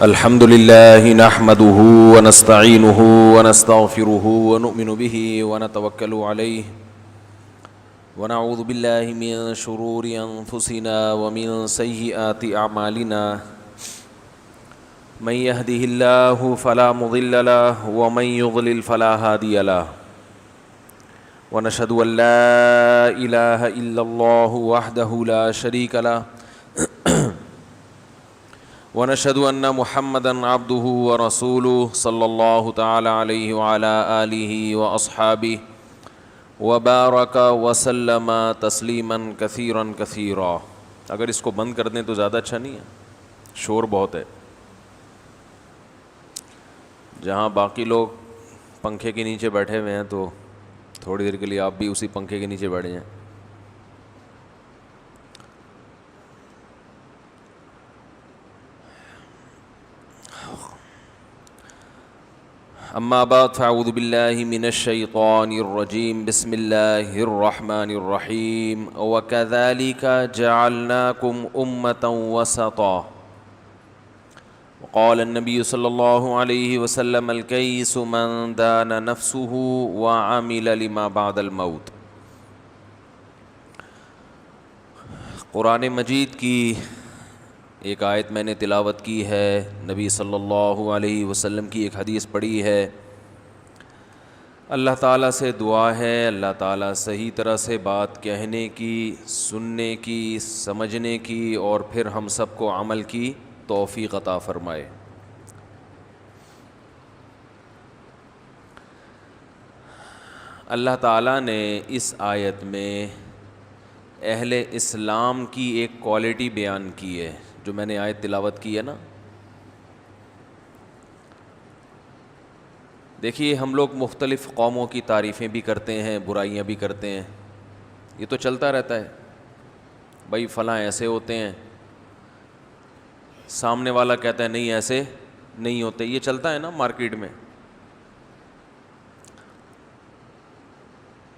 الحمد لله نحمده ونستعينه ونستغفره ونؤمن به ونتوكل عليه ونعوذ بالله من شرور أنفسنا ومن سيئات أعمالنا من يهده الله فلا مضل له ومن يضلل فلا هادي له ونشهد أن لا إله إلا الله وحده لا شريك له ونشهد أن محمدًا عبده ورسوله صلی اللہ تعالی علیہ وعلى آلہ وأصحابہ وبارک وسلم تسلیما کثیرا کثیرا۔ اگر اس کو بند کر دیں تو زیادہ اچھا نہیں ہے، شور بہت ہے۔ جہاں باقی لوگ پنکھے کے نیچے بیٹھے ہوئے ہیں تو تھوڑی دیر کے لیے آپ بھی اسی پنکھے کے نیچے بیٹھ جائیں۔ اما بعد فاعوذ باللہ من الشیطان الرجیم بسم اللہ الرحمن الرحیم وَكَذَلِكَ جَعَلْنَاكُمْ أُمَّةً وَسَطًا وقال النبی صلی اللہ علیہ وسلم الکیس من دان نفسه وعمل لما بعد الموت۔ قرآن مجید کی ایک آیت میں نے تلاوت کی ہے، نبی صلی اللہ علیہ وسلم کی ایک حدیث پڑھی ہے۔ اللہ تعالیٰ سے دعا ہے اللہ تعالیٰ صحیح طرح سے بات کہنے کی، سننے کی، سمجھنے کی اور پھر ہم سب کو عمل کی توفیق عطا فرمائے۔ اللہ تعالیٰ نے اس آیت میں اہل اسلام کی ایک کوالٹی بیان کی ہے، جو میں نے آیت تلاوت کی ہے نا۔ دیکھیے ہم لوگ مختلف قوموں کی تعریفیں بھی کرتے ہیں، برائیاں بھی کرتے ہیں، یہ تو چلتا رہتا ہے۔ بھائی فلاں ایسے ہوتے ہیں، سامنے والا کہتا ہے نہیں ایسے نہیں ہوتے، یہ چلتا ہے نا مارکیٹ میں۔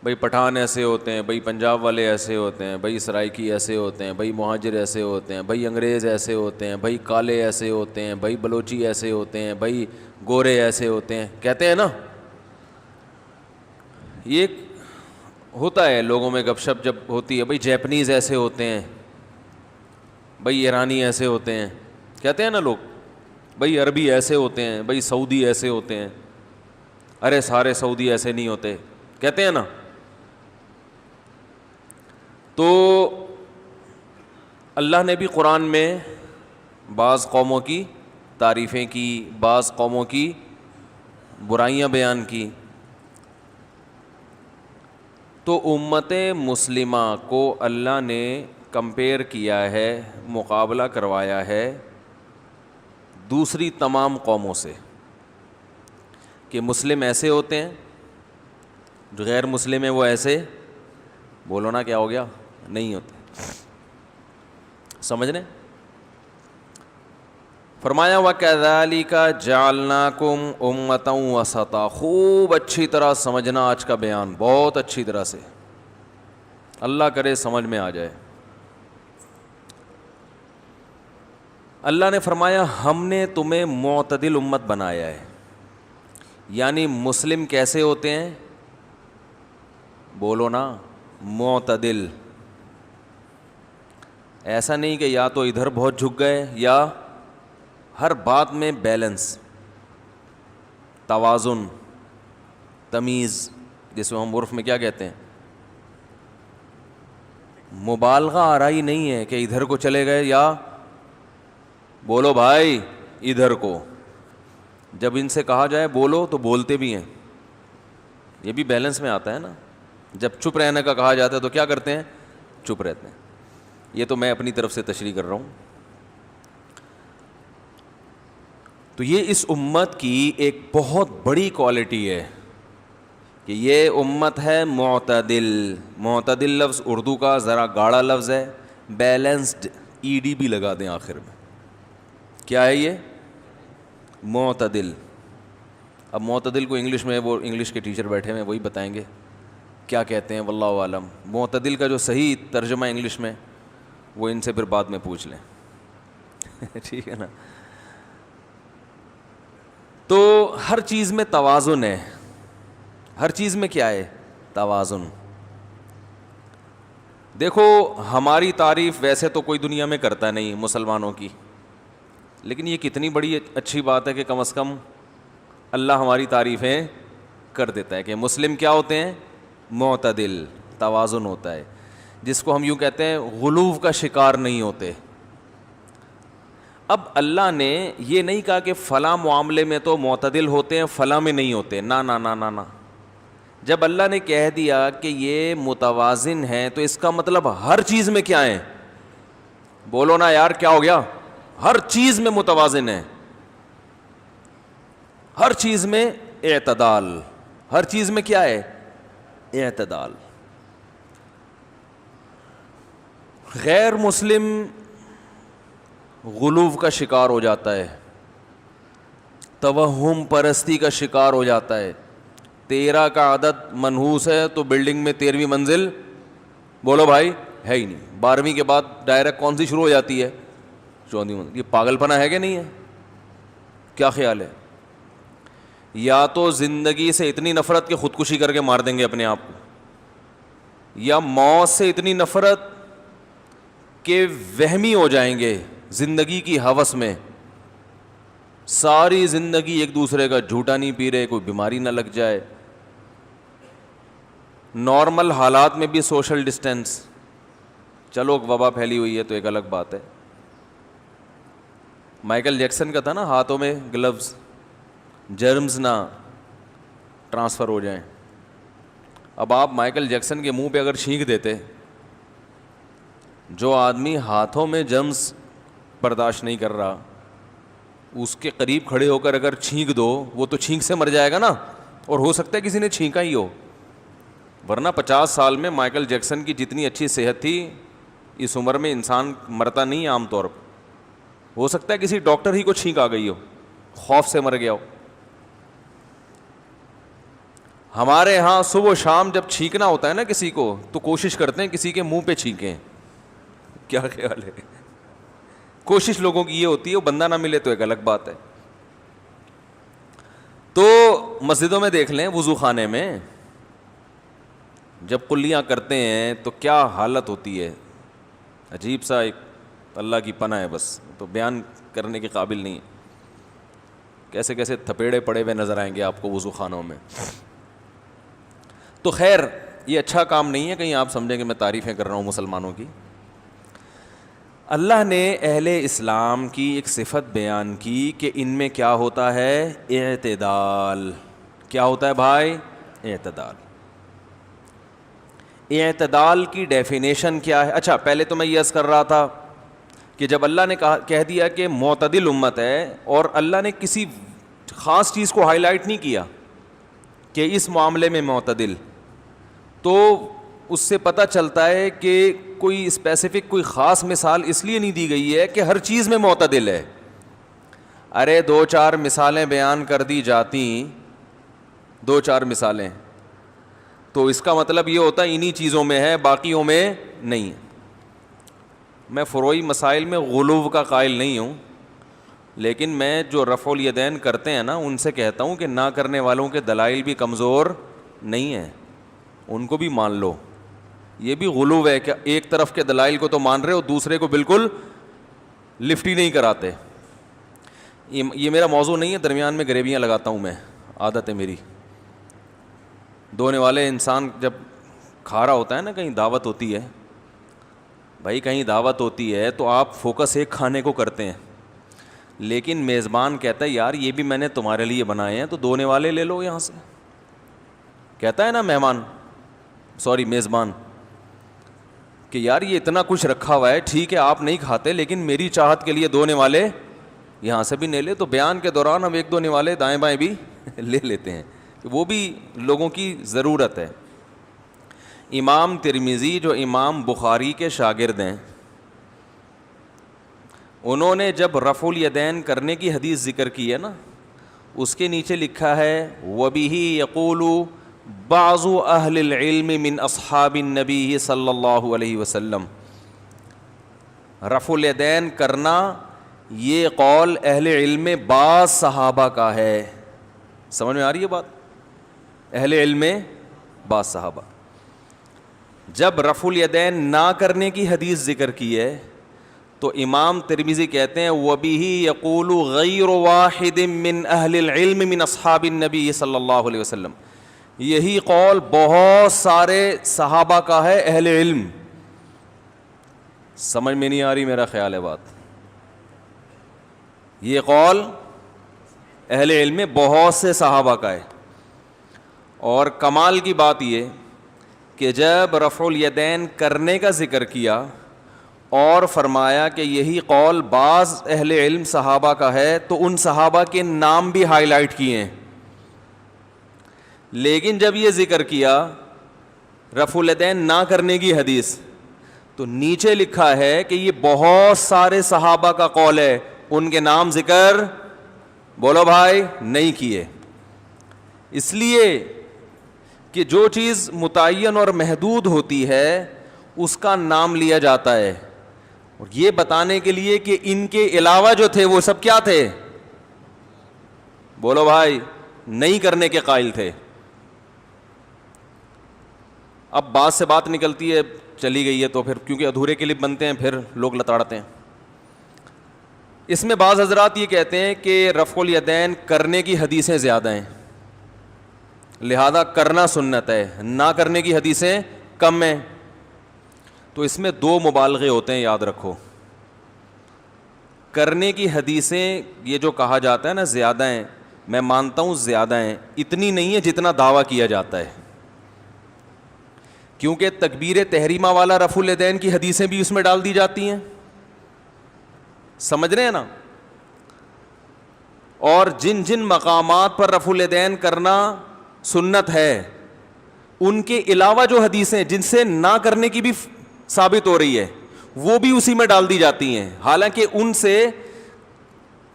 بھائی پٹھان ایسے ہوتے ہیں، بھائی پنجاب والے ایسے ہوتے ہیں، بھائی سرائکی ایسے ہوتے ہیں، بھائی مہاجر ایسے ہوتے ہیں، بھائی انگریز ایسے ہوتے ہیں، بھائی کالے ایسے ہوتے ہیں، بھائی بلوچی ایسے ہوتے ہیں، بھائی گورے ایسے ہوتے ہیں، کہتے ہیں نا۔ یہ ہوتا ہے لوگوں میں گپ شپ جب ہوتی ہے، بھائی جیپنیز ایسے ہوتے ہیں، بھائی ایرانی ایسے ہوتے ہیں، کہتے ہیں نا لوگ۔ بھائی عربی ایسے ہوتے ہیں، بھائی سعودی ایسے ہوتے ہیں، ارے سارے سعودی ایسے نہیں ہوتے، کہتے ہیں نا۔ تو اللہ نے بھی قرآن میں بعض قوموں کی تعریفیں کی، بعض قوموں کی برائیاں بیان کی۔ تو امت مسلمہ کو اللہ نے کمپیئر کیا ہے، مقابلہ کروایا ہے دوسری تمام قوموں سے، کہ مسلم ایسے ہوتے ہیں، جو غیر مسلم ہیں وہ ایسے، بولو نا کیا ہو گیا، نہیں ہوتے۔ سمجھ رہے؟ فرمایا وَكَذَلِكَ جَعَلْنَاكُمْ أُمَّةً وَسَطًا۔ خوب اچھی طرح سمجھنا آج کا بیان، بہت اچھی طرح سے، اللہ کرے سمجھ میں آ جائے۔ اللہ نے فرمایا ہم نے تمہیں معتدل امت بنایا ہے، یعنی مسلم کیسے ہوتے ہیں، بولو نا، معتدل۔ ایسا نہیں کہ یا تو ادھر بہت جھک گئے یا ہر بات میں بیلنس، توازن، تمیز، جس میں ہم عرف میں کیا کہتے ہیں، مبالغہ آرائی نہیں ہے کہ ادھر کو چلے گئے یا بولو بھائی ادھر کو۔ جب ان سے کہا جائے بولو تو بولتے بھی ہیں، یہ بھی بیلنس میں آتا ہے نا۔ جب چپ رہنے کا کہا جاتا ہے تو کیا کرتے ہیں، چپ رہتے ہیں۔ یہ تو میں اپنی طرف سے تشریح کر رہا ہوں۔ تو یہ اس امت کی ایک بہت بڑی کوالٹی ہے کہ یہ امت ہے معتدل۔ معتدل لفظ اردو کا ذرا گاڑا لفظ ہے، بیلنسڈ، ای ڈی بھی لگا دیں آخر میں۔ کیا ہے یہ؟ معتدل۔ اب معتدل کو انگلش میں، وہ انگلش کے ٹیچر بیٹھے ہیں وہی بتائیں گے کیا کہتے ہیں، واللہ عالم۔ معتدل کا جو صحیح ترجمہ انگلش میں وہ ان سے پھر بعد میں پوچھ لیں ٹھیک ہے نا۔ تو ہر چیز میں توازن ہے, ہر چیز میں کیا ہے؟ توازن. دیکھو ہماری تعریف ویسے تو کوئی دنیا میں کرتا نہیں مسلمانوں کی, لیکن یہ کتنی بڑی اچھی بات ہے کہ کم از کم اللہ ہماری تعریفیں کر دیتا ہے کہ مسلم کیا ہوتے ہیں؟ معتدل, توازن ہوتا ہے, جس کو ہم یوں کہتے ہیں غلو کا شکار نہیں ہوتے. اب اللہ نے یہ نہیں کہا کہ فلاں معاملے میں تو معتدل ہوتے ہیں فلاں میں نہیں ہوتے, نا نا نا نا نا. جب اللہ نے کہہ دیا کہ یہ متوازن ہے تو اس کا مطلب ہر چیز میں کیا ہے؟ بولو نا یار, کیا ہو گیا؟ ہر چیز میں متوازن ہے, ہر چیز میں اعتدال, ہر چیز میں کیا ہے؟ اعتدال. غیر مسلم غلو کا شکار ہو جاتا ہے, توہم پرستی کا شکار ہو جاتا ہے. 13 کا عدد منحوس ہے تو بلڈنگ میں 13ویں منزل بولو بھائی ہے ہی نہیں. 12ویں کے بعد ڈائریکٹ کون سی شروع ہو جاتی ہے؟ 14ویں منزل. یہ پاگل پنا ہے کہ نہیں ہے؟ کیا خیال ہے؟ یا تو زندگی سے اتنی نفرت کہ خودکشی کر کے مار دیں گے اپنے آپ کو, یا موت سے اتنی نفرت کہ وہمی ہو جائیں گے زندگی کی ہوس میں, ساری زندگی ایک دوسرے کا جھوٹا نہیں پی رہے, کوئی بیماری نہ لگ جائے. نارمل حالات میں بھی سوشل ڈسٹینس, چلو وبا پھیلی ہوئی ہے تو ایک الگ بات ہے. مائیکل جیکسن کا تھا نا ہاتھوں میں گلوز, جرمز نہ ٹرانسفر ہو جائیں. اب آپ مائیکل جیکسن کے منہ پہ اگر چھینک دیتے, جو آدمی ہاتھوں میں جرمز برداشت نہیں کر رہا اس کے قریب کھڑے ہو کر اگر چھینک دو, وہ تو چھینک سے مر جائے گا نا, اور ہو سکتا ہے کسی نے چھینکا ہی ہو. ورنہ 50 سال میں مائیکل جیکسن کی جتنی اچھی صحت تھی, اس عمر میں انسان مرتا نہیں عام طور پر. ہو سکتا ہے کسی ڈاکٹر ہی کو چھینک آ گئی ہو, خوف سے مر گیا ہو. ہمارے ہاں صبح و شام جب چھینکنا ہوتا ہے نا کسی کو, تو کوشش کرتے ہیں کسی کے منہ پہ چھینکیں. کیا خیال ہے؟ کوشش لوگوں کی یہ ہوتی ہے, وہ بندہ نہ ملے تو ایک الگ بات ہے. تو مسجدوں میں دیکھ لیں, وضو خانے میں جب قلیاں کرتے ہیں تو کیا حالت ہوتی ہے, عجیب سا ایک اللہ کی پناہ ہے, بس تو بیان کرنے کے قابل نہیں ہے. کیسے کیسے تھپیڑے پڑے ہوئے نظر آئیں گے آپ کو وضو خانوں میں. تو خیر یہ اچھا کام نہیں ہے کہیں آپ سمجھیں کہ میں تعریفیں کر رہا ہوں مسلمانوں کی. اللہ نے اہل اسلام کی ایک صفت بیان کی کہ ان میں کیا ہوتا ہے؟ اعتدال. کیا ہوتا ہے بھائی؟ اعتدال. اعتدال کی ڈیفینیشن کیا ہے؟ اچھا پہلے تو میں یہ عرض کر رہا تھا کہ جب اللہ نے کہہ دیا کہ معتدل امت ہے, اور اللہ نے کسی خاص چیز کو ہائی لائٹ نہیں کیا کہ اس معاملے میں معتدل, تو اس سے پتہ چلتا ہے کہ کوئی اسپیسیفک کوئی خاص مثال اس لیے نہیں دی گئی ہے کہ ہر چیز میں معتدل ہے. ارے 2-4 مثالیں بیان کر دی جاتی, 2-4 مثالیں, تو اس کا مطلب یہ ہوتا ہے انہی چیزوں میں ہے باقیوں میں نہیں. میں فروعی مسائل میں غلو کا قائل نہیں ہوں, لیکن میں جو رفع الیدین کرتے ہیں نا ان سے کہتا ہوں کہ نہ کرنے والوں کے دلائل بھی کمزور نہیں ہیں, ان کو بھی مان لو. یہ بھی غلو ہے کہ ایک طرف کے دلائل کو تو مان رہے ہو, دوسرے کو بالکل لفٹ ہی نہیں کراتے. یہ میرا موضوع نہیں ہے, درمیان میں گریبیاں لگاتا ہوں میں, عادت ہے میری. دھونے والے انسان جب کھا رہا ہوتا ہے نا, کہیں دعوت ہوتی ہے بھائی, کہیں دعوت ہوتی ہے تو آپ فوکس ایک کھانے کو کرتے ہیں, لیکن میزبان کہتا ہے یار یہ بھی میں نے تمہارے لیے بنائے ہیں تو دھونے والے لے لو یہاں سے. کہتا ہے نا مہمان, سوری میزبان, کہ یار یہ اتنا کچھ رکھا ہوا ہے, ٹھیک ہے آپ نہیں کھاتے لیکن میری چاہت کے لیے دھونے والے یہاں سے بھی لے لے. تو بیان کے دوران ہم ایک دھونے والے دائیں بائیں بھی لے لیتے ہیں, وہ بھی لوگوں کی ضرورت ہے. امام ترمذی جو امام بخاری کے شاگرد ہیں, انہوں نے جب رفع الیدین کرنے کی حدیث ذکر کی ہے نا, اس کے نیچے لکھا ہے وَبِهِ يَقُولُ بعض اہل العلم من اصحاب النبی صلی اللہ علیہ وسلم. رفع الیدین کرنا یہ قول اہل علم میں بعض صحابہ کا ہے, سمجھ میں آ رہی ہے بات؟ اہل علم میں بعض صحابہ. جب رفع الیدین نہ کرنے کی حدیث ذکر کی ہے تو امام ترمذی کہتے ہیں وَبِهِ يَقُولُ غَيْرُ وَاحِدٍ مِّنْ أَهْلِ الْعِلْمِ مِنْ أَصْحَابِ النَّبِيِّ صلی اللہ علیہ وسلم. یہی قول بہت سارے صحابہ کا ہے اہل علم. سمجھ میں نہیں آ رہی میرا خیال ہے بات؟ یہ قول اہل علم میں بہت سے صحابہ کا ہے. اور کمال کی بات یہ کہ جب رفع الیدین کرنے کا ذکر کیا اور فرمایا کہ یہی قول بعض اہل علم صحابہ کا ہے تو ان صحابہ کے نام بھی ہائی لائٹ کیے ہیں. لیکن جب یہ ذکر کیا رفع الیدین نہ کرنے کی حدیث تو نیچے لکھا ہے کہ یہ بہت سارے صحابہ کا قول ہے, ان کے نام ذکر بولو بھائی نہیں کیے. اس لیے کہ جو چیز متعین اور محدود ہوتی ہے اس کا نام لیا جاتا ہے, اور یہ بتانے کے لیے کہ ان کے علاوہ جو تھے وہ سب کیا تھے, بولو بھائی, نہیں کرنے کے قائل تھے. اب بات سے بات نکلتی ہے, چلی گئی ہے تو پھر کیونکہ ادھورے کلپ بنتے ہیں پھر لوگ لتاڑتے ہیں. اس میں بعض حضرات یہ کہتے ہیں کہ رفع الیدین کرنے کی حدیثیں زیادہ ہیں, لہذا کرنا سنت ہے, نہ کرنے کی حدیثیں کم ہیں. تو اس میں دو مبالغے ہوتے ہیں, یاد رکھو. کرنے کی حدیثیں یہ جو کہا جاتا ہے نا زیادہ ہیں, میں مانتا ہوں زیادہ ہیں, اتنی نہیں ہے جتنا دعویٰ کیا جاتا ہے. کیونکہ تکبیر تحریمہ والا رفع الیدین کی حدیثیں بھی اس میں ڈال دی جاتی ہیں, سمجھ رہے ہیں نا. اور جن جن مقامات پر رفع الیدین کرنا سنت ہے ان کے علاوہ جو حدیثیں جن سے نہ کرنے کی بھی ثابت ہو رہی ہے وہ بھی اسی میں ڈال دی جاتی ہیں. حالانکہ ان سے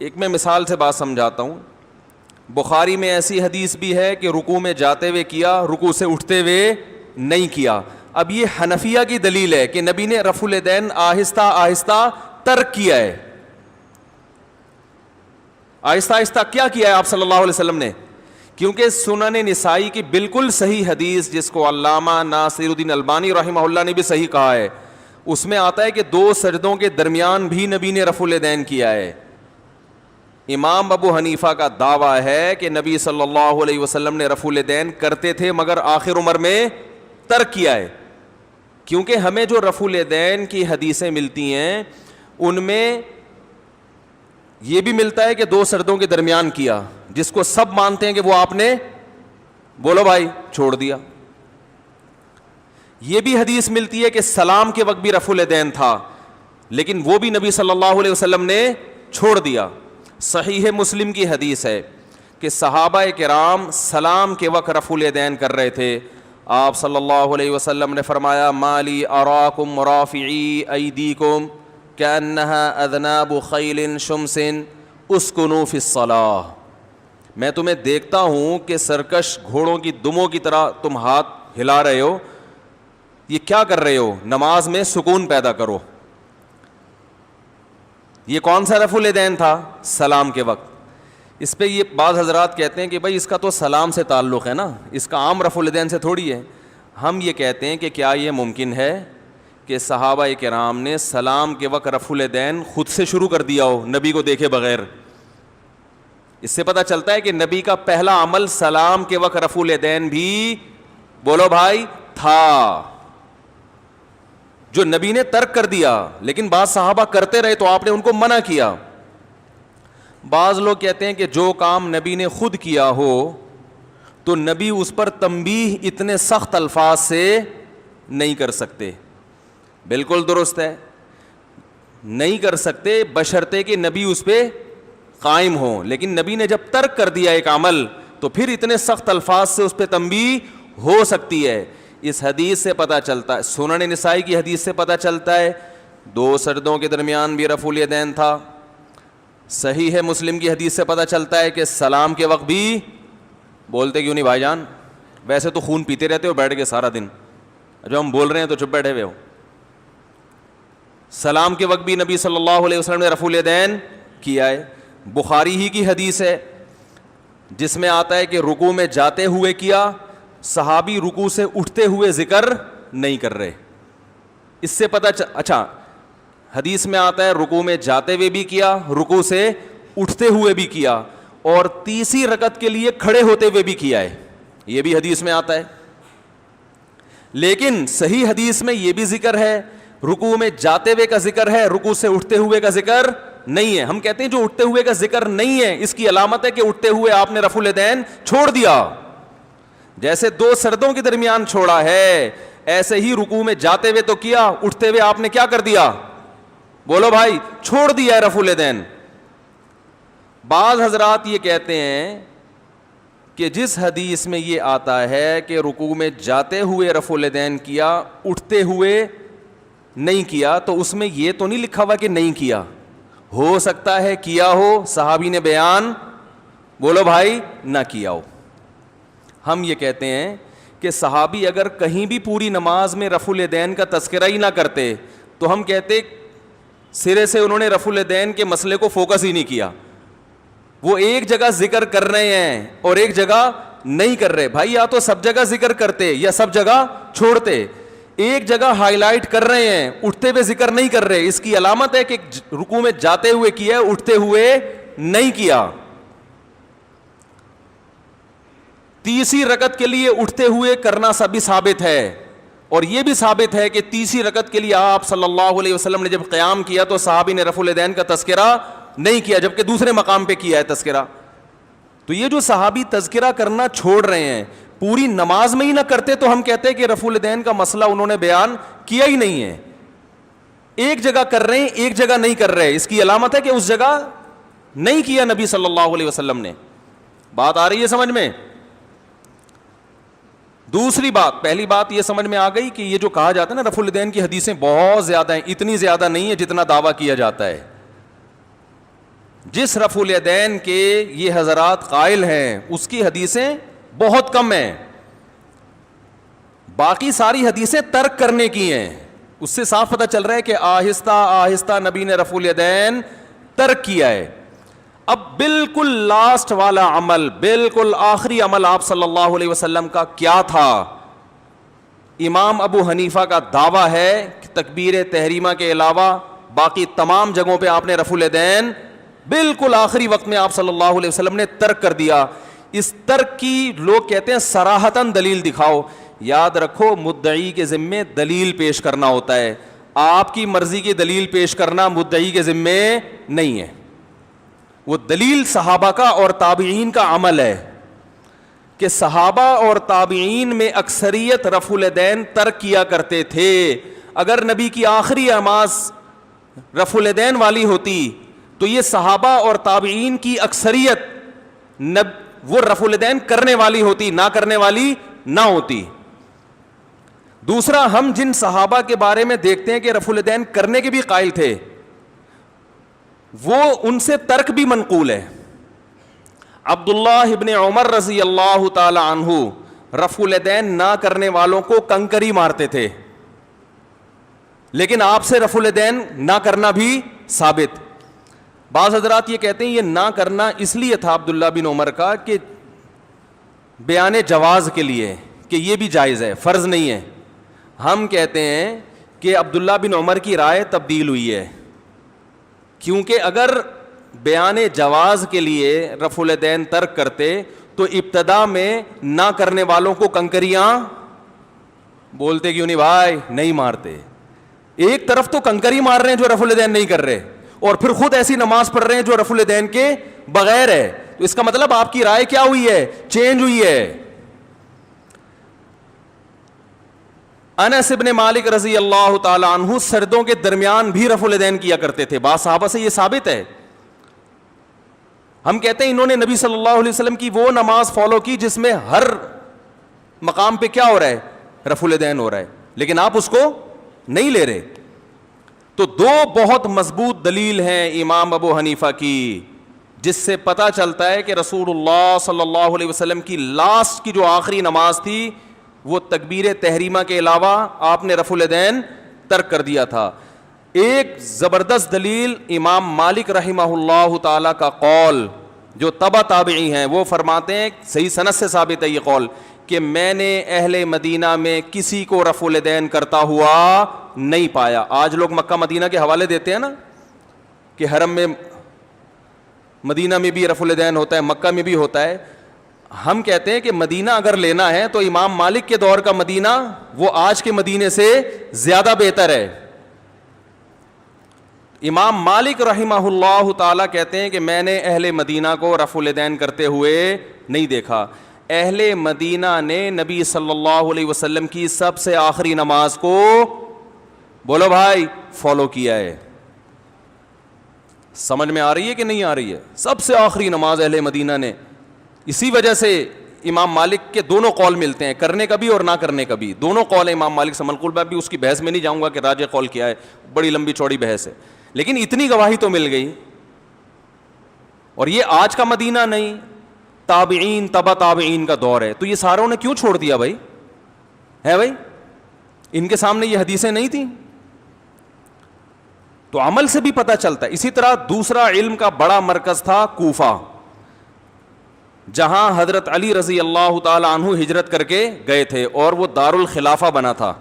ایک میں مثال سے بات سمجھاتا ہوں. بخاری میں ایسی حدیث بھی ہے کہ رکوع میں جاتے ہوئے کیا, رکوع سے اٹھتے ہوئے نہیں کیا. اب یہ حنفیہ کی دلیل ہے کہ نبی نے رفع الیدین آہستہ آہستہ ترک کیا ہے. آہستہ آہستہ کیا کیا ہے آپ صلی اللہ علیہ وسلم نے؟ کیونکہ سنن نسائی کی بالکل صحیح حدیث جس کو علامہ ناصر الدین البانی رحمہ اللہ نے بھی صحیح کہا ہے, اس میں آتا ہے کہ 2 سجدوں کے درمیان بھی نبی نے رفع الیدین کیا ہے. امام ابو حنیفہ کا دعویٰ ہے کہ نبی صلی اللہ علیہ وسلم نے رفع الیدین کرتے تھے مگر آخر عمر میں ترک کیا ہے. کیونکہ ہمیں جو رفع الیدین کی حدیثیں ملتی ہیں ان میں یہ بھی ملتا ہے کہ 2 سجدوں کے درمیان کیا, جس کو سب مانتے ہیں کہ وہ آپ نے بولو بھائی چھوڑ دیا. یہ بھی حدیث ملتی ہے کہ سلام کے وقت بھی رفع الیدین تھا لیکن وہ بھی نبی صلی اللہ علیہ وسلم نے چھوڑ دیا. صحیح مسلم کی حدیث ہے کہ صحابہ کرام سلام کے وقت رفع الیدین کر رہے تھے. آپ صلی اللہ علیہ وسلم نے فرمایا مالی اراکم رافعی ایدیکم کأنها اذناب خیل شمس اسکنوا فی الصلاۃ. میں تمہیں دیکھتا ہوں کہ سرکش گھوڑوں کی دموں کی طرح تم ہاتھ ہلا رہے ہو, یہ کیا کر رہے ہو؟ نماز میں سکون پیدا کرو. یہ کون سا رفع الیدین تھا؟ سلام کے وقت. اس پہ یہ بعض حضرات کہتے ہیں کہ بھائی اس کا تو سلام سے تعلق ہے نا, اس کا عام رفع الیدین سے تھوڑی ہے. ہم یہ کہتے ہیں کہ کیا یہ ممکن ہے کہ صحابہ کرام نے سلام کے وقت رفع الیدین خود سے شروع کر دیا ہو نبی کو دیکھے بغیر؟ اس سے پتہ چلتا ہے کہ نبی کا پہلا عمل سلام کے وقت رفع الیدین بھی بولو بھائی تھا, جو نبی نے ترک کر دیا. لیکن بعض صحابہ کرتے رہے تو آپ نے ان کو منع کیا. بعض لوگ کہتے ہیں کہ جو کام نبی نے خود کیا ہو تو نبی اس پر تنبیہ اتنے سخت الفاظ سے نہیں کر سکتے. بالکل درست ہے, نہیں کر سکتے بشرطے کہ نبی اس پہ قائم ہو. لیکن نبی نے جب ترک کر دیا ایک عمل تو پھر اتنے سخت الفاظ سے اس پہ تنبیہ ہو سکتی ہے. اس حدیث سے پتہ چلتا ہے, سنن نسائی کی حدیث سے پتہ چلتا ہے 2 سجدوں کے درمیان بھی رفع الیدین تھا. صحیح ہے مسلم کی حدیث سے پتہ چلتا ہے کہ سلام کے وقت بھی, بولتے کیوں نہیں بھائی جان؟ ویسے تو خون پیتے رہتے ہو بیٹھ کے سارا دن, جب ہم بول رہے ہیں تو چپ بیٹھے ہوئے ہو. سلام کے وقت بھی نبی صلی اللہ علیہ وسلم نے رفع الیدین کیا ہے. بخاری ہی کی حدیث ہے جس میں آتا ہے کہ رکوع میں جاتے ہوئے کیا, صحابی رکوع سے اٹھتے ہوئے ذکر نہیں کر رہے. اس سے پتہ اچھا حدیث میں آتا ہے رکوع میں جاتے ہوئے بھی کیا, رکوع سے اٹھتے ہوئے بھی کیا, اور تیسری رکعت کے لیے کھڑے ہوتے ہوئے بھی کیا ہے, یہ بھی حدیث میں آتا ہے. لیکن صحیح حدیث میں یہ بھی ذکر ہے, رکوع میں جاتے ہوئے کا ذکر ہے, رکوع سے اٹھتے ہوئے کا ذکر نہیں ہے. ہم کہتے ہیں جو اٹھتے ہوئے کا ذکر نہیں ہے اس کی علامت ہے کہ اٹھتے ہوئے آپ نے رفع الیدین چھوڑ دیا. جیسے دو سردوں کے درمیان چھوڑا ہے, ایسے ہی رکوع میں جاتے ہوئے تو کیا, اٹھتے ہوئے آپ نے کیا کر دیا, بولو بھائی, چھوڑ دیا ہے رفع الیدین. بعض حضرات یہ کہتے ہیں کہ جس حدیث میں یہ آتا ہے کہ رکوع میں جاتے ہوئے رفع الیدین کیا, اٹھتے ہوئے نہیں کیا, تو اس میں یہ تو نہیں لکھا ہوا کہ نہیں کیا, ہو سکتا ہے کیا ہو, صحابی نے بیان, بولو بھائی, نہ کیا ہو. ہم یہ کہتے ہیں کہ صحابی اگر کہیں بھی پوری نماز میں رفع الیدین کا تذکرہ ہی نہ کرتے تو ہم کہتے سرے سے انہوں نے رفع الیدین کے مسئلے کو فوکس ہی نہیں کیا. وہ ایک جگہ ذکر کر رہے ہیں اور ایک جگہ نہیں کر رہے. بھائی یا تو سب جگہ ذکر کرتے یا سب جگہ چھوڑتے. ایک جگہ ہائی لائٹ کر رہے ہیں, اٹھتے ہوئے ذکر نہیں کر رہے, اس کی علامت ہے کہ رکوع میں جاتے ہوئے کیا, اٹھتے ہوئے نہیں کیا. تیسری رکعت کے لیے اٹھتے ہوئے کرنا سبھی ثابت ہے, اور یہ بھی ثابت ہے کہ تیسری رکعت کے لیے آپ صلی اللہ علیہ وسلم نے جب قیام کیا تو صحابی نے رفع الیدین کا تذکرہ نہیں کیا, جبکہ دوسرے مقام پہ کیا ہے تذکرہ. تو یہ جو صحابی تذکرہ کرنا چھوڑ رہے ہیں, پوری نماز میں ہی نہ کرتے تو ہم کہتے ہیں کہ رفع الیدین کا مسئلہ انہوں نے بیان کیا ہی نہیں ہے. ایک جگہ کر رہے ہیں, ایک جگہ نہیں کر رہے, اس کی علامت ہے کہ اس جگہ نہیں کیا نبی صلی اللہ علیہ وسلم نے. بات آ رہی ہے سمجھ میں؟ دوسری بات, پہلی بات یہ سمجھ میں آ گئی کہ یہ جو کہا جاتا ہے نا رفع الیدین کی حدیثیں بہت زیادہ ہیں, اتنی زیادہ نہیں ہے جتنا دعویٰ کیا جاتا ہے. جس رفع الیدین کے یہ حضرات قائل ہیں اس کی حدیثیں بہت کم ہیں, باقی ساری حدیثیں ترک کرنے کی ہیں. اس سے صاف پتہ چل رہا ہے کہ آہستہ آہستہ نبی نے رفع الیدین ترک کیا ہے. اب بالکل لاسٹ والا عمل, بالکل آخری عمل آپ صلی اللہ علیہ وسلم کا کیا تھا؟ امام ابو حنیفہ کا دعویٰ ہے کہ تکبیر تحریمہ کے علاوہ باقی تمام جگہوں پہ آپ نے رفع الیدین بالکل آخری وقت میں آپ صلی اللہ علیہ وسلم نے ترک کر دیا. اس ترک کی لوگ کہتے ہیں صراحتاً دلیل دکھاؤ. یاد رکھو مدعی کے ذمے دلیل پیش کرنا ہوتا ہے, آپ کی مرضی کی دلیل پیش کرنا مدعی کے ذمے نہیں ہے. وہ دلیل صحابہ کا اور تابعین کا عمل ہے کہ صحابہ اور تابعین میں اکثریت رفع الیدین ترک کیا کرتے تھے. اگر نبی کی آخری نماز رفع الیدین والی ہوتی تو یہ صحابہ اور تابعین کی اکثریت وہ رفع الیدین کرنے والی ہوتی, نہ کرنے والی نہ ہوتی. دوسرا, ہم جن صحابہ کے بارے میں دیکھتے ہیں کہ رفع الیدین کرنے کے بھی قائل تھے, وہ ان سے ترک بھی منقول ہے. عبداللہ ابن عمر رضی اللہ تعالی عنہ رفع الیدین نہ کرنے والوں کو کنکری مارتے تھے, لیکن آپ سے رفع الیدین نہ کرنا بھی ثابت. بعض حضرات یہ کہتے ہیں یہ نہ کرنا اس لیے تھا عبداللہ بن عمر کا کہ بیان جواز کے لیے, کہ یہ بھی جائز ہے, فرض نہیں ہے. ہم کہتے ہیں کہ عبداللہ بن عمر کی رائے تبدیل ہوئی ہے, کیونکہ اگر بیان جواز کے لیے رفع الیدین ترک کرتے تو ابتدا میں نہ کرنے والوں کو کنکریاں بولتے کیوں نہیں بھائی, نہیں مارتے. ایک طرف تو کنکری مار رہے ہیں جو رفع الیدین نہیں کر رہے, اور پھر خود ایسی نماز پڑھ رہے ہیں جو رفع الیدین کے بغیر ہے. تو اس کا مطلب آپ کی رائے کیا ہوئی ہے, چینج ہوئی ہے. انس ابن مالک رضی اللہ تعالی عنہ سردوں کے درمیان بھی رفع الیدین کیا کرتے تھے, بعض صحابہ سے یہ ثابت ہے. ہم کہتے ہیں انہوں نے نبی صلی اللہ علیہ وسلم کی وہ نماز فالو کی جس میں ہر مقام پہ کیا ہو رہا ہے, رفع الیدین ہو رہا ہے, لیکن آپ اس کو نہیں لے رہے. تو دو بہت مضبوط دلیل ہیں امام ابو حنیفہ کی, جس سے پتہ چلتا ہے کہ رسول اللہ صلی اللہ علیہ وسلم کی لاسٹ کی جو آخری نماز تھی وہ تکبیر تحریمہ کے علاوہ آپ نے رفع الیدین ترک کر دیا تھا. ایک زبردست دلیل امام مالک رحمہ اللہ تعالی کا قول جو تبع تابعی ہیں وہ فرماتے ہیں, صحیح سند سے ثابت ہے یہ قول, کہ میں نے اہل مدینہ میں کسی کو رفع الیدین کرتا ہوا نہیں پایا. آج لوگ مکہ مدینہ کے حوالے دیتے ہیں نا کہ حرم میں مدینہ میں بھی رفع الیدین ہوتا ہے, مکہ میں بھی ہوتا ہے. ہم کہتے ہیں کہ مدینہ اگر لینا ہے تو امام مالک کے دور کا مدینہ وہ آج کے مدینے سے زیادہ بہتر ہے. امام مالک رحمہ اللہ تعالیٰ کہتے ہیں کہ میں نے اہل مدینہ کو رفع الیدین کرتے ہوئے نہیں دیکھا. اہل مدینہ نے نبی صلی اللہ علیہ وسلم کی سب سے آخری نماز کو, بولو بھائی, فالو کیا ہے. سمجھ میں آ رہی ہے کہ نہیں آ رہی ہے؟ سب سے آخری نماز اہل مدینہ نے. اسی وجہ سے امام مالک کے دونوں قول ملتے ہیں, کرنے کا بھی اور نہ کرنے کا بھی. دونوں قول ہیں امام مالک سے منقول. میں بھی اس کی بحث میں نہیں جاؤں گا کہ راجح قول کیا ہے, بڑی لمبی چوڑی بحث ہے, لیکن اتنی گواہی تو مل گئی. اور یہ آج کا مدینہ نہیں, تابعین تبع تابعین کا دور ہے. تو یہ ساروں نے کیوں چھوڑ دیا بھائی؟ ہے بھائی, ان کے سامنے یہ حدیثیں نہیں تھیں؟ تو عمل سے بھی پتہ چلتا ہے. اسی طرح دوسرا علم کا بڑا مرکز تھا کوفہ, جہاں حضرت علی رضی اللہ تعالی عنہ ہجرت کر کے گئے تھے, اور وہ دار الخلافہ بنا تھا,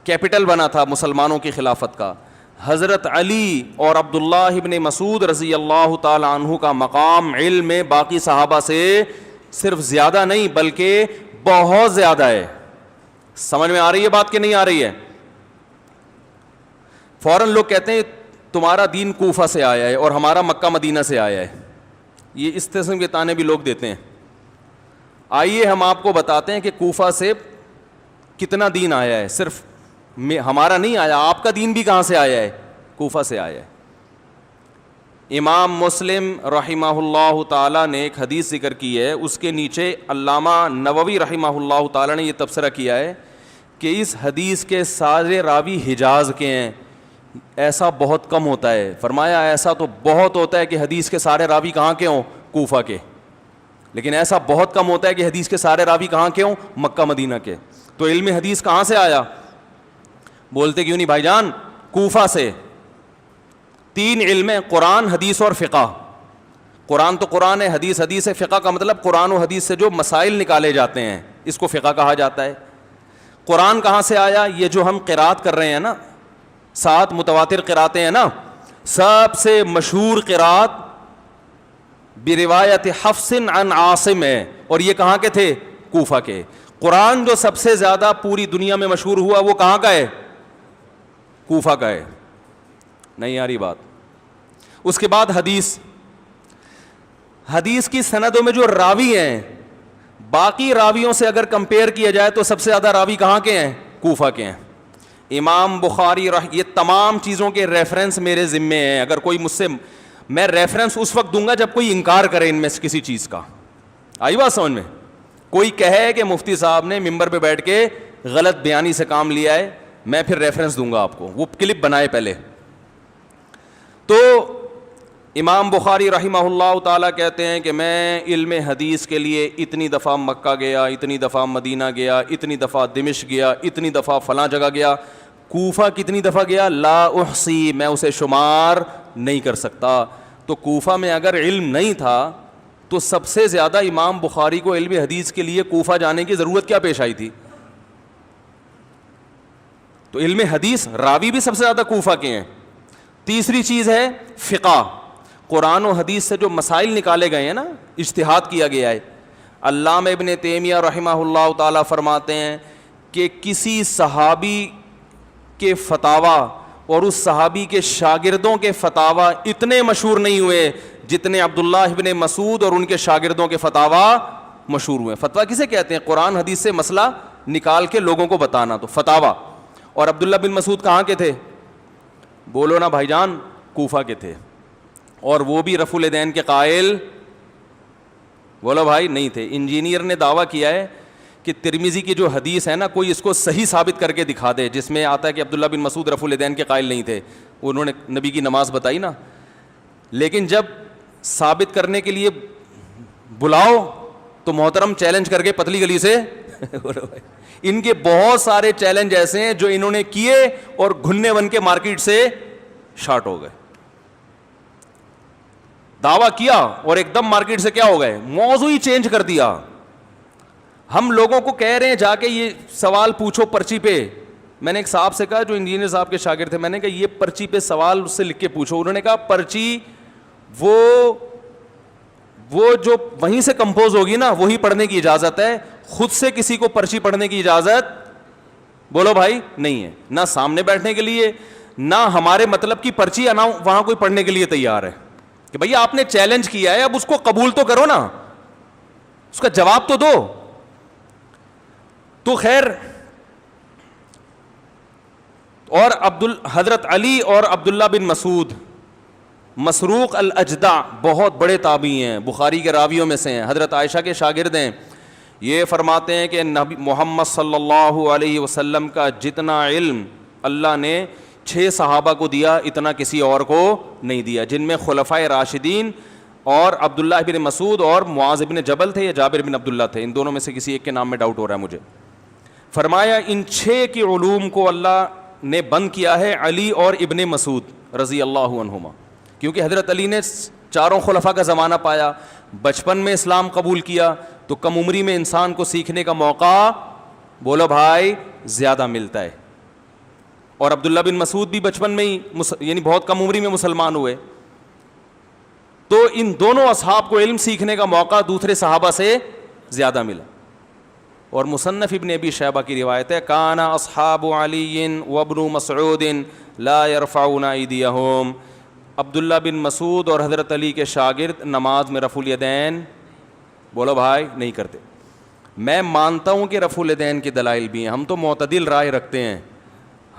کیپٹل بنا تھا مسلمانوں کی خلافت کا. حضرت علی اور عبداللہ ابن مسعود رضی اللہ تعالی عنہ کا مقام علم میں باقی صحابہ سے صرف زیادہ نہیں بلکہ بہت زیادہ ہے. سمجھ میں آ رہی ہے بات کہ نہیں آ رہی ہے؟ فوراً لوگ کہتے ہیں تمہارا دین کوفہ سے آیا ہے اور ہمارا مکہ مدینہ سے آیا ہے. یہ اس قسم کے تانے بھی لوگ دیتے ہیں. آئیے ہم آپ کو بتاتے ہیں کہ کوفہ سے کتنا دین آیا ہے. صرف ہمارا نہیں آیا, آپ کا دین بھی کہاں سے آیا ہے؟ کوفہ سے آیا ہے. امام مسلم رحمہ اللہ تعالیٰ نے ایک حدیث ذکر کی ہے, اس کے نیچے علامہ نووی رحمہ اللہ تعالیٰ نے یہ تبصرہ کیا ہے کہ اس حدیث کے سارے راوی حجاز کے ہیں. ایسا بہت کم ہوتا ہے. فرمایا ایسا تو بہت ہوتا ہے کہ حدیث کے سارے راوی کہاں کے ہوں؟ کوفہ کے. لیکن ایسا بہت کم ہوتا ہے کہ حدیث کے سارے راوی کہاں کے ہوں؟ مکہ مدینہ کے. تو علم حدیث کہاں سے آیا؟ بولتے کیوں نہیں بھائی جان؟ کوفہ سے. تین علم ہیں, قرآن, حدیث اور فقہ. قرآن تو قرآن ہے, حدیث حدیث ہے. فقہ کا مطلب قرآن و حدیث سے جو مسائل نکالے جاتے ہیں اس کو فقہ کہا جاتا ہے. قرآن کہاں سے آیا؟ یہ جو ہم قرات کر رہے ہیں نا, 7 متواتر قراتیں ہیں نا, سب سے مشہور قرات بروایت حفص عن عاصم ہے, اور یہ کہاں کے تھے؟ کوفہ کے. قرآن جو سب سے زیادہ پوری دنیا میں مشہور ہوا وہ کہاں کا ہے؟ کوفہ کا ہے. نہیں آ رہی بات؟ اس کے بعد حدیث. حدیث کی سندوں میں جو راوی ہیں, باقی راویوں سے اگر کمپیئر کیا جائے تو سب سے زیادہ راوی کہاں کے ہیں؟ کوفہ کے ہیں. امام بخاری یہ تمام چیزوں کے ریفرنس میرے ذمے ہیں. اگر کوئی مجھ سے, میں ریفرنس اس وقت دوں گا جب کوئی انکار کرے ان میں سے کسی چیز کا. آئی بات سمجھ میں؟ کوئی کہے کہ مفتی صاحب نے ممبر پہ بیٹھ کے غلط بیانی سے کام لیا ہے, میں پھر ریفرنس دوں گا آپ کو, وہ کلپ بنائے پہلے. تو امام بخاری رحمہ اللہ تعالیٰ کہتے ہیں کہ میں علم حدیث کے لیے اتنی دفعہ مکہ گیا, اتنی دفعہ مدینہ گیا, اتنی دفعہ دمشق گیا, اتنی دفعہ فلاں جگہ گیا. کوفہ کتنی دفعہ گیا؟ لا احصی, میں اسے شمار نہیں کر سکتا. تو کوفہ میں اگر علم نہیں تھا تو سب سے زیادہ امام بخاری کو علم حدیث کے لیے کوفہ جانے کی ضرورت کیا پیش آئی تھی؟ تو علم حدیث راوی بھی سب سے زیادہ کوفہ کے ہیں. تیسری چیز ہے فقہ. قرآن و حدیث سے جو مسائل نکالے گئے ہیں نا, اجتہاد کیا گیا ہے. علامہ ابن تیمیہ رحمہ اللہ تعالیٰ فرماتے ہیں کہ کسی صحابی کے فتاوی اور اس صحابی کے شاگردوں کے فتاوی اتنے مشہور نہیں ہوئے جتنے عبداللہ ابن مسعود اور ان کے شاگردوں کے فتاوی مشہور ہوئے. فتویٰ کسے کہتے ہیں؟ قرآن حدیث سے مسئلہ نکال کے لوگوں کو بتانا, تو فتاوی. اور عبداللہ بن مسعود کہاں کے تھے؟ بولو نا بھائی جان, کوفہ کے تھے. اور وہ بھی رفع الیدین کے قائل, بولو بھائی, نہیں تھے. انجینئر نے دعویٰ کیا ہے کہ ترمذی کی جو حدیث ہے نا, کوئی اس کو صحیح ثابت کر کے دکھا دے جس میں آتا ہے کہ عبداللہ بن مسعود رفع الیدین کے قائل نہیں تھے. انہوں نے نبی کی نماز بتائی نا, لیکن جب ثابت کرنے کے لیے بلاؤ تو محترم چیلنج کر کے پتلی گلی سے ان کے بہت سارے چیلنج ایسے ہیں جو انہوں نے کیے اور گھننے بن کے مارکیٹ سے شارٹ ہو گئے. دعویٰ کیا اور ایک دم مارکیٹ سے کیا ہو گئے, موضوع ہی چینج کر دیا. ہم لوگوں کو کہہ رہے ہیں جا کے یہ سوال پوچھو پرچی پہ. میں نے ایک صاحب سے کہا جو انجینئر صاحب کے شاگرد تھے, میں نے کہا یہ پرچی پہ سوال اس سے لکھ کے پوچھو. انہوں نے کہا پرچی وہ جو وہیں سے کمپوز ہوگی نا وہی پڑھنے کی اجازت ہے, خود سے کسی کو پرچی پڑھنے کی اجازت بولو بھائی نہیں ہے, نہ سامنے بیٹھنے کے لیے نہ ہمارے مطلب کی پرچی نہ وہاں کوئی پڑھنے کے لیے تیار ہے کہ بھئی آپ نے چیلنج کیا ہے, اب اس کو قبول تو کرو نا, اس کا جواب تو دو. تو خیر, اور حضرت علی اور عبداللہ بن مسعود, مسروق الاجدع بہت بڑے تابعی ہیں, بخاری کے راویوں میں سے ہیں, حضرت عائشہ کے شاگرد ہیں. یہ فرماتے ہیں کہ نبی محمد صلی اللہ علیہ وسلم کا جتنا علم اللہ نے 6 صحابہ کو دیا اتنا کسی اور کو نہیں دیا, جن میں خلفائے راشدین اور عبداللہ بن مسعود اور معاذ بن جبل تھے یا جابر بن عبداللہ تھے, ان دونوں میں سے کسی ایک کے نام میں ڈاؤٹ ہو رہا ہے مجھے. فرمایا ان 6 کے علوم کو اللہ نے بند کیا ہے علی اور ابن مسعود رضی اللہ عنہما, کیونکہ حضرت علی نے 4 خلفاء کا زمانہ پایا, بچپن میں اسلام قبول کیا, تو کم عمری میں انسان کو سیکھنے کا موقع بولو بھائی زیادہ ملتا ہے. اور عبداللہ بن مسعود بھی بچپن میں ہی یعنی بہت کم عمری میں مسلمان ہوئے, تو ان دونوں اصحاب کو علم سیکھنے کا موقع دوسرے صحابہ سے زیادہ ملا. اور مصنف ابن ابی شیبہ کی روایت ہے کان اصحاب علی وابن مسعود لا يرفعون ایدیہم, عبداللہ بن مسعود اور حضرت علی کے شاگرد نماز میں رفع الیدین بولو بھائی نہیں کرتے. میں مانتا ہوں کہ رفع الیدین کے دلائل بھی ہیں, ہم تو معتدل رائے رکھتے ہیں,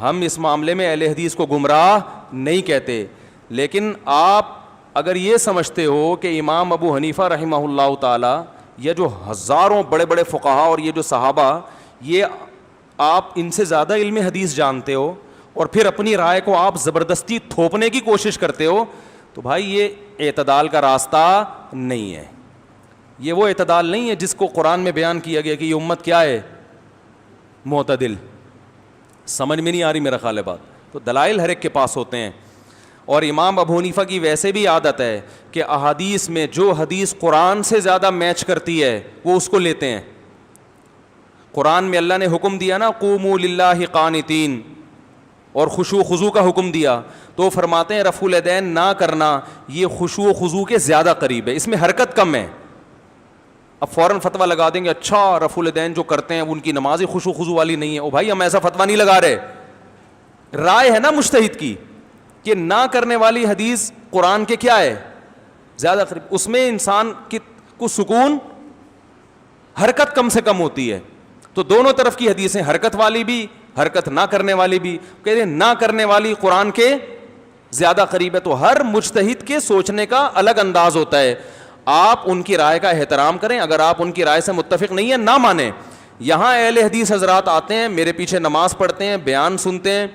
ہم اس معاملے میں اہل حدیث کو گمراہ نہیں کہتے, لیکن آپ اگر یہ سمجھتے ہو کہ امام ابو حنیفہ رحمہ اللہ تعالی یا جو ہزاروں بڑے بڑے فقہا اور یہ جو صحابہ یہ آپ ان سے زیادہ علم حدیث جانتے ہو اور پھر اپنی رائے کو آپ زبردستی تھوپنے کی کوشش کرتے ہو, تو بھائی یہ اعتدال کا راستہ نہیں ہے. یہ وہ اعتدال نہیں ہے جس کو قرآن میں بیان کیا گیا کہ یہ امت کیا ہے, معتدل. سمجھ میں نہیں آ رہی میرا خیال ہے بات. تو دلائل ہر ایک کے پاس ہوتے ہیں, اور امام ابو حنیفہ کی ویسے بھی عادت ہے کہ احادیث میں جو حدیث قرآن سے زیادہ میچ کرتی ہے وہ اس کو لیتے ہیں. قرآن میں اللہ نے حکم دیا نا قوموا للہ قانتین, اور خشوع و خضوع کا حکم دیا, تو فرماتے ہیں رفع الیدین نہ کرنا یہ خشوع و خضوع کے زیادہ قریب ہے, اس میں حرکت کم ہے. اب فوراً فتویٰ لگا دیں گے اچھا رفع الیدین جو کرتے ہیں ان کی نماز خشوع و خضوع والی نہیں ہے. او بھائی ہم ایسا فتویٰ نہیں لگا رہے, رائے ہے نا مجتہد کی کہ نہ کرنے والی حدیث قرآن کے کیا ہے زیادہ قریب, اس میں انسان کو سکون حرکت کم سے کم ہوتی ہے. تو دونوں طرف کی حدیثیں حرکت والی بھی حرکت نہ کرنے والی بھی, کہتے ہیں نہ کرنے والی قرآن کے زیادہ قریب ہے. تو ہر مجتہد کے سوچنے کا الگ انداز ہوتا ہے, آپ ان کی رائے کا احترام کریں, اگر آپ ان کی رائے سے متفق نہیں ہیں نہ مانیں. یہاں اہل حدیث حضرات آتے ہیں میرے پیچھے نماز پڑھتے ہیں, بیان سنتے ہیں,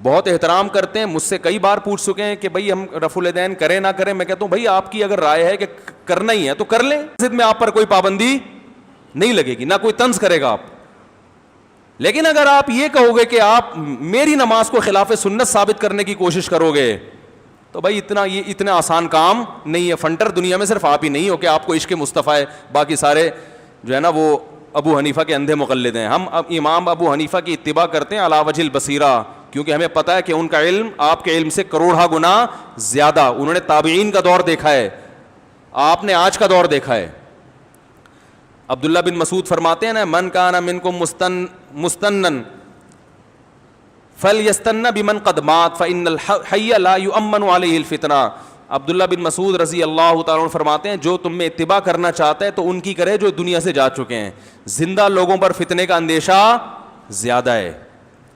بہت احترام کرتے ہیں, مجھ سے کئی بار پوچھ چکے ہیں کہ بھئی ہم رفع الیدین کریں نہ کریں. میں کہتا ہوں بھئی آپ کی اگر رائے ہے کہ کرنا ہی ہے تو کر لیں, ضد میں آپ پر کوئی پابندی نہیں لگے گی, نہ کوئی طنز کرے گا آپ. لیکن اگر آپ یہ کہو گے کہ آپ میری نماز کو خلاف سنت ثابت کرنے کی کوشش کرو گے تو بھائی یہ اتنا آسان کام نہیں ہے. فنٹر دنیا میں صرف آپ ہی نہیں ہو کہ آپ کو عشق مصطفیٰ ہے, باقی سارے جو ہے نا وہ ابو حنیفہ کے اندھے مقلد ہیں. ہم امام ابو حنیفہ کی اتباع کرتے ہیں علی وجہ البصیرہ, کیونکہ ہمیں پتہ ہے کہ ان کا علم آپ کے علم سے کروڑہ گنا زیادہ, انہوں نے تابعین کا دور دیکھا ہے, آپ نے آج کا دور دیکھا ہے. عبداللہ بن مسعود فرماتے ہیں نا من کان منکم مستنن فلیستن بمن قد مات فإن الحی لا یؤمن علیہ الفتنہ. عبداللہ بن مسعود رضی اللہ تعالیٰ عنہ فرماتے ہیں جو تم میں اتباع کرنا چاہتا ہے تو ان کی کرے جو دنیا سے جا چکے ہیں, زندہ لوگوں پر فتنے کا اندیشہ زیادہ ہے.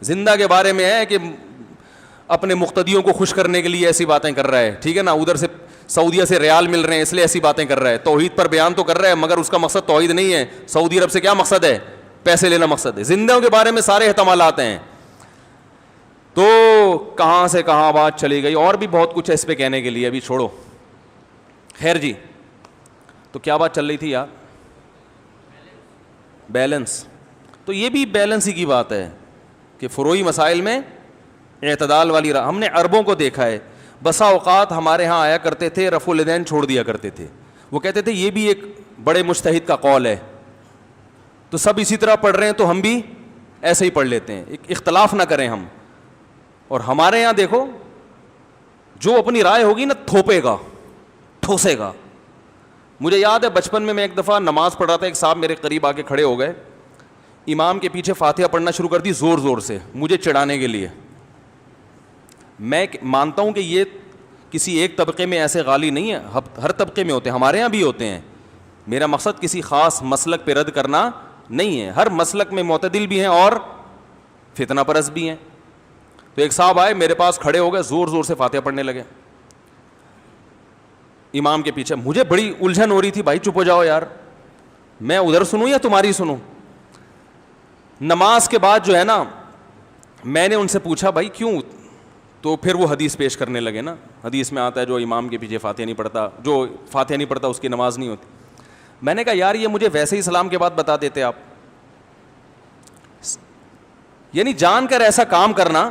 زندہ کے بارے میں ہے کہ اپنے مقتدیوں کو خوش کرنے کے لیے ایسی باتیں کر رہا ہے, ٹھیک ہے نا, ادھر سے سعودیہ سے ریال مل رہے ہیں اس لیے ایسی باتیں کر رہا ہے, توحید پر بیان تو کر رہا ہے مگر اس کا مقصد توحید نہیں ہے, سعودی عرب سے کیا مقصد ہے, پیسے لینا مقصد ہے. زندوں کے بارے میں سارے احتمالات ہیں. تو کہاں سے کہاں بات چلی گئی, اور بھی بہت کچھ ہے اس پہ کہنے کے لیے, ابھی چھوڑو. خیر جی, تو کیا بات چل رہی تھی یار, بیلنس. تو یہ بھی بیلنس ہی کی بات ہے کہ فروعی مسائل میں اعتدال والی راہ. ہم نے عربوں کو دیکھا ہے, بسا اوقات ہمارے ہاں آیا کرتے تھے, رفع الیدین چھوڑ دیا کرتے تھے. وہ کہتے تھے یہ بھی ایک بڑے مجتہد کا قول ہے, تو سب اسی طرح پڑھ رہے ہیں تو ہم بھی ایسے ہی پڑھ لیتے ہیں, اختلاف نہ کریں ہم. اور ہمارے یہاں دیکھو, جو اپنی رائے ہوگی نا تھوپے گا, ٹھوسے گا. مجھے یاد ہے بچپن میں ایک دفعہ نماز پڑھ رہا تھا, ایک صاحب میرے قریب آ کے کھڑے ہو گئے, امام کے پیچھے فاتحہ پڑھنا شروع کر دی زور زور سے مجھے چڑھانے کے لیے. میں مانتا ہوں کہ یہ کسی ایک طبقے میں ایسے غالی نہیں ہے, ہر طبقے میں ہوتے ہیں, ہمارے یہاں بھی ہوتے ہیں. میرا مقصد کسی خاص مسلک پہ رد کرنا نہیں ہے, ہر مسلک میں معتدل بھی ہیں اور فتنہ پرست بھی ہیں. تو ایک صاحب آئے میرے پاس کھڑے ہو گئے, زور زور سے فاتحہ پڑھنے لگے امام کے پیچھے. مجھے بڑی الجھن ہو رہی تھی, بھائی چپ ہو جاؤ یار, میں ادھر سنوں یا تمہاری سنوں. نماز کے بعد جو ہے نا میں نے ان سے پوچھا بھائی کیوں, تو پھر وہ حدیث پیش کرنے لگے نا. حدیث میں آتا ہے جو امام کے پیچھے فاتحہ نہیں پڑھتا, جو فاتحہ نہیں پڑھتا اس کی نماز نہیں ہوتی. میں نے کہا یار یہ مجھے ویسے ہی سلام کے بعد بتا دیتے آپ. یعنی جان کر ایسا کام کرنا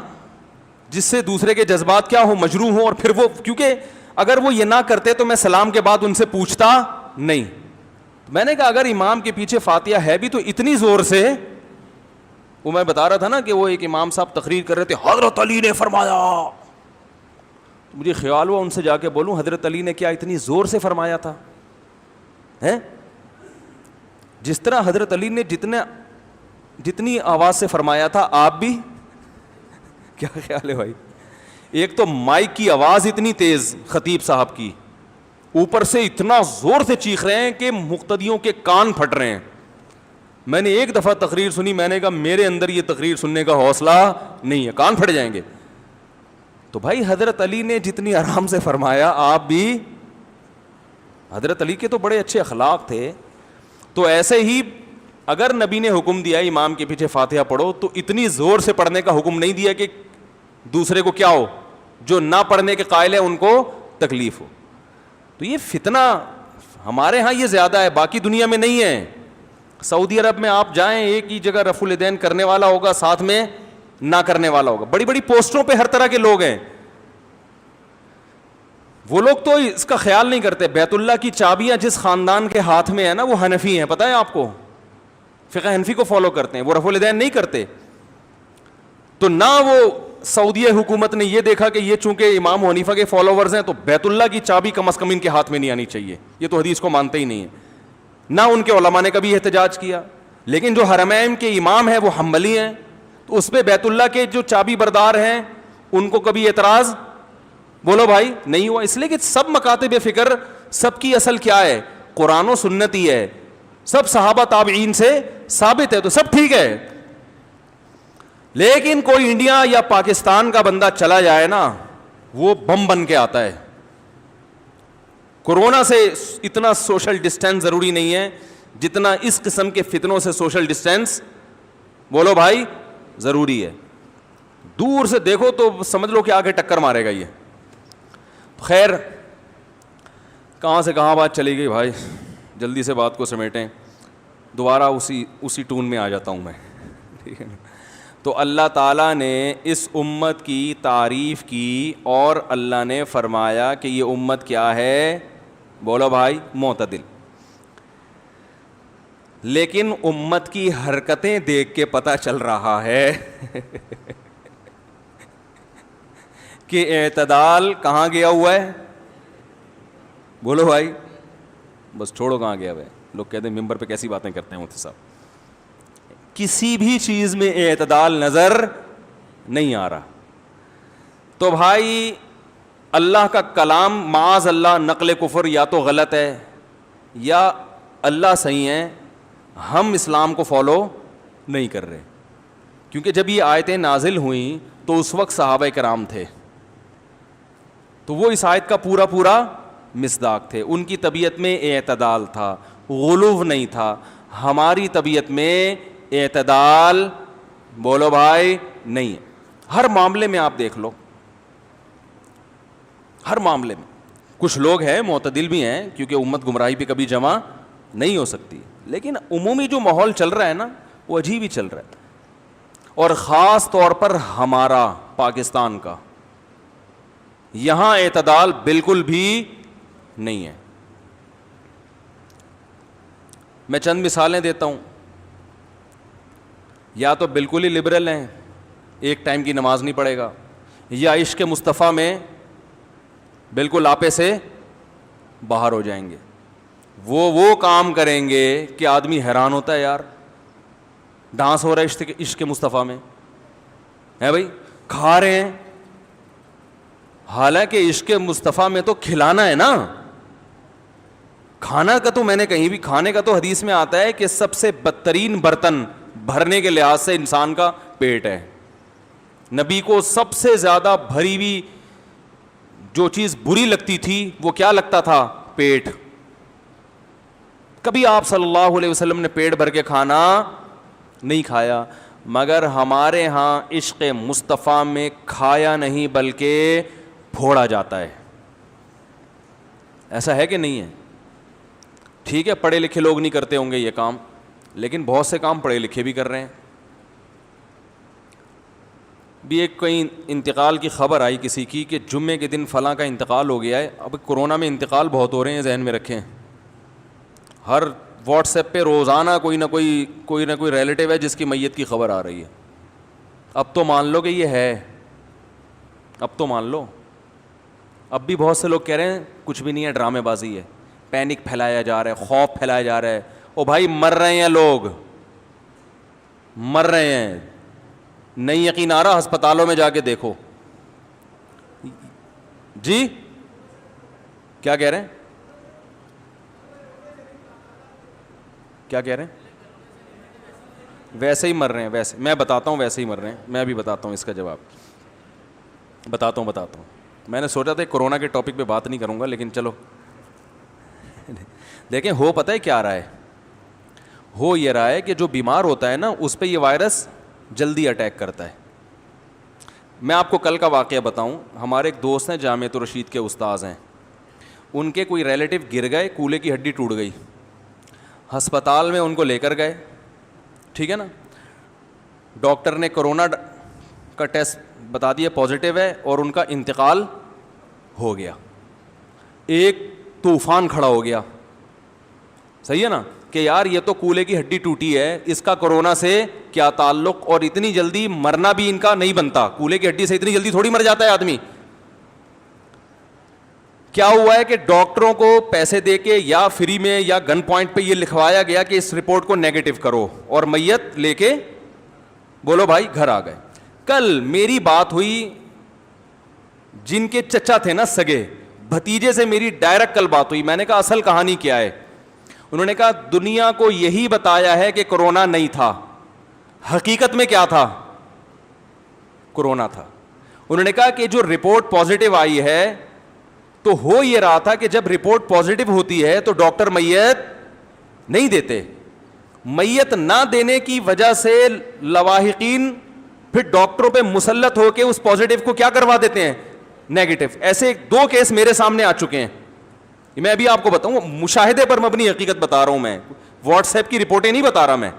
جس سے دوسرے کے جذبات کیا ہو, مجروح ہوں, اور پھر وہ, کیونکہ اگر وہ یہ نہ کرتے تو میں سلام کے بعد ان سے پوچھتا نہیں. میں نے کہا اگر امام کے پیچھے فاتحہ ہے بھی تو اتنی زور سے, وہ میں بتا رہا تھا نا کہ وہ ایک امام صاحب تقریر کر رہے تھے, حضرت علی نے فرمایا. مجھے خیال ہوا ان سے جا کے بولوں حضرت علی نے کیا اتنی زور سے فرمایا تھا ہیں؟ جس طرح حضرت علی نے جتنی آواز سے فرمایا تھا آپ بھی کیا خیال ہے بھائی؟ ایک تو مائک کی آواز اتنی تیز خطیب صاحب کی, اوپر سے اتنا زور سے چیخ رہے ہیں کہ مقتدیوں کے کان پھٹ رہے ہیں. میں نے ایک دفعہ تقریر سنی, میں نے کہا میرے اندر یہ تقریر سننے کا حوصلہ نہیں ہے, کان پھٹ جائیں گے. تو بھائی حضرت علی نے جتنی آرام سے فرمایا آپ بھی, حضرت علی کے تو بڑے اچھے اخلاق تھے. تو ایسے ہی اگر نبی نے حکم دیا امام کے پیچھے فاتحہ پڑھو تو اتنی زور سے پڑھنے کا حکم نہیں دیا کہ دوسرے کو کیا ہو, جو نہ پڑھنے کے قائل ہے ان کو تکلیف ہو. تو یہ فتنہ ہمارے ہاں یہ زیادہ ہے, باقی دنیا میں نہیں ہے. سعودی عرب میں آپ جائیں ایک ہی جگہ رفع الیدین کرنے والا ہوگا, ساتھ میں نہ کرنے والا ہوگا. بڑی بڑی پوسٹوں پہ ہر طرح کے لوگ ہیں. وہ لوگ تو اس کا خیال نہیں کرتے. بیت اللہ کی چابیاں جس خاندان کے ہاتھ میں ہے نا وہ حنفی ہیں, پتہ ہے آپ کو, فقہ حنفی کو فالو کرتے ہیں, وہ رفع الیدین نہیں کرتے. تو نہ وہ سعودی حکومت نے یہ دیکھا کہ یہ چونکہ امام حنیفہ کے فالوورز ہیں تو بیت اللہ کی چابی کم از کم ان کے ہاتھ میں نہیں آنی چاہیے, یہ تو حدیث کو مانتے ہی نہیں ہیں. نہ ان کے علماء نے کبھی احتجاج کیا. لیکن جو حرمین کے امام ہیں وہ حنبلی ہیں, تو اس پہ بیت اللہ کے جو چابی بردار ہیں ان کو کبھی اعتراض بولو بھائی نہیں ہوا. اس لیے کہ سب مکاتب فکر سب کی اصل کیا ہے, قرآن و سنت ہی ہے, سب صحابہ تابعین سے ثابت ہے, تو سب ٹھیک ہے. لیکن کوئی انڈیا یا پاکستان کا بندہ چلا جائے نا, وہ بم بن کے آتا ہے. کورونا سے اتنا سوشل ڈسٹینس ضروری نہیں ہے جتنا اس قسم کے فتنوں سے سوشل ڈسٹینس بولو بھائی ضروری ہے. دور سے دیکھو تو سمجھ لو کہ آگے ٹکر مارے گا یہ. خیر کہاں سے کہاں بات چلی گئی بھائی, جلدی سے بات کو سمیٹیں. دوبارہ اسی ٹون میں آ جاتا ہوں میں, ٹھیک ہے. تو اللہ تعالیٰ نے اس امت کی تعریف کی اور اللہ نے فرمایا کہ یہ امت کیا ہے, بولو بھائی معتدل. لیکن امت کی حرکتیں دیکھ کے پتہ چل رہا ہے کہ اعتدال کہاں گیا ہوا ہے, بولو بھائی. بس چھوڑو کہاں گیا ہوا ہے. لوگ کہتے ہیں ممبر پہ کیسی باتیں کرتے ہیں مفتی صاحب. کسی بھی چیز میں اعتدال نظر نہیں آ رہا. تو بھائی اللہ کا کلام معاذ اللہ نقل کفر یا تو غلط ہے یا اللہ صحیح ہے, ہم اسلام کو فالو نہیں کر رہے. کیونکہ جب یہ آیتیں نازل ہوئیں تو اس وقت صحابہ کرام تھے, تو وہ اس آیت کا پورا مصداق تھے. ان کی طبیعت میں اعتدال تھا, غلو نہیں تھا. ہماری طبیعت میں اعتدال بولو بھائی نہیں ہے. ہر معاملے میں آپ دیکھ لو, ہر معاملے میں. کچھ لوگ ہیں معتدل بھی ہیں کیونکہ امت گمراہی پہ کبھی جمع نہیں ہو سکتی, لیکن عمومی جو ماحول چل رہا ہے نا وہ عجیب ہی چل رہا ہے. اور خاص طور پر ہمارا پاکستان کا یہاں اعتدال بالکل بھی نہیں ہے. میں چند مثالیں دیتا ہوں. یا تو بالکل ہی لبرل ہیں, ایک ٹائم کی نماز نہیں پڑھے گا, یا عشق مصطفیٰ میں بالکل آپے سے باہر ہو جائیں گے. وہ کام کریں گے کہ آدمی حیران ہوتا ہے, یار ڈانس ہو رہا ہے عشق مصطفیٰ میں ہے بھائی, کھا رہے ہیں, حالانکہ عشق مصطفیٰ میں تو کھلانا ہے نا. کھانا کا تو میں نے کہیں بھی, کھانے کا تو حدیث میں آتا ہے کہ سب سے بدترین برتن بھرنے کے لحاظ سے انسان کا پیٹ ہے. نبی کو سب سے زیادہ بھری ہوئی جو چیز بری لگتی تھی وہ کیا لگتا تھا؟ پیٹ. کبھی آپ صلی اللہ علیہ وسلم نے پیٹ بھر کے کھانا نہیں کھایا, مگر ہمارے ہاں عشق مصطفیٰ میں کھایا نہیں بلکہ پھوڑا جاتا ہے. ایسا ہے کہ نہیں ہے؟ ٹھیک ہے, پڑھے لکھے لوگ نہیں کرتے ہوں گے یہ کام, لیکن بہت سے کام پڑھے لکھے بھی کر رہے ہیں. بھی ایک کہیں انتقال کی خبر آئی کسی کی کہ جمعے کے دن فلاں کا انتقال ہو گیا ہے. اب کرونا میں انتقال بہت ہو رہے ہیں, ذہن میں رکھیں. ہر واٹس ایپ پہ روزانہ کوئی نہ کوئی ریلیٹیو ہے جس کی میت کی خبر آ رہی ہے. اب تو مان لو کہ یہ ہے, اب تو مان لو. اب بھی بہت سے لوگ کہہ رہے ہیں کچھ بھی نہیں ہے, ڈرامے بازی ہے, پینک پھیلایا جا رہا ہے, خوف پھیلایا جا رہا ہے. او بھائی مر رہے ہیں لوگ, مر رہے ہیں. نہیں یقین آ رہا, ہسپتالوں میں جا کے دیکھو. جی کیا کہہ رہے ہیں, کیا کہہ رہے ہیں؟ ویسے ہی مر رہے ہیں, ویسے میں بتاتا ہوں, ویسے ہی مر رہے ہیں. میں ابھی بتاتا ہوں اس کا جواب, بتاتا ہوں. میں نے سوچا تھا کورونا کے ٹاپک پہ بات نہیں کروں گا, لیکن چلو دیکھیں. ہو پتہ ہے کیا رہا ہے؟ ہو یہ رہا ہے کہ جو بیمار ہوتا ہے نا اس پہ یہ وائرس جلدی اٹیک کرتا ہے. میں آپ کو کل کا واقعہ بتاؤں. ہمارے ایک دوست ہیں, جامعۃ الرشید کے استاذ ہیں, ان کے کوئی ریلیٹیو گر گئے, کولے کی ہڈی ٹوٹ گئی, ہسپتال میں ان کو لے کر گئے. ٹھیک ہے نا, ڈاکٹر نے کرونا کا ٹیسٹ بتا دیا پازیٹیو ہے, اور ان کا انتقال ہو گیا. ایک طوفان کھڑا ہو گیا, صحیح ہے نا, کہ یار یہ تو کولے کی ہڈی ٹوٹی ہے, اس کا کرونا سے کیا تعلق, اور اتنی جلدی مرنا بھی ان کا نہیں بنتا. کولے کی ہڈی سے اتنی جلدی تھوڑی مر جاتا ہے آدمی. کیا ہوا ہے کہ ڈاکٹروں کو پیسے دے کے یا فری میں یا گن پوائنٹ پہ یہ لکھوایا گیا کہ اس رپورٹ کو نیگیٹو کرو, اور میت لے کے بولو بھائی گھر آ گئے. کل میری بات ہوئی جن کے چچا تھے نا سگے, بھتیجے سے میری ڈائریکٹ کل بات ہوئی. میں نے کہا اصل کہانی کیا ہے؟ انہوں نے کہا دنیا کو یہی بتایا ہے کہ کرونا نہیں تھا, حقیقت میں کیا تھا؟ کرونا تھا. انہوں نے کہا کہ جو رپورٹ پازیٹیو آئی ہے تو ہو یہ رہا تھا کہ جب رپورٹ پازیٹیو ہوتی ہے تو ڈاکٹر میت نہیں دیتے. میت نہ دینے کی وجہ سے لواحقین پھر ڈاکٹروں پہ مسلط ہو کے اس پازیٹیو کو کیا کروا دیتے ہیں؟ نیگیٹو. ایسے 2 کیس میرے سامنے آ چکے ہیں. میں ابھی آپ کو بتاؤں, مشاہدے پر مبنی حقیقت بتا رہا ہوں, میں واٹس ایپ کی رپورٹیں نہیں بتا رہا میں.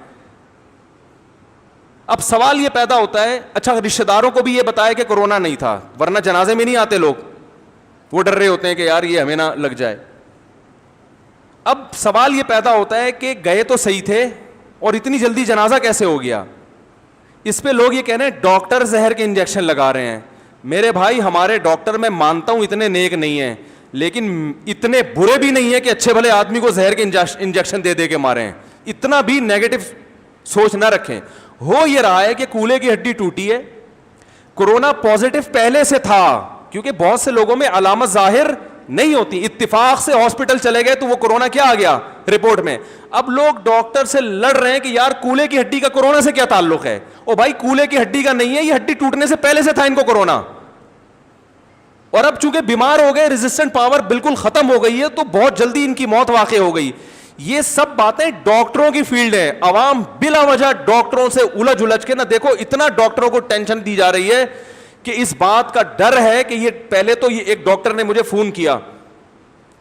اب سوال یہ پیدا ہوتا ہے, اچھا رشتہ داروں کو بھی یہ بتایا کہ کرونا نہیں تھا, ورنہ جنازے میں نہیں آتے لوگ, وہ ڈر رہے ہوتے ہیں کہ یار یہ ہمیں نہ لگ جائے. اب سوال یہ پیدا ہوتا ہے کہ گئے تو صحیح تھے اور اتنی جلدی جنازہ کیسے ہو گیا؟ اس پہ لوگ یہ کہہ رہے ہیں ڈاکٹر زہر کے انجیکشن لگا رہے ہیں. میرے بھائی ہمارے ڈاکٹر میں مانتا ہوں اتنے نیک نہیں ہیں, لیکن اتنے برے بھی نہیں ہیں کہ اچھے بھلے آدمی کو زہر کے انجیکشن دے دے کے مارے ہیں. اتنا بھی نیگیٹو سوچ نہ رکھیں. ہو یہ رہا ہے کہ کولے کی ہڈی ٹوٹی ہے, کورونا پازیٹیو پہلے سے تھا, کیونکہ بہت سے لوگوں میں علامت ظاہر نہیں ہوتی. اتفاق سے ہاسپٹل چلے گئے تو وہ کورونا کیا آ گیا رپورٹ میں. اب لوگ ڈاکٹر سے لڑ رہے ہیں کہ یار کولے کی ہڈی کا کورونا سے کیا تعلق ہے. او بھائی کولے کی ہڈی کا نہیں ہے, یہ ہڈی ٹوٹنے سے پہلے سے تھا ان کو کورونا, اور اب چونکہ بیمار ہو گئے, ریزسٹنٹ پاور بالکل ختم ہو گئی ہے, تو بہت جلدی ان کی موت واقع ہو گئی. یہ سب باتیں ڈاکٹروں کی فیلڈ ہے. عوام بلا وجہ ڈاکٹروں سے الجھ کے نہ دیکھو, اتنا ڈاکٹروں کو ٹینشن دی جا رہی ہے کہ اس بات کا ڈر ہے کہ یہ پہلے تو, یہ ایک ڈاکٹر نے مجھے فون کیا,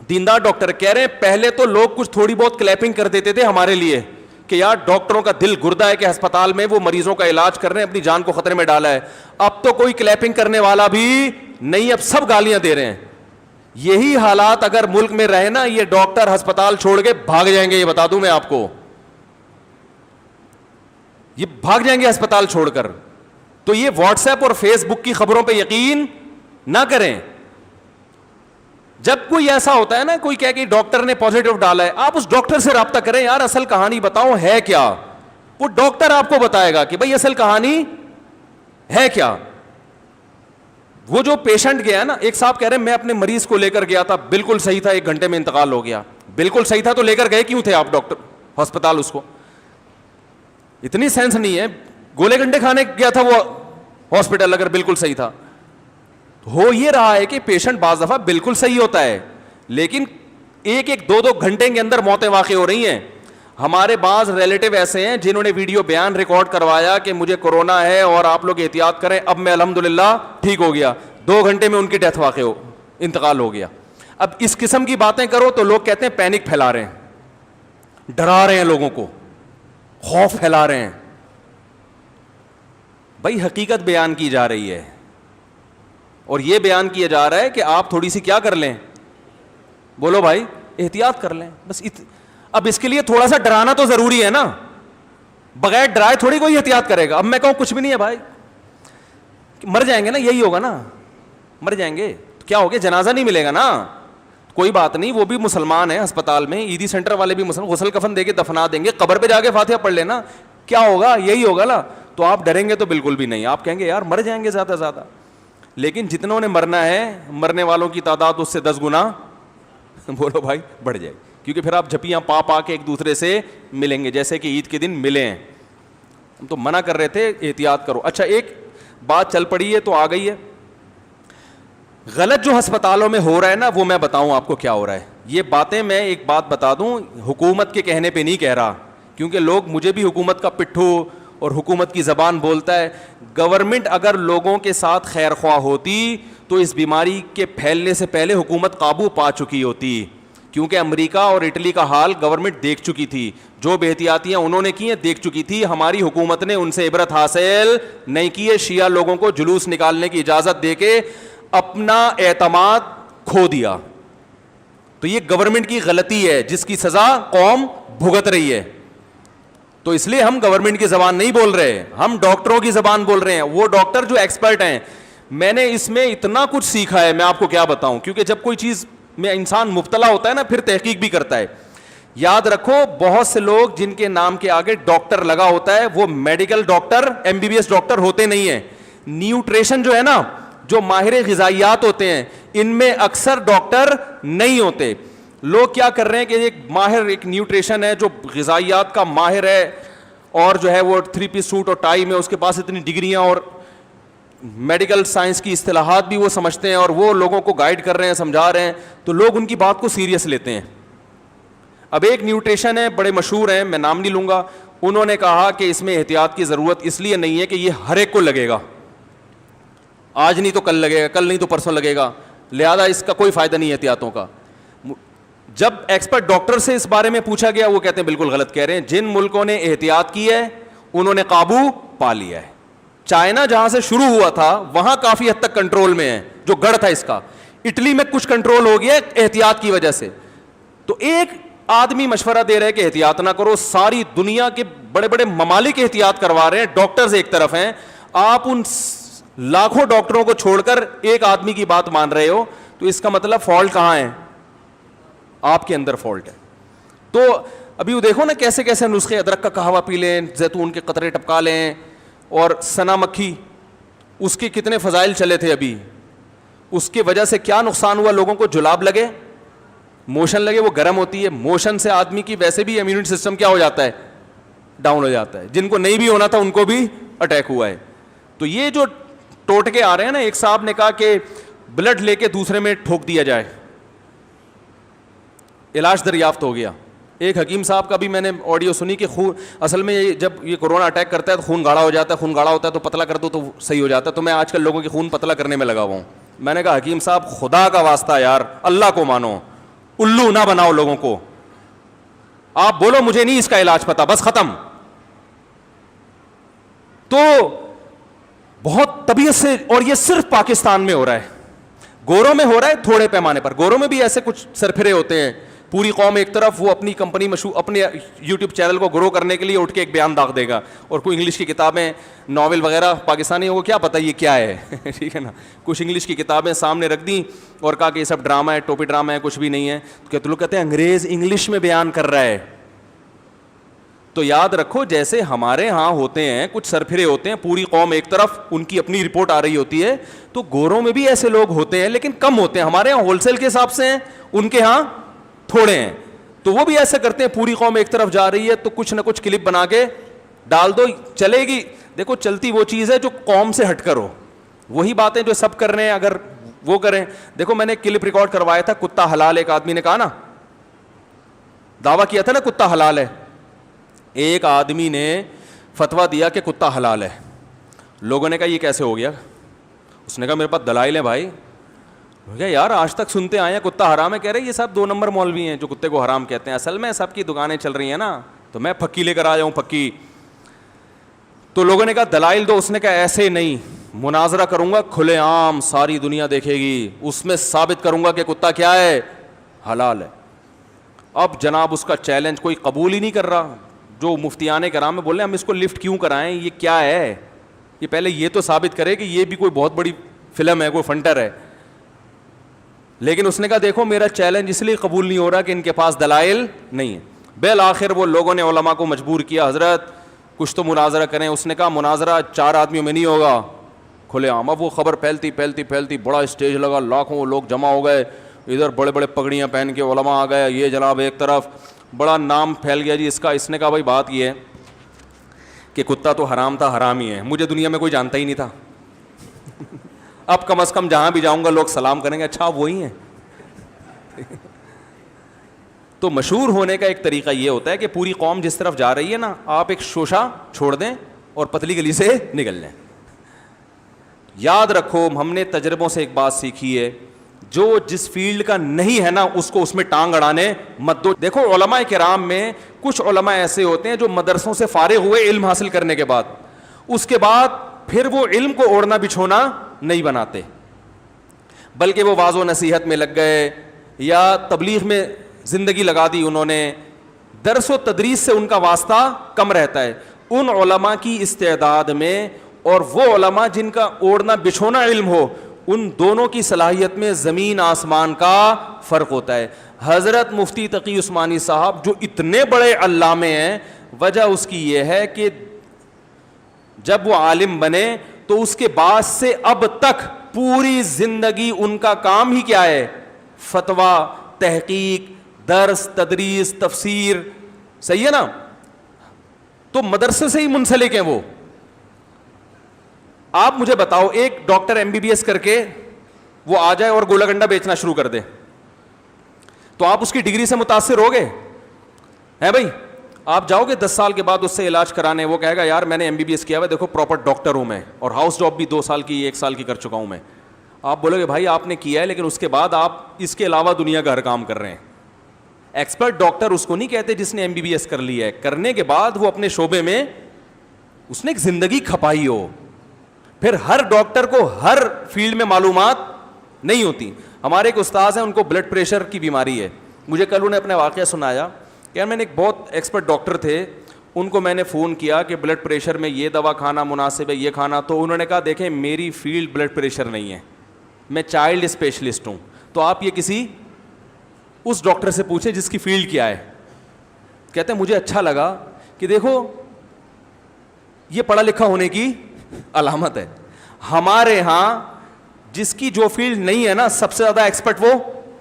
دیندار ڈاکٹر, کہہ رہے ہیں پہلے تو لوگ کچھ تھوڑی بہت کلیپنگ کر دیتے تھے ہمارے لیے کہ یار ڈاکٹروں کا دل گردہ ہے کہ ہسپتال میں وہ مریضوں کا علاج کر رہے ہیں, اپنی جان کو خطرے میں ڈالا ہے. اب تو کوئی کلیپنگ کرنے والا بھی نہیں اب سب گالیاں دے رہے ہیں. یہی حالات اگر ملک میں رہے نا, یہ ڈاکٹر ہسپتال چھوڑ کے بھاگ جائیں گے, یہ بتا دوں میں آپ کو, یہ بھاگ جائیں گے ہسپتال چھوڑ کر. تو یہ واٹس ایپ اور فیس بک کی خبروں پہ یقین نہ کریں. جب کوئی ایسا ہوتا ہے نا, کوئی کہے کہ ڈاکٹر نے پازیٹیو ڈالا ہے, آپ اس ڈاکٹر سے رابطہ کریں, یار اصل کہانی بتاؤ ہے کیا. وہ ڈاکٹر آپ کو بتائے گا کہ بھائی اصل کہانی ہے کیا. وہ جو پیشنٹ گیا نا, ایک صاحب کہہ رہے ہیں میں اپنے مریض کو لے کر گیا تھا, بالکل صحیح تھا, 1 گھنٹے میں انتقال ہو گیا. بالکل صحیح تھا تو لے کر گئے کیوں تھے آپ ڈاکٹر ہسپتال؟ اس کو اتنی سینس نہیں ہے, گولے گنڈے کھانے گیا تھا وہ ہاسپٹل اگر بالکل صحیح تھا. ہو یہ رہا ہے کہ پیشنٹ بعض دفعہ بالکل صحیح ہوتا ہے, لیکن 1-2 گھنٹے کے اندر موتیں واقع ہو رہی ہیں. ہمارے بعض ریلیٹو ایسے ہیں جنہوں نے ویڈیو بیان ریکارڈ کروایا کہ مجھے کورونا ہے اور آپ لوگ احتیاط کریں, اب میں الحمدللہ ٹھیک ہو گیا. 2 گھنٹے میں ان کی ڈیتھ واقع ہو, انتقال ہو گیا. اب اس قسم کی باتیں کرو تو لوگ کہتے ہیں پینک پھیلا رہے ہیں, ڈرا رہے ہیں لوگوں کو, خوف پھیلا رہے ہیں. بھائی حقیقت بیان کی جا رہی ہے, اور یہ بیان کیا جا رہا ہے کہ آپ تھوڑی سی کیا کر لیں, بولو بھائی, احتیاط کر لیں بس. اب اس کے لیے تھوڑا سا ڈرانا تو ضروری ہے نا, بغیر ڈرائے تھوڑی کوئی احتیاط کرے گا. اب میں کہوں کچھ بھی نہیں ہے بھائی, مر جائیں گے نا, یہی ہوگا نا, مر جائیں گے کیا ہو گیا, جنازہ نہیں ملے گا نا, کوئی بات نہیں, وہ بھی مسلمان ہیں ہسپتال میں, عیدی سینٹر والے بھی مسلمان, غسل کفن دے کے دفنا دیں گے, قبر پہ جا کے فاتحہ پڑھ لینا, کیا ہوگا, یہی ہوگا نا. تو آپ ڈریں گے تو بالکل بھی نہیں, آپ کہیں گے یار مر جائیں گے زیادہ سے زیادہ. لیکن جتنوں نے مرنا ہے, مرنے والوں کی تعداد اس سے 10 گنا بولو بھائی بڑھ جائے, کیونکہ پھر آپ جھپیاں پا کے ایک دوسرے سے ملیں گے, جیسے کہ عید کے دن ملے ہیں. ہم تو منع کر رہے تھے احتیاط کرو. اچھا ایک بات چل پڑی ہے تو آ گئی ہے, غلط جو ہسپتالوں میں ہو رہا ہے نا, وہ میں بتاؤں آپ کو کیا ہو رہا ہے. یہ باتیں میں ایک بات بتا دوں, حکومت کے کہنے پہ نہیں کہہ رہا, کیونکہ لوگ مجھے بھی حکومت کا پٹھو اور حکومت کی زبان بولتا ہے. گورنمنٹ اگر لوگوں کے ساتھ خیر خواہ ہوتی تو اس بیماری کے پھیلنے سے پہلے حکومت قابو پا چکی ہوتی, کیونکہ امریکہ اور اٹلی کا حال گورنمنٹ دیکھ چکی تھی, جو بے احتیاطیاں انہوں نے کی ہیں دیکھ چکی تھی. ہماری حکومت نے ان سے عبرت حاصل نہیں کی ہے, شیعہ لوگوں کو جلوس نکالنے کی اجازت دے کے اپنا اعتماد کھو دیا. تو یہ گورنمنٹ کی غلطی ہے جس کی سزا قوم بھگت رہی ہے. تو اس لیے ہم گورنمنٹ کی زبان نہیں بول رہے, ہم ڈاکٹروں کی زبان بول رہے ہیں, وہ ڈاکٹر جو ایکسپرٹ ہیں. میں نے اس میں اتنا کچھ سیکھا ہے, میں آپ کو کیا بتاؤں, کیونکہ جب کوئی چیز میں انسان مبتلا ہوتا ہے نا, پھر تحقیق بھی کرتا ہے. یاد رکھو, بہت سے لوگ جن کے نام کے آگے ڈاکٹر لگا ہوتا ہے وہ میڈیکل ڈاکٹر, MBBS ڈاکٹر ہوتے نہیں ہیں. نیوٹریشن جو ہے نا, جو ماہر غذائیات ہوتے ہیں, ان میں اکثر ڈاکٹر نہیں ہوتے. لوگ کیا کر رہے ہیں کہ ایک ماہر, ایک نیوٹریشن ہے جو غذائیات کا ماہر ہے, اور جو ہے وہ 3 پیس سوٹ اور ٹائی میں, اس کے پاس اتنی ڈگریاں اور میڈیکل سائنس کی اصطلاحات بھی وہ سمجھتے ہیں, اور وہ لوگوں کو گائیڈ کر رہے ہیں, سمجھا رہے ہیں, تو لوگ ان کی بات کو سیریس لیتے ہیں. اب ایک نیوٹریشن ہے, بڑے مشہور ہیں, میں نام نہیں لوں گا, انہوں نے کہا کہ اس میں احتیاط کی ضرورت اس لیے نہیں ہے کہ یہ ہر ایک کو لگے گا, آج نہیں تو کل لگے گا, کل نہیں تو پرسوں لگے گا, لہذا اس کا کوئی فائدہ نہیں ہے احتیاطوں کا. جب ایکسپرٹ ڈاکٹر سے اس بارے میں پوچھا گیا, وہ کہتے ہیں بالکل غلط کہہ رہے ہیں, جن ملکوں نے احتیاط کی ہے انہوں نے قابو پا لیا ہے. چائنا جہاں سے شروع ہوا تھا وہاں کافی حد تک کنٹرول میں ہے, جو گڑھ تھا اس کا. اٹلی میں کچھ کنٹرول ہو گیا احتیاط کی وجہ سے. تو ایک آدمی مشورہ دے رہے کہ احتیاط نہ کرو, ساری دنیا کے بڑے بڑے ممالک احتیاط کروا رہے ہیں, ڈاکٹرز ایک طرف ہیں, آپ ان لاکھوں ڈاکٹروں کو چھوڑ کر ایک آدمی کی بات مان رہے ہو, تو اس کا مطلب فالٹ کہاں ہے, آپ کے اندر فالٹ ہے. تو ابھی وہ دیکھو نا کیسے کیسے نسخے, ادرک کا قہوہ پی لیں, زیتون کے قطرے ٹپکا لیں, اور سنا مکھی, اس کے کتنے فضائل چلے تھے ابھی, اس کی وجہ سے کیا نقصان ہوا, لوگوں کو جلاب لگے, موشن لگے, وہ گرم ہوتی ہے, موشن سے آدمی کی ویسے بھی امیونٹی سسٹم کیا ہو جاتا ہے, ڈاؤن ہو جاتا ہے, جن کو نہیں بھی ہونا تھا ان کو بھی اٹیک ہوا ہے. تو یہ جو ٹوٹکے آ رہے ہیں نا, ایک صاحب نے کہا کہ بلڈ لے کے دوسرے میں ٹھوک دیا جائے, علاج دریافت ہو گیا. ایک حکیم صاحب کا بھی میں نے آڈیو سنی کہ خون, اصل میں جب یہ کورونا اٹیک کرتا ہے تو خون گاڑھا ہو جاتا ہے, خون گاڑھا ہوتا ہے تو پتلا کر دو تو صحیح ہو جاتا ہے. تو میں آج کل لوگوں کی خون پتلا کرنے میں لگا ہوا ہوں. میں نے کہا حکیم صاحب خدا کا واسطہ یار, اللہ کو مانو, الو نہ بناؤ لوگوں کو, آپ بولو مجھے نہیں اس کا علاج پتا, بس ختم. تو بہت طبیعت سے, اور یہ صرف پاکستان میں ہو رہا ہے, گوروں میں ہو رہا ہے تھوڑے پیمانے پر, گوروں میں بھی ایسے کچھ سرفرے ہوتے ہیں, پوری قوم ایک طرف, وہ اپنی کمپنی اپنے یوٹیوب چینل کو گرو کرنے کے لیے اٹھ کے ایک بیان داغ دے گا, اور کوئی انگلش کی کتابیں ناول وغیرہ پاکستانیوں کو کیا پتہ یہ کیا ہے ٹھیک ہے نا, کچھ انگلش کی کتابیں سامنے رکھ دیں اور کہا کہ یہ سب ڈرامہ ہے, ٹوپی ڈرامہ ہے, کچھ بھی نہیں ہے. تو لوگ کہتے ہیں انگریز انگلش میں بیان کر رہا ہے. تو یاد رکھو جیسے ہمارے ہاں ہوتے ہیں کچھ سرفرے ہوتے ہیں, پوری قوم ایک طرف, ان کی اپنی رپورٹ آ رہی ہوتی ہے, تو گوروں میں بھی ایسے لوگ ہوتے ہیں لیکن کم ہوتے ہیں. ہمارے ہاں ہول سیل کے حساب سے ہیں, ان کے ہاں تھوڑے ہیں. تو وہ بھی ایسا کرتے ہیں, پوری قوم ایک طرف جا رہی ہے تو کچھ نہ کچھ کلپ بنا کے ڈال دو, چلے گی. دیکھو چلتی وہ چیز ہے جو قوم سے ہٹ کر ہو, وہی باتیں جو سب کر رہے ہیں اگر وہ کریں. دیکھو میں نے کلپ ریکارڈ کروایا تھا, کتا حلال, ایک آدمی نے کہا نا, دعویٰ کیا تھا نا کتا حلال ہے. ایک آدمی نے فتویٰ دیا کہ کتا حلال ہے. لوگوں نے کہا یہ کیسے ہو گیا؟ اس نے کہا میرے پاس دلائل ہیں بھائی. کیا یار آج تک سنتے آئے ہیں کتا حرام ہے, کہہ رہے یہ سب 2 نمبر مولوی ہیں جو کتے کو حرام کہتے ہیں, اصل میں سب کی دکانیں چل رہی ہیں نا, تو میں پھکی لے کر آ جاؤں پھکی. تو لوگوں نے کہا دلائل دو. اس نے کہا ایسے نہیں, مناظرہ کروں گا کھلے عام, ساری دنیا دیکھے گی, اس میں ثابت کروں گا کہ کتا کیا ہے, حلال ہے. اب جناب اس کا چیلنج کوئی قبول ہی نہیں کر رہا. جو مفتیان کرام میں بول رہے ہیں ہم اس کو لفٹ کیوں کرائیں, یہ کیا ہے, یہ پہلے یہ تو ثابت کرے کہ یہ بھی کوئی بہت بڑی فلم ہے, کوئی فنٹر ہے. لیکن اس نے کہا دیکھو میرا چیلنج اس لیے قبول نہیں ہو رہا کہ ان کے پاس دلائل نہیں ہے. بالآخر وہ لوگوں نے علماء کو مجبور کیا, حضرت کچھ تو مناظرہ کریں. اس نے کہا مناظرہ 4 آدمیوں میں نہیں ہوگا, کھلے عام. اب وہ خبر پھیلتی بڑا اسٹیج لگا, لاکھوں لوگ جمع ہو گئے, ادھر بڑے بڑے پگڑیاں پہن کے علماء آ گئے, یہ جناب ایک طرف, بڑا نام پھیل گیا جی اس کا. اس نے کہا بھائی بات یہ ہے کہ کتا تو حرام تھا, حرام ہی ہے, مجھے دنیا میں کوئی جانتا ہی نہیں تھا. اب کم از کم جہاں بھی جاؤں گا لوگ سلام کریں گے, اچھا وہی ہیں. تو مشہور ہونے کا ایک طریقہ یہ ہوتا ہے کہ پوری قوم جس طرف جا رہی ہے نا, آپ ایک شوشہ چھوڑ دیں اور پتلی گلی سے نکل لیں. یاد رکھو ہم نے تجربوں سے ایک بات سیکھی ہے, جو جس فیلڈ کا نہیں ہے نا اس کو اس میں ٹانگ اڑانے مت دو. دیکھو علماء کرام میں کچھ علماء ایسے ہوتے ہیں جو مدرسوں سے فارغ ہوئے علم حاصل کرنے کے بعد, اس کے بعد پھر وہ علم کو اوڑھنا بچھونا نہیں بناتے, بلکہ وہ واعظ و نصیحت میں لگ گئے یا تبلیغ میں زندگی لگا دی انہوں نے. درس و تدریس سے ان کا واسطہ کم رہتا ہے. ان علماء کی استعداد میں اور وہ علماء جن کا اوڑھنا بچھونا علم ہو, ان دونوں کی صلاحیت میں زمین آسمان کا فرق ہوتا ہے. حضرت مفتی تقی عثمانی صاحب جو اتنے بڑے علامے ہیں, وجہ اس کی یہ ہے کہ جب وہ عالم بنے تو اس کے بعد سے اب تک پوری زندگی ان کا کام ہی کیا ہے, فتویٰ, تحقیق, درس, تدریس, تفسیر. صحیح ہے نا؟ تو مدرسے سے ہی منسلک ہیں وہ. آپ مجھے بتاؤ ایک ڈاکٹر MBBS کر کے وہ آ جائے اور گولا گنڈا بیچنا شروع کر دے, تو آپ اس کی ڈگری سے متاثر ہو گئے ہیں بھائی؟ آپ جاؤ گے 10 سال کے بعد اس سے علاج کرانے, وہ کہے گا یار میں نے MBBS کیا ہوا, دیکھو پراپر ڈاکٹر ہوں میں, اور ہاؤس جاب بھی 2 سال کی 1 سال کی کر چکا ہوں میں. آپ بولو گے بھائی آپ نے کیا ہے, لیکن اس کے بعد آپ اس کے علاوہ دنیا کا ہر کام کر رہے ہیں. ایکسپرٹ ڈاکٹر اس کو نہیں کہتے جس نے MBBS کر لی ہے, کرنے کے بعد وہ اپنے شعبے میں اس نے ایک زندگی کھپائی ہو. پھر ہر ڈاکٹر کو ہر فیلڈ میں معلومات نہیں ہوتی. ہمارے ایک استاد ہیں, ان کو بلڈ پریشر کی بیماری ہے. مجھے کل انہوں نے اپنا واقعہ سنایا کہ یار میں نے ایک بہت ایکسپرٹ ڈاکٹر تھے, ان کو میں نے فون کیا کہ بلڈ پریشر میں یہ دوا کھانا مناسب ہے, یہ کھانا. تو انہوں نے کہا دیکھیں میری فیلڈ بلڈ پریشر نہیں ہے, میں چائلڈ اسپیشلسٹ ہوں, تو آپ یہ کسی اس ڈاکٹر سے پوچھیں جس کی فیلڈ کیا ہے. کہتے ہیں مجھے اچھا لگا کہ دیکھو یہ پڑھا لکھا ہونے کی علامت ہے. ہمارے ہاں جس کی جو فیلڈ نہیں ہے نا سب سے زیادہ ایکسپرٹ وہ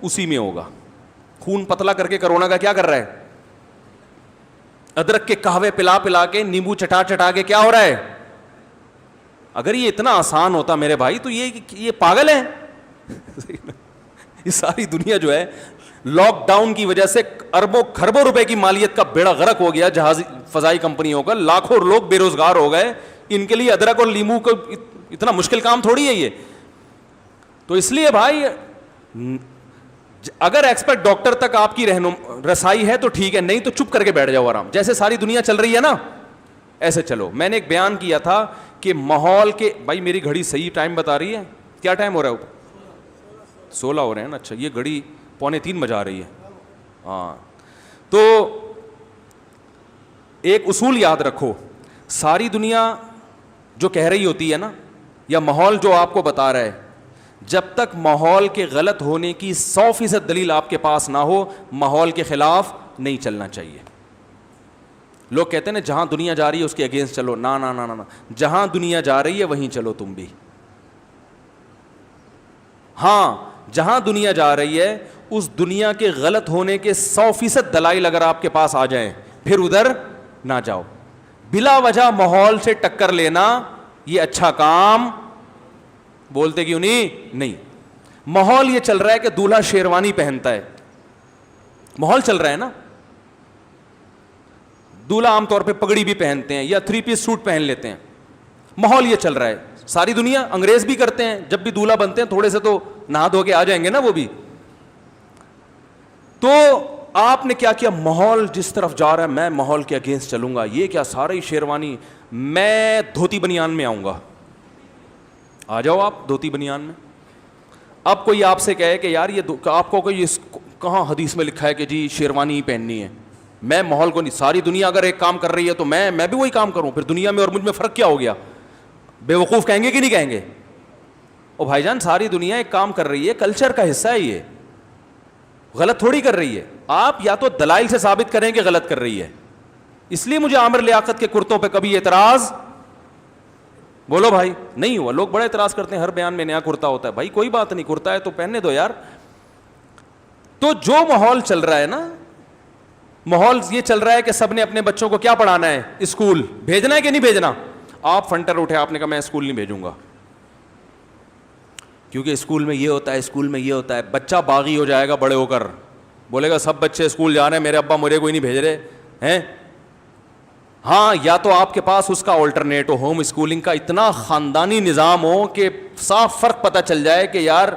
اسی میں ہوگا. خون پتلا کر کے کرونا کا کیا کر رہا ہے, ادرک کے قہوے پلا پلا کے, نیمبو چٹا چٹا کے کیا ہو رہا ہے. اگر یہ اتنا آسان ہوتا میرے بھائی تو یہ پاگل ہے. یہ ساری دنیا جو ہے لاک ڈاؤن کی وجہ سے اربوں خربوں روپے کی مالیت کا بیڑا غرق ہو گیا جہاز فضائی کمپنیوں کا, لاکھوں لوگ بے روزگار ہو گئے. ان کے لیے ادرک اور لیمو کو اتنا مشکل کام تھوڑی ہے یہ. تو اس لیے بھائی اگر ایکسپرٹ ڈاکٹر تک آپ کی رسائی ہے تو ٹھیک ہے, نہیں تو چپ کر کے بیٹھ جاؤ آرام. جیسے ساری دنیا چل رہی ہے نا ایسے چلو. میں نے ایک بیان کیا تھا کہ ماحول کے, بھائی میری گھڑی صحیح ٹائم بتا رہی ہے, کیا ٹائم ہو رہا ہے؟ 16 ہو رہے ہیں نا. اچھا یہ گھڑی 2:45 بجا رہی ہے. ہاں تو ایک اصول یاد رکھو, ساری دنیا جو کہہ رہی ہوتی ہے نا, یا ماحول جو آپ کو بتا رہا ہے, جب تک ماحول کے غلط ہونے کی 100% دلیل آپ کے پاس نہ ہو, ماحول کے خلاف نہیں چلنا چاہیے. لوگ کہتے ہیں نا جہاں دنیا جا رہی ہے اس کے اگینسٹ چلو. نا نا نا نا, جہاں دنیا جا رہی ہے وہیں چلو تم بھی. ہاں جہاں دنیا جا رہی ہے اس دنیا کے غلط ہونے کے 100% دلائل اگر آپ کے پاس آ جائیں, پھر ادھر نہ جاؤ. بلا وجہ ماحول سے ٹکر لینا یہ اچھا کام, بولتے کیوں نہیں. ماحول یہ چل رہا ہے کہ دولہا شیروانی پہنتا ہے, ماحول چل رہا ہے نا. دولہا عام طور پہ پگڑی بھی پہنتے ہیں یا 3 پیس سوٹ پہن لیتے ہیں, ماحول یہ چل رہا ہے. ساری دنیا, انگریز بھی کرتے ہیں, جب بھی دولہا بنتے ہیں تھوڑے سے تو نہا دھو کے آ جائیں گے نا وہ بھی. تو آپ نے کیا کیا, ماحول جس طرف جا رہا ہے میں ماحول کے اگینسٹ چلوں گا. یہ کیا سارا ہی شیروانی, میں دھوتی بنیان میں آؤں گا. آ جاؤ آپ دھوتی بنیان میں. اب کوئی آپ سے کہے کہ یار یہ آپ کو کوئی کہاں حدیث میں لکھا ہے کہ جی شیروانی ہی پہننی ہے, میں ماحول کو نہیں, ساری دنیا اگر ایک کام کر رہی ہے تو میں بھی وہی کام کروں, پھر دنیا میں اور مجھ میں فرق کیا ہو گیا؟ بے وقوف کہیں گے کہ نہیں کہیں گے؟ او بھائی جان ساری دنیا ایک کام کر رہی ہے, کلچر کا حصہ ہے یہ, غلط تھوڑی کر رہی ہے. آپ یا تو دلائل سے ثابت کریں کہ غلط کر رہی ہے. اس لیے مجھے عامر لیاقت کے کرتوں پہ کبھی اعتراض, بولو بھائی, نہیں ہوا. لوگ بڑا اعتراض کرتے ہیں ہر بیان میں نیا کرتا ہوتا ہے. بھائی کوئی بات نہیں, کرتا ہے تو پہننے دو یار. تو جو ماحول چل رہا ہے نا, ماحول یہ چل رہا ہے کہ سب نے اپنے بچوں کو کیا پڑھانا ہے, اسکول بھیجنا ہے کہ نہیں بھیجنا. آپ فنٹر اٹھے, آپ نے کہا میں اسکول نہیں بھیجوں گا کیونکہ اسکول میں یہ ہوتا ہے, اسکول میں یہ ہوتا ہے. بچہ باغی ہو جائے گا بڑے ہو کر, بولے گا سب بچے اسکول جا رہے ہیں, میرے ابا مجھے کوئی نہیں بھیج رہے ہیں. ہاں یا تو آپ کے پاس اس کا آلٹرنیٹ ہو, ہوم اسکولنگ کا اتنا خاندانی نظام ہو کہ صاف فرق پتہ چل جائے کہ یار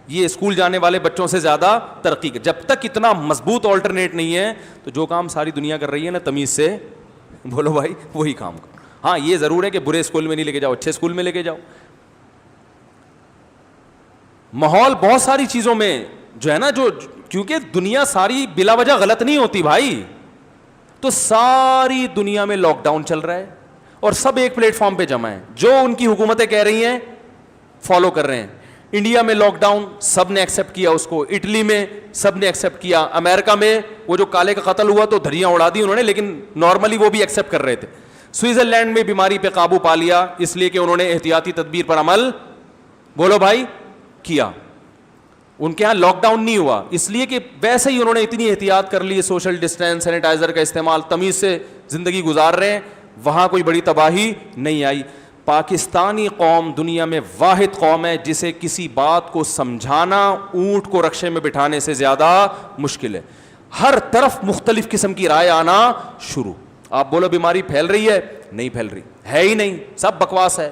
یہ اسکول جانے والے بچوں سے زیادہ ترقی. جب تک اتنا مضبوط آلٹرنیٹ نہیں ہے تو جو کام ساری دنیا کر رہی ہے نا تمیز سے, بولو بھائی وہی کام کرو. ہاں یہ ضرور ہے کہ برے اسکول میں نہیں لے کے جاؤ, اچھے اسکول میں لے کے جاؤ. ماحول بہت ساری چیزوں میں جو ہے نا, جو کیونکہ دنیا ساری بلا وجہ غلط نہیں ہوتی بھائی. تو ساری دنیا میں لاک ڈاؤن چل رہا ہے اور سب ایک پلیٹ فارم پہ جمع ہیں, جو ان کی حکومتیں کہہ رہی ہیں فالو کر رہے ہیں. انڈیا میں لاک ڈاؤن سب نے ایکسیپٹ کیا اس کو, اٹلی میں سب نے ایکسیپٹ کیا, امریکہ میں وہ جو کالے کا قتل ہوا تو دھریاں اڑا دی انہوں نے, لیکن نارملی وہ بھی ایکسیپٹ کر رہے تھے. سوئٹزرلینڈ میں بیماری پہ قابو پا لیا اس لیے کہ انہوں نے احتیاطی تدبیر پر عمل, بولو بھائی, کیا. ان کے ہاں لاک ڈاؤن نہیں ہوا اس لیے کہ ویسے ہی انہوں نے اتنی احتیاط کر لی, سوشل ڈسٹینس, سینیٹائزر کا استعمال, تمیز سے زندگی گزار رہے ہیں, وہاں کوئی بڑی تباہی نہیں آئی. پاکستانی قوم دنیا میں واحد قوم ہے جسے کسی بات کو سمجھانا اونٹ کو رکشے میں بٹھانے سے زیادہ مشکل ہے. ہر طرف مختلف قسم کی رائے آنا شروع. آپ بولو بیماری پھیل رہی ہے, نہیں پھیل رہی, ہے ہی نہیں, سب بکواس ہے.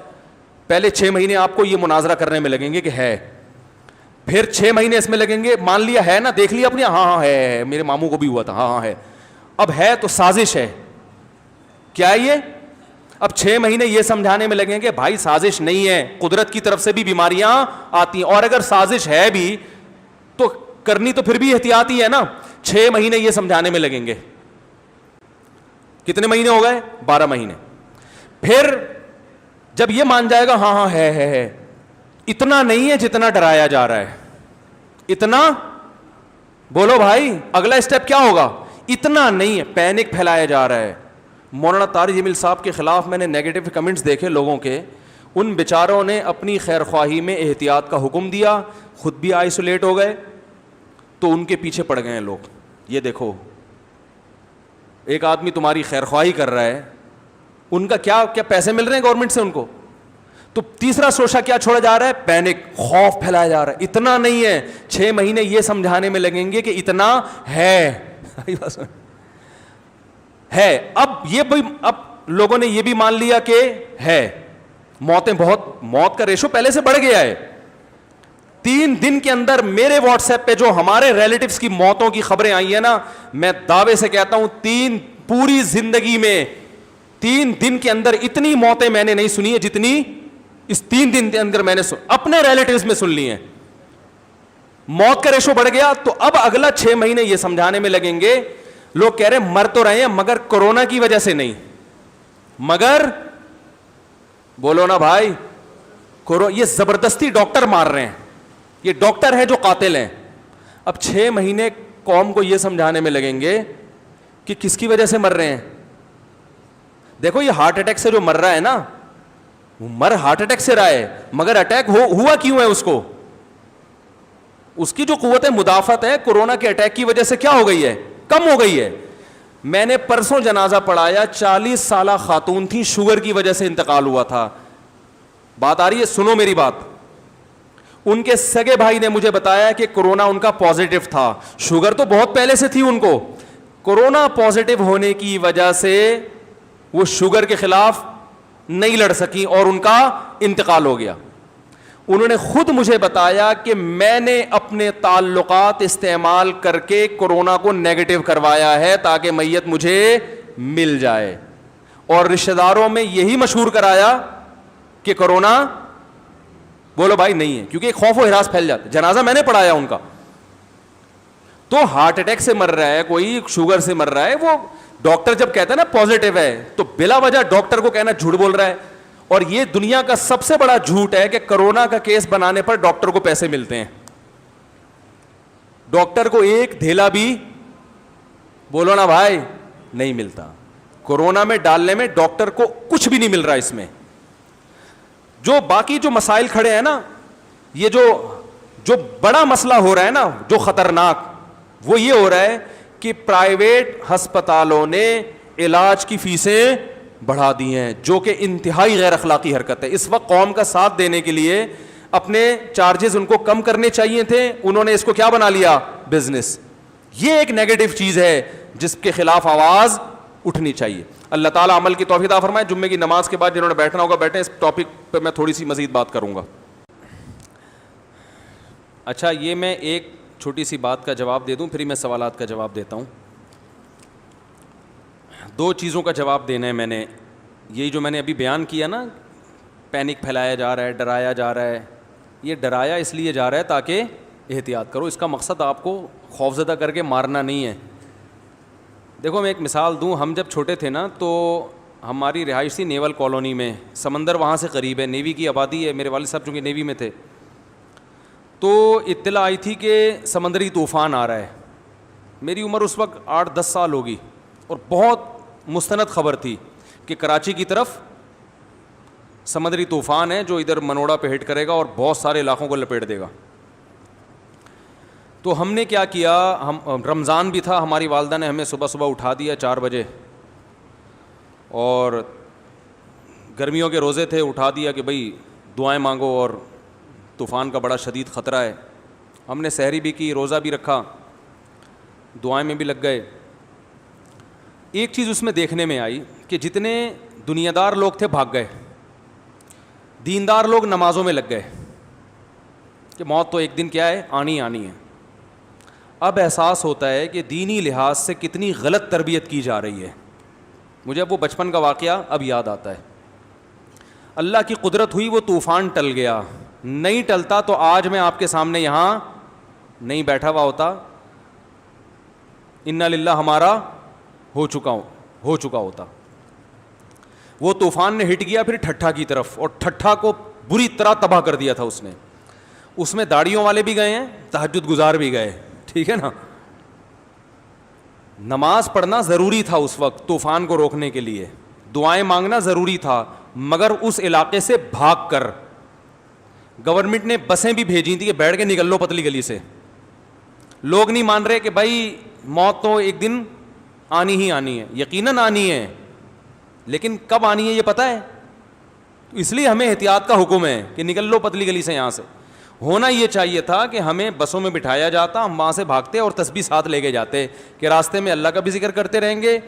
پہلے 6 مہینے آپ کو یہ مناظرہ کرنے میں لگیں گے کہ ہے, پھر 6 مہینے اس میں لگیں گے, مان لیا ہے نا, دیکھ لیا اپنے, ہاں ہے, میرے ماموں کو بھی ہوا تھا, ہاں ہے. اب ہے تو سازش ہے, کیا ہے یہ؟ اب 6 مہینے یہ سمجھانے میں لگیں گے بھائی سازش نہیں ہے, قدرت کی طرف سے بھی بیماریاں آتی ہیں, اور اگر سازش ہے بھی تو کرنی تو پھر بھی احتیاطی ہے نا. 6 مہینے یہ سمجھانے میں لگیں گے. کتنے مہینے ہو گئے؟ 12 مہینے. پھر جب یہ مان جائے گا ہاں ہاں ہے, اتنا نہیں ہے جتنا ڈرایا جا رہا ہے, اتنا, بولو بھائی اگلا اسٹیپ کیا ہوگا؟ اتنا نہیں ہے, پینک پھیلایا جا رہا ہے. مولانا طارق جمیل صاحب کے خلاف میں نے نیگیٹو کمنٹس دیکھے لوگوں کے, ان بیچاروں نے اپنی خیر خواہی میں احتیاط کا حکم دیا, خود بھی آئسولیٹ ہو گئے, تو ان کے پیچھے پڑ گئے ہیں لوگ. یہ دیکھو ایک آدمی تمہاری خیر خواہی کر رہا ہے, ان کا کیا پیسے مل رہے ہیں گورنمنٹ سے ان کو, تو تیسرا سوچا کیا چھوڑا جا رہا ہے؟ پینک, خوف پھیلایا جا رہا ہے. اتنا نہیں ہے, 6 مہینے یہ سمجھانے میں لگیں گے کہ اتنا ہے. اب یہ بھی, اب لوگوں نے یہ بھی مان لیا کہ ہے. موتیں بہت, موت کا ریشو پہلے سے بڑھ گیا ہے. 3 دن کے اندر میرے واٹس ایپ پہ جو ہمارے ریلیٹیوز کی موتوں کی خبریں آئی ہیں نا, میں دعوے سے کہتا ہوں پوری زندگی میں 3 دن کے اندر اتنی موتیں میں نے نہیں سنی ہے جتنی اس 3 دن کے اندر میں نے اپنے ریلیٹیوز میں سن لی ہیں. موت کا ریشو بڑھ گیا تو اب اگلا 6 مہینے یہ سمجھانے میں لگیں گے, لوگ کہہ رہے ہیں مر تو رہے ہیں مگر کورونا کی وجہ سے نہیں, مگر بولو نا بھائی, یہ زبردستی ڈاکٹر مار رہے ہیں, یہ ڈاکٹر ہے جو قاتل ہیں. اب 6 مہینے قوم کو یہ سمجھانے میں لگیں گے کہ کس کی وجہ سے مر رہے ہیں. دیکھو یہ ہارٹ اٹیک سے جو مر رہا ہے نا, مر ہارٹ اٹیک سے رہا ہے, مگر اٹیک ہوا کیوں ہے اس کو؟ اس کی جو قوت مدافعت ہے کورونا کے اٹیک کی وجہ سے کیا ہو گئی ہے؟ کم ہو گئی ہے. میں نے پرسوں جنازہ پڑھایا, 40 سالہ خاتون تھی, شوگر کی وجہ سے انتقال ہوا تھا. بات آ رہی ہے, سنو میری بات. ان کے سگے بھائی نے مجھے بتایا کہ کورونا ان کا پازیٹو تھا, شوگر تو بہت پہلے سے تھی ان کو, کورونا پازیٹو ہونے کی وجہ سے وہ شوگر کے خلاف نہیں لڑ سکی اور ان کا انتقال ہو گیا. انہوں نے خود مجھے بتایا کہ میں نے اپنے تعلقات استعمال کر کے کورونا کو نیگیٹو کروایا ہے تاکہ میت مجھے مل جائے, اور رشتہ داروں میں یہی مشہور کرایا کہ کورونا بولو بھائی نہیں ہے, کیونکہ ایک خوف و ہراس پھیل جاتا ہے. جنازہ میں نے پڑھایا ان کا, تو ہارٹ اٹیک سے مر رہا ہے کوئی, شوگر سے مر رہا ہے, وہ ڈاکٹر جب کہتا ہے نا پازیٹو ہے تو بلا وجہ ڈاکٹر کو کہنا جھوٹ بول رہا ہے. اور یہ دنیا کا سب سے بڑا جھوٹ ہے کہ کورونا کا کیس بنانے پر ڈاکٹر کو پیسے ملتے ہیں. ڈاکٹر کو ایک دھیلا بھی بولو نا بھائی نہیں ملتا. کورونا میں ڈالنے میں ڈاکٹر کو کچھ بھی نہیں مل رہا. اس میں جو باقی جو مسائل کھڑے ہیں نا, یہ جو بڑا مسئلہ ہو رہا ہے نا, جو خطرناک, وہ یہ ہو رہا ہے کہ پرائیویٹ ہسپتالوں نے علاج کی فیسیں بڑھا دی ہیں, جو کہ انتہائی غیر اخلاقی حرکت ہے. اس وقت قوم کا ساتھ دینے کے لیے اپنے چارجز ان کو کم کرنے چاہیے تھے, انہوں نے اس کو کیا بنا لیا؟ بزنس. یہ ایک نیگیٹو چیز ہے جس کے خلاف آواز اٹھنی چاہیے. اللہ تعالیٰ عمل کی توفیق عطا فرمائے. جمعے کی نماز کے بعد جنہوں نے بیٹھنا ہوگا بیٹھیں, اس ٹاپک پہ میں تھوڑی سی مزید بات کروں گا. اچھا, یہ میں ایک چھوٹی سی بات کا جواب دے دوں, پھر میں سوالات کا جواب دیتا ہوں. 2 چیزوں کا جواب دینا ہے میں نے. یہی جو میں نے ابھی بیان کیا نا, پینک پھیلایا جا رہا ہے, ڈرایا جا رہا ہے, یہ ڈرایا اس لیے جا رہا ہے تاکہ احتیاط کرو. اس کا مقصد آپ کو خوفزدہ کر کے مارنا نہیں ہے. دیکھو میں ایک مثال دوں, ہم جب چھوٹے تھے نا تو ہماری رہائش تھی نیول کالونی میں, سمندر وہاں سے قریب ہے, نیوی کی آبادی ہے. میرے والد صاحب چونکہ نیوی میں تھے تو اطلاع آئی تھی کہ سمندری طوفان آ رہا ہے. میری عمر اس وقت 8-10 سال ہوگی, اور بہت مستند خبر تھی کہ کراچی کی طرف سمندری طوفان ہے جو ادھر منوڑا پہ ہٹ کرے گا اور بہت سارے علاقوں کو لپیٹ دے گا. تو ہم نے کیا کیا, ہم رمضان بھی تھا, ہماری والدہ نے ہمیں صبح صبح اٹھا دیا 4 بجے, اور گرمیوں کے روزے تھے, اٹھا دیا کہ بھئی دعائیں مانگو اور طوفان کا بڑا شدید خطرہ ہے. ہم نے سحری بھی کی, روزہ بھی رکھا, دعائیں میں بھی لگ گئے. ایک چیز اس میں دیکھنے میں آئی کہ جتنے دنیا دار لوگ تھے بھاگ گئے, دیندار لوگ نمازوں میں لگ گئے کہ موت تو ایک دن کیا ہے, آنی آنی ہے. اب احساس ہوتا ہے کہ دینی لحاظ سے کتنی غلط تربیت کی جا رہی ہے. مجھے اب وہ بچپن کا واقعہ اب یاد آتا ہے. اللہ کی قدرت ہوئی, وہ طوفان ٹل گیا. نہیں ٹلتا تو آج میں آپ کے سامنے یہاں نہیں بیٹھا ہوا ہوتا, انا للہ ہمارا ہو چکا ہوتا. وہ طوفان نے ہٹ گیا پھر ٹھٹھا کی طرف, اور ٹھٹھا کو بری طرح تباہ کر دیا تھا اس نے. اس میں داڑھیوں والے بھی گئے ہیں, تہجد گزار بھی گئے, ٹھیک ہے نا. نماز پڑھنا ضروری تھا اس وقت طوفان کو روکنے کے لیے, دعائیں مانگنا ضروری تھا, مگر اس علاقے سے بھاگ کر گورنمنٹ نے بسیں بھی بھیجی تھی کہ بیٹھ کے نکل لو پتلی گلی سے. لوگ نہیں مان رہے کہ بھائی موت تو ایک دن آنی ہی آنی ہے, یقیناً آنی ہے, لیکن کب آنی ہے یہ پتہ ہے. اس لیے ہمیں احتیاط کا حکم ہے کہ نکل لو پتلی گلی سے. یہاں سے ہونا یہ چاہیے تھا کہ ہمیں بسوں میں بٹھایا جاتا, ہم وہاں سے بھاگتے اور تسبیح ساتھ لے کے جاتے کہ راستے میں اللہ کا بھی ذکر کرتے رہیں گے,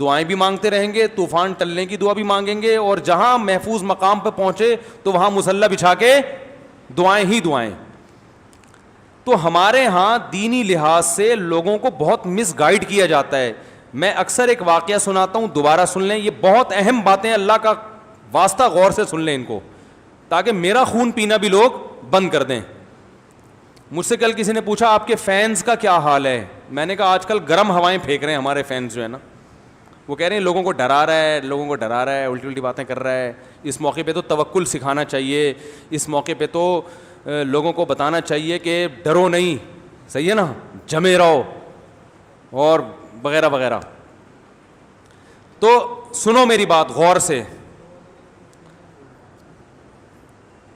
دعائیں بھی مانگتے رہیں گے, طوفان ٹلنے کی دعا بھی مانگیں گے, اور جہاں محفوظ مقام پہ پہنچے تو وہاں مصلی بچھا کے دعائیں ہی دعائیں. تو ہمارے ہاں دینی لحاظ سے لوگوں کو بہت مس گائیڈ کیا جاتا ہے. میں اکثر ایک واقعہ سناتا ہوں, دوبارہ سن لیں, یہ بہت اہم باتیں, اللہ کا واسطہ غور سے سن لیں ان کو, تاکہ میرا خون پینا بھی لوگ بند کر دیں. مجھ سے کل کسی نے پوچھا آپ کے فینس کا کیا حال ہے, میں نے کہا آج کل گرم ہوائیں پھینک رہے ہیں ہمارے فینس جو ہے نا, وہ کہہ رہے ہیں لوگوں کو ڈرا رہا ہے, لوگوں کو ڈرا رہا ہے, الٹی الٹی باتیں کر رہا ہے. اس موقع پہ تو توکل سکھانا چاہیے, اس موقع پہ تو لوگوں کو بتانا چاہیے کہ ڈرو نہیں, صحیح ہے نا, جمے رہو اور وغیرہ وغیرہ. تو سنو میری بات غور سے,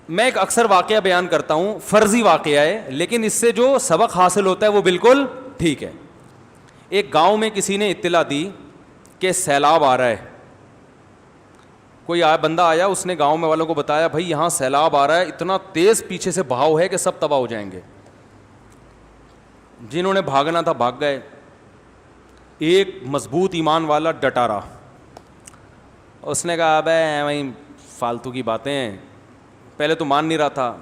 میں ایک اکثر واقعہ بیان کرتا ہوں, فرضی واقعہ ہے لیکن اس سے جو سبق حاصل ہوتا ہے وہ بالکل ٹھیک ہے. ایک گاؤں میں کسی نے اطلاع دی کہ سیلاب آ رہا ہے. کوئی بندہ آیا, اس نے گاؤں میں والوں کو بتایا بھائی یہاں سیلاب آ رہا ہے, اتنا تیز پیچھے سے بہاؤ ہے کہ سب تباہ ہو جائیں گے. جنہوں نے بھاگنا تھا بھاگ گئے. ایک مضبوط ایمان والا ڈٹا رہا, اس نے کہا ابے وہیں فالتو کی باتیں ہیں. پہلے تو مان نہیں رہا تھا,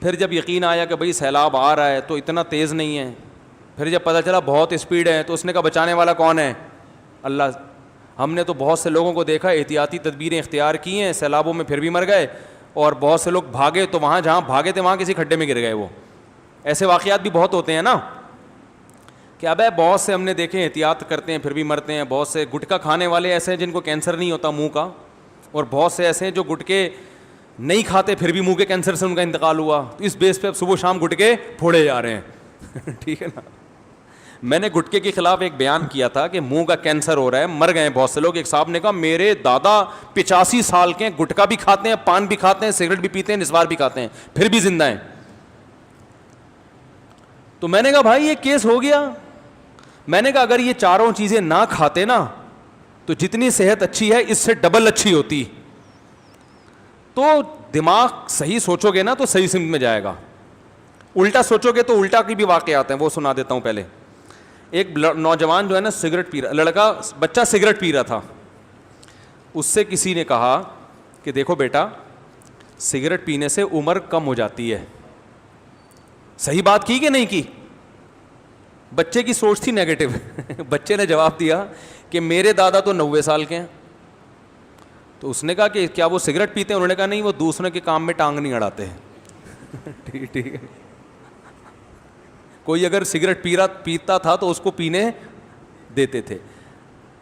پھر جب یقین آیا کہ بھائی سیلاب آ رہا ہے تو اتنا تیز نہیں ہے, پھر جب پتہ چلا بہت اسپیڈ ہے, تو اس نے کہا بچانے والا کون ہے؟ اللہ. ہم نے تو بہت سے لوگوں کو دیکھا احتیاطی تدبیریں اختیار کی ہیں سیلابوں میں پھر بھی مر گئے, اور بہت سے لوگ بھاگے تو وہاں جہاں بھاگے تھے وہاں کسی کھڈے میں گر گئے. وہ ایسے واقعات بھی بہت ہوتے ہیں نا, کہ ابے بہت سے ہم نے دیکھے احتیاط کرتے ہیں پھر بھی مرتے ہیں. بہت سے گٹکا کھانے والے ایسے ہیں جن کو کینسر نہیں ہوتا منہ کا, اور بہت سے ایسے ہیں جو گٹکے نہیں کھاتے پھر بھی منہ کے کینسر سے ان کا انتقال ہوا. تو اس بیس پہ اب صبح شام گٹکے پھوڑے جا رہے ہیں. ٹھیک ہے نا. میں نے گٹکے کے خلاف ایک بیان کیا تھا کہ منہ کا کینسر ہو رہا ہے, مر گئے بہت سے لوگ. ایک صاحب نے کہا میرے دادا 85 سال کے ہیں, گٹکا بھی کھاتے ہیں, پان بھی کھاتے ہیں, سگریٹ بھی پیتے ہیں, نسوار بھی کھاتے ہیں, پھر بھی زندہ ہیں. تو میں نے کہا بھائی یہ کیس ہو گیا. میں نے کہا اگر یہ چاروں چیزیں نہ کھاتے نا تو جتنی صحت اچھی ہے اس سے ڈبل اچھی ہوتی. تو دماغ صحیح سوچو گے نا تو صحیح سمت میں جائے گا, الٹا سوچو گے تو الٹا کی بھی واقعات ہیں, وہ سنا دیتا ہوں. پہلے ایک نوجوان جو ہے نا سگریٹ پی رہا, بچہ سگریٹ پی رہا تھا. اس سے کسی نے کہا کہ دیکھو بیٹا سگریٹ پینے سے عمر کم ہو جاتی ہے. صحیح بات کی کہ نہیں کی؟ بچے کی سوچ تھی نیگیٹو. بچے نے جواب دیا کہ میرے دادا تو 90 سال کے ہیں. تو اس نے کہا کہ کیا وہ سگریٹ پیتے ہیں؟ انہوں نے کہا نہیں, وہ دوسروں کے کام میں ٹانگ نہیں اڑاتے ہیں. ٹھیک ہے. کوئی اگر سگریٹ پیتا تھا تو اس کو پینے دیتے تھے.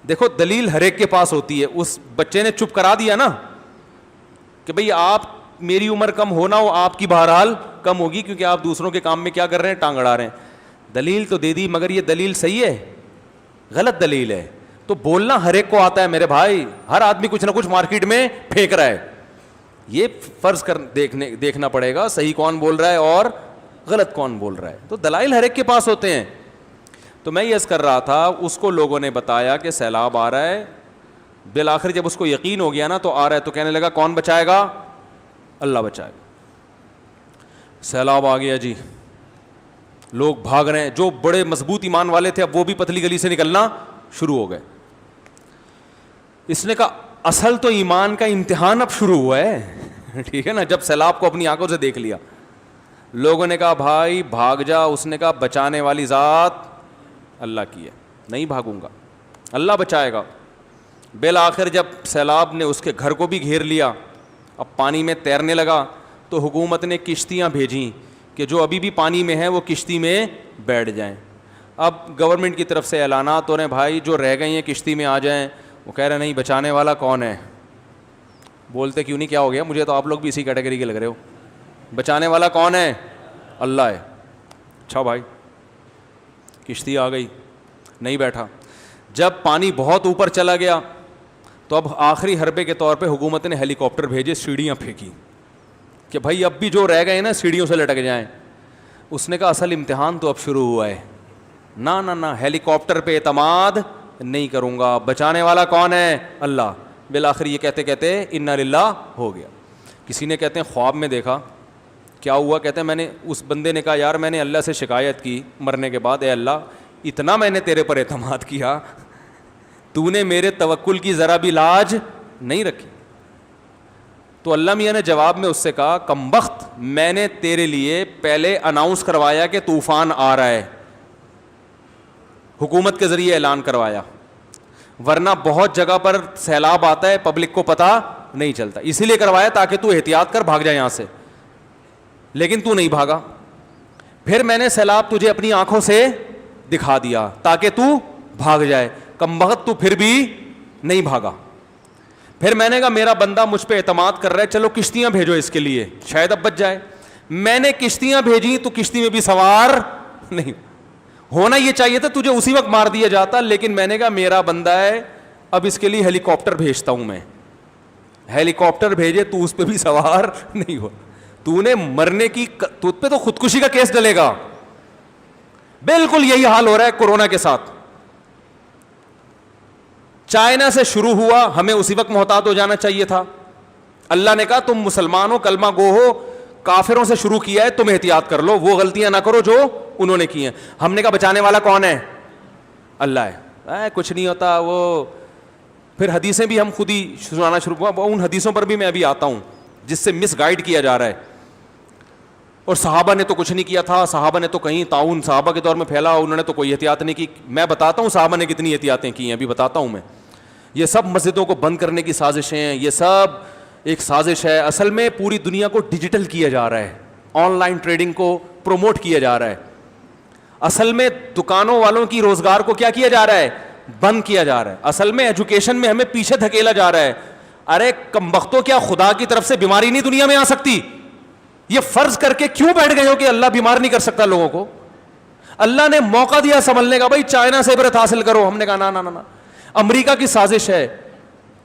دیکھو دلیل ہر ایک کے پاس ہوتی ہے. اس بچے نے چپ کرا دیا نا کہ بھئی آپ میری عمر کم ہونا ہو, آپ کی بہرحال کم ہوگی کیونکہ آپ دوسروں کے کام میں کیا کر رہے ہیں, ٹانگ اڑا رہے ہیں. دلیل تو دے دی مگر یہ دلیل صحیح ہے غلط دلیل ہے. تو بولنا ہر ایک کو آتا ہے میرے بھائی, ہر آدمی کچھ نہ کچھ مارکیٹ میں پھینک رہا ہے. یہ فرض کر دیکھنا پڑے گا صحیح کون بول رہا ہے اور غلط کون بول رہا ہے. تو دلائل ہر ایک کے پاس ہوتے ہیں. تو میں یہ عرض کر رہا تھا, اس کو لوگوں نے بتایا کہ سیلاب آ رہا ہے. بالآخر جب اس کو یقین ہو گیا نا تو آ رہا ہے, تو کہنے لگا کون بچائے گا؟ اللہ بچائے گا. سیلاب آ گیا جی, لوگ بھاگ رہے ہیں. جو بڑے مضبوط ایمان والے تھے اب وہ بھی پتلی گلی سے نکلنا شروع ہو گئے. اس نے کہا اصل تو ایمان کا امتحان اب شروع ہوا ہے. ٹھیک ہے نا. جب سیلاب کو اپنی آنکھوں سے دیکھ لیا, لوگوں نے کہا بھائی بھاگ جا. اس نے کہا بچانے والی ذات اللہ کی ہے, نہیں بھاگوں گا, اللہ بچائے گا. بالآخر جب سیلاب نے اس کے گھر کو بھی گھیر لیا, اب پانی میں تیرنے لگا, تو حکومت نے کشتیاں بھیجیں کہ جو ابھی بھی پانی میں ہیں وہ کشتی میں بیٹھ جائیں. اب گورنمنٹ کی طرف سے اعلانات ہو رہے ہیں بھائی جو رہ گئی ہیں کشتی میں آ جائیں. وہ کہہ رہے نہیں بچانے والا کون ہے؟ بولتے کیوں نہیں, کیا ہو گیا؟ مجھے تو آپ لوگ بھی اسی کیٹیگری کے لگ رہے ہو. بچانے والا کون ہے؟ اللہ ہے. اچھا بھائی, کشتی آ گئی, نہیں بیٹھا. جب پانی بہت اوپر چلا گیا تو اب آخری حربے کے طور پہ حکومت نے ہیلی کاپٹر بھیجے, سیڑھیاں پھینکی کہ بھائی اب بھی جو رہ گئے نا سیڑھیوں سے لٹک جائیں. اس نے کہا اصل امتحان تو اب شروع ہوا ہے, نہ ہیلی کاپٹر پہ اعتماد نہیں کروں گا. بچانے والا کون ہے؟ اللہ. بالآخر یہ کہتے کہتے انا للہ ہو گیا. کسی نے کہتے ہیں خواب میں دیکھا. کیا ہوا؟ کہتے ہیں میں نے, اس بندے نے کہا یار میں نے اللہ سے شکایت کی مرنے کے بعد, اے اللہ اتنا میں نے تیرے پر اعتماد کیا, تو نے میرے توکل کی ذرا بھی لاج نہیں رکھی. تو اللہ میاں نے جواب میں اس سے کہا کمبخت, میں نے تیرے لیے پہلے اناؤنس کروایا کہ طوفان آ رہا ہے, حکومت کے ذریعے اعلان کروایا, ورنہ بہت جگہ پر سیلاب آتا ہے پبلک کو پتہ نہیں چلتا, اسی لیے کروایا تاکہ تو احتیاط کر بھاگ جائے یہاں سے. لیکن تو نہیں بھاگا. پھر میں نے سیلاب تجھے اپنی آنکھوں سے دکھا دیا تاکہ تو بھاگ جائے، کمبخت تو پھر بھی نہیں بھاگا۔ پھر میں نے کہا میرا بندہ مجھ پہ اعتماد کر رہا ہے، چلو کشتیاں بھیجو اس کے لیے، شاید اب بچ جائے۔ میں نے کشتیاں بھیجی تو کشتی میں بھی سوار نہیں ہونا، یہ چاہیے تھا تجھے اسی وقت مار دیا جاتا، لیکن میں نے کہا میرا بندہ ہے، اب اس کے لیے ہیلی کاپٹر بھیجتا ہوں میں۔ ہیلی کاپٹر بھیجے تو اس پہ بھی سوار نہیں ہو، تو نے مرنے کی، تو پہ تو خودکشی کا کیس ڈلے گا۔ بالکل یہی حال ہو رہا ہے کورونا کے ساتھ۔ چائنا سے شروع ہوا، ہمیں اسی وقت محتاط ہو جانا چاہیے تھا۔ اللہ نے کہا تم مسلمان ہو، کلمہ گو ہو، کافروں سے شروع کیا ہے، تم احتیاط کر لو، وہ غلطیاں نہ کرو جو انہوں نے کی ہیں۔ ہم نے کہا بچانے والا کون ہے؟ اللہ ہے، کچھ نہیں ہوتا وہ۔ پھر حدیثیں بھی ہم خود ہی سنانا شروع ہوا، ان حدیثوں پر بھی میں ابھی آتا ہوں جس سے مس گائیڈ کیا جا رہا ہے۔ اور صحابہ نے تو کچھ نہیں کیا تھا، صحابہ نے تو کہیں طاعون صحابہ کے دور میں پھیلا، انہوں نے تو کوئی احتیاط نہیں کی۔ میں بتاتا ہوں صحابہ نے کتنی احتیاطیں کی ہیں، ابھی بتاتا ہوں میں۔ یہ سب مسجدوں کو بند کرنے کی سازشیں ہیں، یہ سب ایک سازش ہے۔ اصل میں پوری دنیا کو ڈیجیٹل کیا جا رہا ہے، آن لائن ٹریڈنگ کو پروموٹ کیا جا رہا ہے۔ اصل میں دکانوں والوں کی روزگار کو کیا کیا جا رہا ہے؟ بند کیا جا رہا ہے۔ اصل میں ایجوکیشن میں ہمیں پیچھے دھکیلا جا رہا ہے۔ ارے کمبختوں، کیا خدا کی طرف سے بیماری نہیں دنیا میں آ سکتی؟ یہ فرض کر کے کیوں بیٹھ گئے ہو کہ اللہ بیمار نہیں کر سکتا لوگوں کو؟ اللہ نے موقع دیا سنبھلنے کا، بھائی چائنا سے عبرت حاصل کرو۔ ہم نے کہا نا نا نا، امریکہ کی سازش ہے،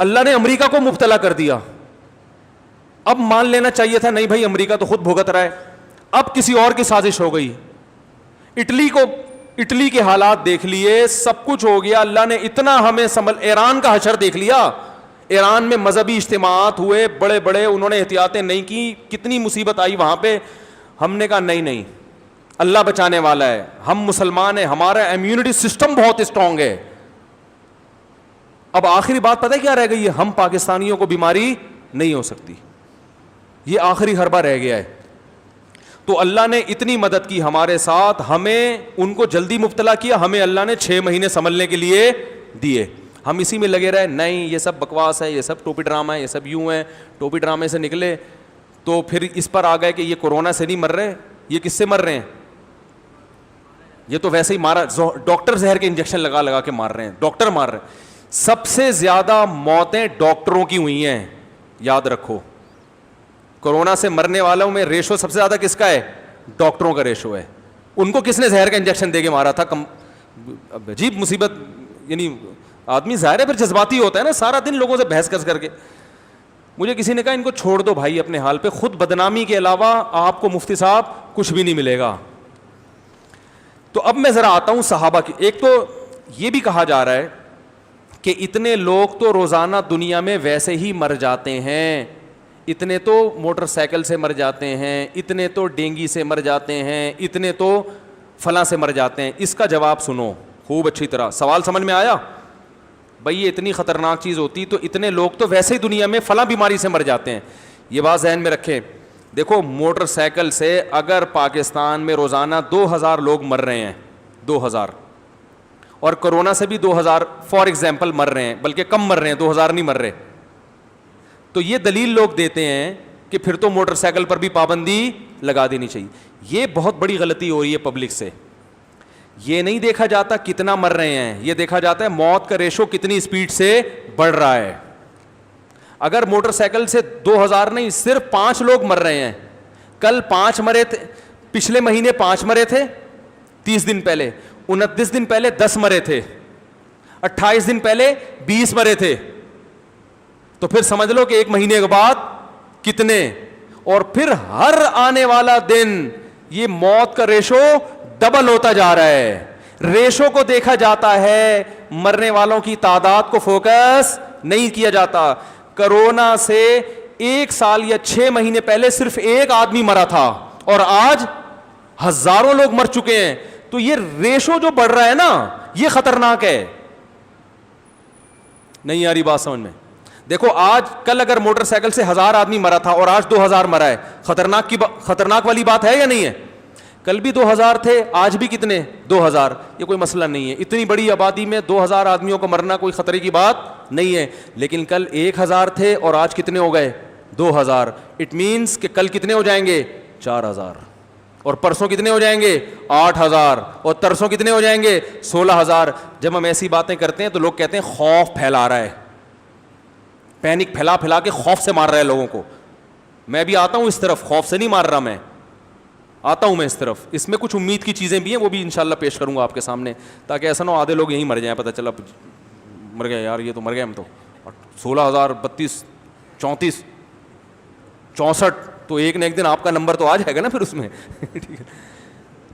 اللہ نے امریکہ کو مبتلا کر دیا۔ اب مان لینا چاہیے تھا نہیں بھائی امریکہ تو خود بھگت رہا ہے، اب کسی اور کی سازش ہو گئی۔ اٹلی کے حالات دیکھ لیے، سب کچھ ہو گیا، اللہ نے اتنا ہمیں ایران کا حشر دیکھ لیا، ایران میں مذہبی اجتماعات ہوئے بڑے بڑے، انہوں نے احتیاطیں نہیں کی، کتنی مصیبت آئی وہاں پہ۔ ہم نے کہا نہیں، اللہ بچانے والا ہے، ہم مسلمان ہیں، ہمارا امیونٹی سسٹم بہت اسٹرانگ ہے۔ اب آخری بات پتہ کیا رہ گئی ہے؟ ہم پاکستانیوں کو بیماری نہیں ہو سکتی، یہ آخری حربہ رہ گیا ہے۔ تو اللہ نے اتنی مدد کی ہمارے ساتھ، ہمیں ان کو جلدی مبتلا کیا، ہمیں اللہ نے 6 مہینے سنبھلنے کے لیے دیے۔ ہم اسی میں لگے رہے، نہیں یہ سب بکواس ہے، یہ سب ٹوپی ڈرامہ ہے، یہ سب یوں ہے، ٹوپی ڈرامے سے نکلے تو پھر اس پر آ گئے کہ یہ کورونا سے نہیں مر رہے، یہ کس سے مر رہے ہیں؟ یہ تو ویسے ہی مارا، ڈاکٹر زہر کے انجیکشن لگا لگا کے مار رہے ہیں، ڈاکٹر مار رہے ہیں۔ سب سے زیادہ موتیں ڈاکٹروں کی ہوئی ہیں، یاد رکھو۔ کورونا سے مرنے والوں میں ریشو سب سے زیادہ کس کا ہے؟ ڈاکٹروں کا ریشو ہے۔ ان کو کس نے زہر کا انجیکشن دے کے مارا تھا؟ عجیب مصیبت، یعنی آدمی ظاہر ہے پھر جذباتی ہوتا ہے نا، سارا دن لوگوں سے بحث کر کے۔ مجھے کسی نے کہا ان کو چھوڑ دو بھائی اپنے حال پہ، خود بدنامی کے علاوہ آپ کو مفتی صاحب کچھ بھی نہیں ملے گا۔ تو اب میں ذرا آتا ہوں صحابہ کی۔ ایک تو یہ بھی کہا جا رہا ہے کہ اتنے لوگ تو روزانہ دنیا میں ویسے ہی مر جاتے ہیں، اتنے تو موٹر سائیکل سے مر جاتے ہیں، اتنے تو ڈینگی سے مر جاتے ہیں، اتنے تو فلاں سے مر جاتے ہیں۔ اس کا جواب سنو خوب اچھی طرح، سوال سمجھ میں آیا؟ بھئی یہ اتنی خطرناک چیز ہوتی تو اتنے لوگ تو ویسے ہی دنیا میں فلاں بیماری سے مر جاتے ہیں، یہ بات ذہن میں رکھیں۔ دیکھو موٹر سائیکل سے اگر پاکستان میں روزانہ 2000 لوگ مر رہے ہیں، 2000، اور کرونا سے بھی 2000 فار ایگزامپل مر رہے ہیں، بلکہ کم مر رہے ہیں، 2000 نہیں مر رہے، تو یہ دلیل لوگ دیتے ہیں کہ پھر تو موٹر سائیکل پر بھی پابندی لگا دینی چاہیے۔ یہ بہت بڑی غلطی ہو رہی ہے پبلک سے۔ یہ نہیں دیکھا جاتا کتنا مر رہے ہیں، یہ دیکھا جاتا ہے موت کا ریشو کتنی اسپیڈ سے بڑھ رہا ہے۔ اگر موٹر سائیکل سے 2000 نہیں، صرف 5 لوگ مر رہے ہیں، کل 5 مرے تھے، پچھلے مہینے 5 مرے تھے 30 دن پہلے، 29 دن پہلے 10 مرے تھے، 28 دن پہلے 20 مرے تھے، تو پھر سمجھ لو کہ ایک مہینے کے بعد کتنے، اور پھر ہر آنے والا دن یہ موت کا ریشو ڈبل ہوتا جا رہا ہے۔ ریشو کو دیکھا جاتا ہے، مرنے والوں کی تعداد کو فوکس نہیں کیا جاتا۔ کرونا سے 1 سال یا 6 مہینے پہلے صرف 1 آدمی مرا تھا اور آج ہزاروں لوگ مر چکے ہیں، تو یہ ریشو جو بڑھ رہا ہے نا یہ خطرناک ہے۔ نہیں آ رہی بات سمجھ میں؟ دیکھو آج کل اگر موٹر سائیکل سے 1000 آدمی مرا تھا اور آج 2000 مرا ہے، خطرناک والی بات ہے یا نہیں ہے؟ کل بھی 2000 تھے، آج بھی کتنے؟ 2000۔ یہ کوئی مسئلہ نہیں ہے، اتنی بڑی آبادی میں 2000 آدمیوں کو مرنا کوئی خطرے کی بات نہیں ہے۔ لیکن کل 1000 تھے اور آج کتنے ہو گئے؟ 2000۔ اٹ مینس کہ کل کتنے ہو جائیں گے؟ 4000، اور پرسوں کتنے ہو جائیں گے 8,000 اور ترسوں کتنے ہو جائیں گے 16,000. جب ہم ایسی باتیں کرتے ہیں تو لوگ کہتے ہیں خوف پھیلا رہا ہے, پینک پھیلا پھیلا کے خوف سے مار رہا ہے لوگوں کو. میں بھی آتا ہوں اس طرف, خوف سے نہیں مار رہا, میں آتا ہوں میں اس طرف. اس میں کچھ امید کی چیزیں بھی ہیں, وہ بھی انشاءاللہ پیش کروں گا آپ کے سامنے, تاکہ ایسا نہ ہو آدھے لوگ یہیں مر جائیں, پتہ چلا مر گئے یار, یہ تو مر گئے ہم تو. 16,000 32 34 64 تو ایک نہ ایک دن آپ کا نمبر تو آ جائے گا نا پھر اس میں. ٹھیک ہے,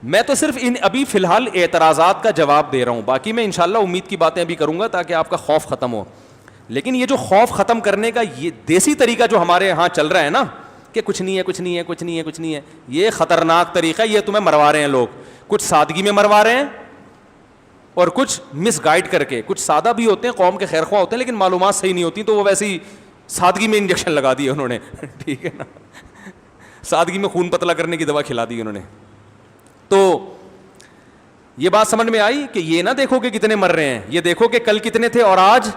میں تو صرف ان ابھی فی الحال اعتراضات کا جواب دے رہا ہوں, باقی میں انشاءاللہ امید کی باتیں ابھی کروں گا تاکہ آپ کا خوف ختم ہو. لیکن یہ جو خوف ختم کرنے کا یہ دیسی طریقہ جو ہمارے ہاں چل رہا ہے نا, کہ کچھ نہیں ہے کچھ نہیں ہے کچھ نہیں ہے کچھ نہیں ہے, یہ خطرناک طریقہ ہے. یہ تمہیں مروا رہے ہیں لوگ, کچھ سادگی میں مروا رہے ہیں اور کچھ مس گائیڈ کر کے. کچھ سادہ بھی ہوتے ہیں, قوم کے خیر خواہ ہوتے ہیں, لیکن معلومات صحیح نہیں ہوتی, تو وہ ویسی سادگی میں انجیکشن لگا دیے انہوں نے. ٹھیک ہے نا, سادگی میں خون پتلا کرنے کی دوا کھلا دی انہوں نے. تو یہ بات سمجھ میں آئی کہ یہ نہ دیکھو کہ کتنے مر رہے ہیں, یہ دیکھو کہ کل کتنے تھے اور آج.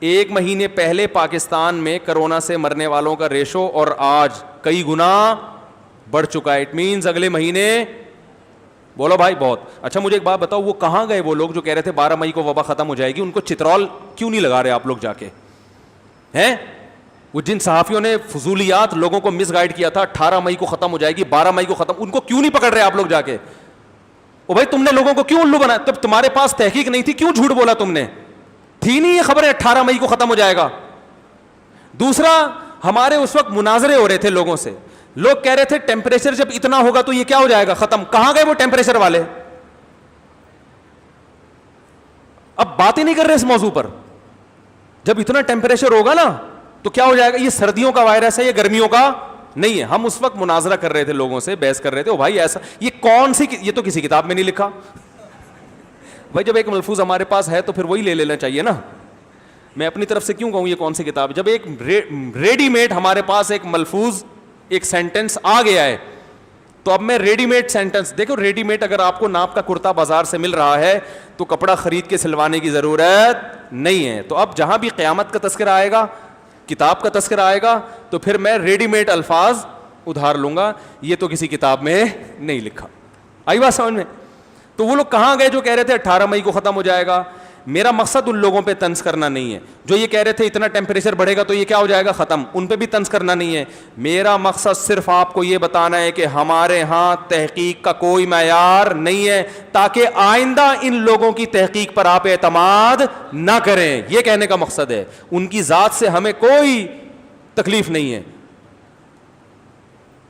1 مہینے پہلے پاکستان میں کرونا سے مرنے والوں کا ریشو اور آج کئی گنا بڑھ چکا ہے. اٹ مینز اگلے مہینے, بولو بھائی بہت اچھا. مجھے ایک بات بتاؤ, وہ کہاں گئے وہ لوگ جو کہہ رہے تھے 12 مئی کو وبا ختم ہو جائے گی؟ ان کو چترول کیوں نہیں لگا رہے آپ لوگ جا کے ہیں؟ وہ جن صحافیوں نے فضولیات لوگوں کو مس گائیڈ کیا تھا 18 مئی کو ختم ہو جائے گی, 12 مئی کو ختم, ان کو کیوں نہیں پکڑ رہے آپ لوگ جا کے؟ او بھائی تم نے لوگوں کو کیوں الو بنایا؟ تب تمہارے پاس تحقیق نہیں تھی, کیوں جھوٹ بولا تم نے؟ تھی نہیں یہ خبریں 18 مئی کو ختم ہو جائے گا. دوسرا, ہمارے اس وقت مناظرے ہو رہے تھے لوگوں سے, لوگ کہہ رہے تھے ٹیمپریچر جب اتنا ہوگا تو یہ کیا ہو جائے گا ختم. کہاں گئے وہ ٹیمپریچر والے؟ اب بات ہی نہیں کر رہے اس موضوع پر. جب اتنا ٹیمپریچر ہوگا نا تو کیا ہو جائے گا؟ یہ سردیوں کا وائرس ہے, یہ گرمیوں کا نہیں ہے. ہم اس وقت مناظرہ کر رہے تھے لوگوں سے, بحث کر رہے تھے, او بھائی ایسا یہ کون سی, یہ تو کسی کتاب میں نہیں لکھا. بھائی جب ایک ملفوظ ہمارے پاس ہے تو پھر وہی لے لینا چاہیے نا. میں اپنی طرف سے کیوں کہوں یہ کون سی کتاب؟ جب ایک ریڈی میڈ ہمارے پاس ایک ملفوظ ایک سینٹنس آ گیا ہے تو اب میں ریڈی میڈ سینٹنس, دیکھو ریڈی میڈ اگر آپ کو ناپ کا کرتا بازار سے مل رہا ہے تو کپڑا خرید کے سلوانے کی ضرورت نہیں ہے. تو اب جہاں بھی قیامت کا تذکرہ آئے گا, کتاب کا تذکرہ آئے گا, تو پھر میں ریڈی میڈ الفاظ ادھار لوں گا, یہ تو کسی کتاب میں نہیں لکھا. آئی بات سمجھ میں؟ تو وہ لوگ کہاں گئے جو کہہ رہے تھے 18 مئی کو ختم ہو جائے گا؟ میرا مقصد ان لوگوں پہ طنز کرنا نہیں ہے جو یہ کہہ رہے تھے اتنا ٹیمپریچر بڑھے گا تو یہ کیا ہو جائے گا ختم, ان پہ بھی طنز کرنا نہیں ہے. میرا مقصد صرف آپ کو یہ بتانا ہے کہ ہمارے ہاں تحقیق کا کوئی معیار نہیں ہے, تاکہ آئندہ ان لوگوں کی تحقیق پر آپ اعتماد نہ کریں. یہ کہنے کا مقصد ہے. ان کی ذات سے ہمیں کوئی تکلیف نہیں ہے,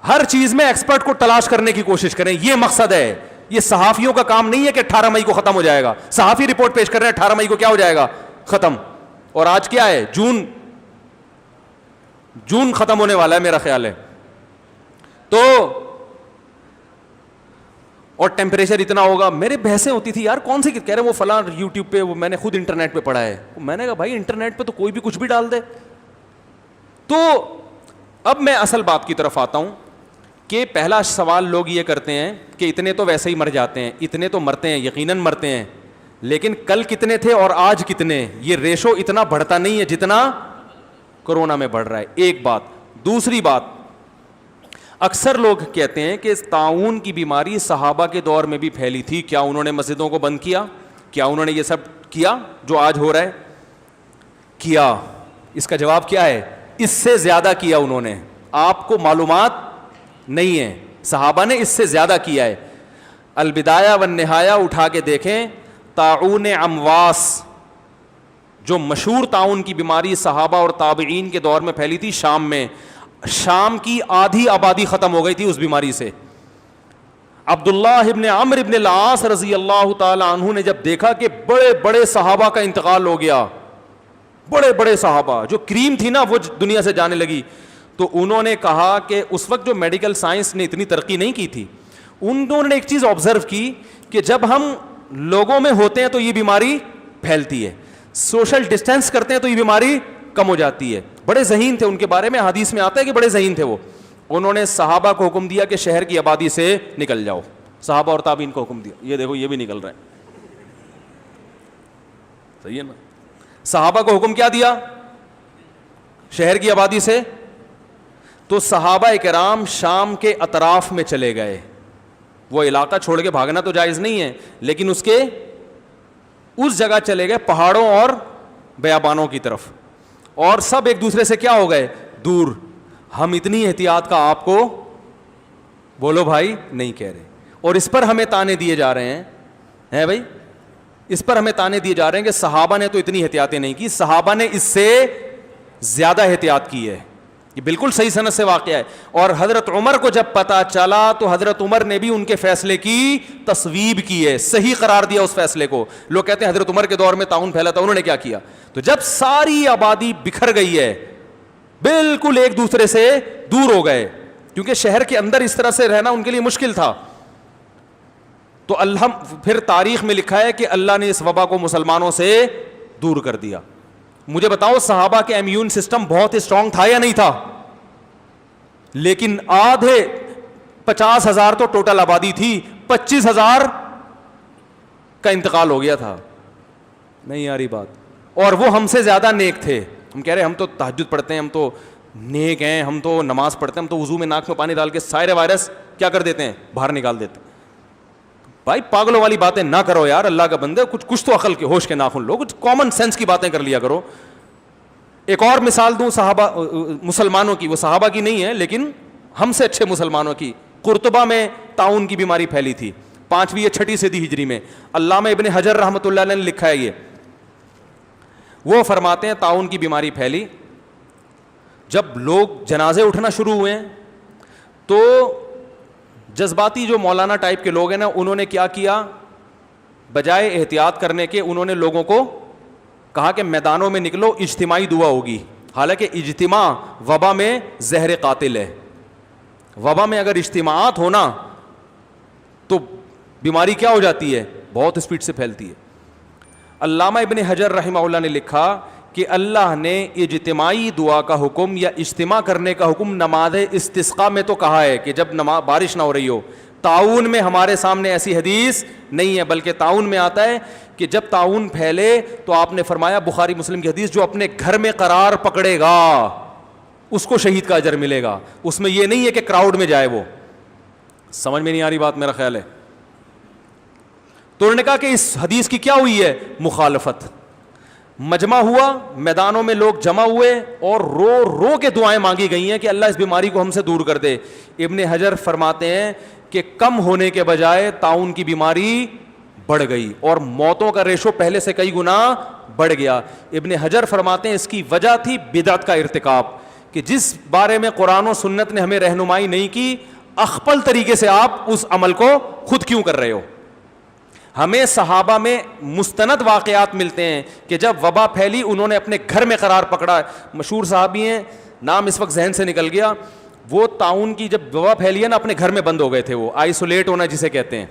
ہر چیز میں ایکسپرٹ کو تلاش کرنے کی کوشش کریں, یہ مقصد ہے. یہ صحافیوں کا کام نہیں ہے کہ 18 مئی کو ختم ہو جائے گا. صحافی رپورٹ پیش کر رہے ہیں 18 مئی کو کیا ہو جائے گا ختم, اور آج کیا ہے جون ختم ہونے والا ہے میرا خیال ہے. تو اور ٹیمپریچر اتنا ہوگا. میرے بحثیں ہوتی تھی یار کون سی کہہ رہے ہیں وہ فلاں یوٹیوب پہ, میں نے خود انٹرنیٹ پہ پڑھا ہے. میں نے کہا بھائی انٹرنیٹ پہ تو کوئی بھی کچھ بھی ڈال دے. تو اب میں اصل بات کی طرف آتا ہوں کہ پہلا سوال لوگ یہ کرتے ہیں کہ اتنے تو ویسے ہی مر جاتے ہیں, اتنے تو مرتے ہیں, یقیناً مرتے ہیں, لیکن کل کتنے تھے اور آج کتنے؟ یہ ریشو اتنا بڑھتا نہیں ہے جتنا کورونا میں بڑھ رہا ہے. ایک بات. دوسری بات, اکثر لوگ کہتے ہیں کہ طاعون کی بیماری صحابہ کے دور میں بھی پھیلی تھی, کیا انہوں نے مسجدوں کو بند کیا؟ کیا انہوں نے یہ سب کیا جو آج ہو رہا ہے؟ کیا. اس کا جواب کیا ہے؟ اس سے زیادہ کیا انہوں نے. آپ کو معلومات نہیں ہے, صحابہ نے اس سے زیادہ کیا ہے. البدایہ والنہایہ اٹھا کے دیکھیں, طاعون امواس جو مشہور طاعون کی بیماری صحابہ اور تابعین کے دور میں پھیلی تھی شام میں, شام کی آدھی آبادی ختم ہو گئی تھی اس بیماری سے. عبداللہ ابن عمرو ابن العاص رضی اللہ تعالی عنہ نے جب دیکھا کہ بڑے بڑے صحابہ کا انتقال ہو گیا, بڑے بڑے صحابہ جو کریم تھی نا وہ دنیا سے جانے لگی, تو انہوں نے کہا کہ اس وقت جو میڈیکل سائنس نے اتنی ترقی نہیں کی تھی, انہوں نے ایک چیز آبزرو کی کہ جب ہم لوگوں میں ہوتے ہیں تو یہ بیماری پھیلتی ہے, سوشل ڈسٹینس کرتے ہیں تو یہ بیماری کم ہو جاتی ہے. بڑے ذہین تھے, ان کے بارے میں حدیث میں آتا ہے کہ بڑے ذہین تھے وہ. انہوں نے صحابہ کو حکم دیا کہ شہر کی آبادی سے نکل جاؤ. صحابہ اور تابعین کو حکم دیا, یہ دیکھو یہ بھی نکل رہے ہیں, صحیح ہے نا. صحابہ کو حکم کیا دیا؟ شہر کی آبادی سے. تو صحابہ کرام شام کے اطراف میں چلے گئے, وہ علاقہ چھوڑ کے بھاگنا تو جائز نہیں ہے, لیکن اس جگہ چلے گئے پہاڑوں اور بیابانوں کی طرف, اور سب ایک دوسرے سے کیا ہو گئے, دور. ہم اتنی احتیاط کا آپ کو بولو بھائی نہیں کہہ رہے, اور اس پر ہمیں تانے دیے جا رہے ہیں بھائی, اس پر ہمیں تانے دیے جا رہے ہیں کہ صحابہ نے تو اتنی احتیاطیں نہیں کی, صحابہ نے اس سے زیادہ احتیاط کی ہے. یہ بالکل صحیح سند سے واقعہ ہے. اور حضرت عمر کو جب پتا چلا تو حضرت عمر نے بھی ان کے فیصلے کی تصویب کی ہے, صحیح قرار دیا اس فیصلے کو. لوگ کہتے ہیں حضرت عمر کے دور میں طاعون پھیلا تھا, انہوں نے کیا کیا؟ تو جب ساری آبادی بکھر گئی ہے, بالکل ایک دوسرے سے دور ہو گئے, کیونکہ شہر کے اندر اس طرح سے رہنا ان کے لیے مشکل تھا, تو اللہ پھر تاریخ میں لکھا ہے کہ اللہ نے اس وبا کو مسلمانوں سے دور کر دیا. مجھے بتاؤ صحابہ کے امیون سسٹم بہت اسٹرانگ تھا یا نہیں تھا؟ لیکن آدھے 50,000 تو ٹوٹل آبادی تھی, 25,000 کا انتقال ہو گیا تھا. نہیں آ رہی بات؟ اور وہ ہم سے زیادہ نیک تھے. ہم کہہ رہے ہم تو تہجد پڑھتے ہیں, ہم تو نیک ہیں, ہم تو نماز پڑھتے ہیں, ہم تو وضو میں ناک میں پانی ڈال کے سارے وائرس کیا کر دیتے ہیں, باہر نکال دیتے ہیں. بھائی پاگلوں والی باتیں نہ کرو یار, اللہ کا بندے, کچھ تو عقل کے ہوش کے ناخن لو, کچھ کامن سینس کی باتیں کر لیا کرو. ایک اور مثال دوں صحابہ مسلمانوں کی, وہ صحابہ کی نہیں ہے لیکن ہم سے اچھے مسلمانوں کی. قرطبہ میں طاعون کی بیماری پھیلی تھی 5ویں یا 6ٹھی صدی ہجری میں. علامہ ابن حجر رحمۃ اللہ علیہ نے لکھا ہے یہ, وہ فرماتے ہیں طاعون کی بیماری پھیلی, جب لوگ جنازے اٹھنا شروع ہوئے تو جذباتی جو مولانا ٹائپ کے لوگ ہیں نا, انہوں نے کیا کیا, بجائے احتیاط کرنے کے انہوں نے لوگوں کو کہا کہ میدانوں میں نکلو, اجتماعی دعا ہوگی. حالانکہ اجتماع وبا میں زہر قاتل ہے. وبا میں اگر اجتماعات ہونا تو بیماری کیا ہو جاتی ہے, بہت اسپیڈ سے پھیلتی ہے. علامہ ابن حجر رحمہ اللہ نے لکھا کہ اللہ نے اجتماعی دعا کا حکم یا اجتماع کرنے کا حکم نماز استسقاء میں تو کہا ہے کہ جب بارش نہ ہو رہی ہو. طاعون میں ہمارے سامنے ایسی حدیث نہیں ہے, بلکہ طاعون میں آتا ہے کہ جب طاعون پھیلے تو آپ نے فرمایا, بخاری مسلم کی حدیث, جو اپنے گھر میں قرار پکڑے گا اس کو شہید کا اجر ملے گا. اس میں یہ نہیں ہے کہ کراؤڈ میں جائے. وہ سمجھ میں نہیں آ رہی بات, میرا خیال ہے. تو انہوں نے کہا کہ اس حدیث کی کیا ہوئی ہے, مخالفت. مجمع ہوا, میدانوں میں لوگ جمع ہوئے اور رو رو کے دعائیں مانگی گئی ہیں کہ اللہ اس بیماری کو ہم سے دور کر دے. ابن حجر فرماتے ہیں کہ کم ہونے کے بجائے طاعون کی بیماری بڑھ گئی اور موتوں کا ریشو پہلے سے کئی گنا بڑھ گیا. ابن حجر فرماتے ہیں اس کی وجہ تھی بدعت کا ارتکاب, کہ جس بارے میں قرآن و سنت نے ہمیں رہنمائی نہیں کی, اخپل طریقے سے آپ اس عمل کو خود کیوں کر رہے ہو. ہمیں صحابہ میں مستند واقعات ملتے ہیں کہ جب وبا پھیلی انہوں نے اپنے گھر میں قرار پکڑا. مشہور صحابی ہیں, نام اس وقت ذہن سے نکل گیا, وہ طاعون کی جب وبا پھیلی ہے نا اپنے گھر میں بند ہو گئے تھے, وہ آئسولیٹ ہونا جسے کہتے ہیں,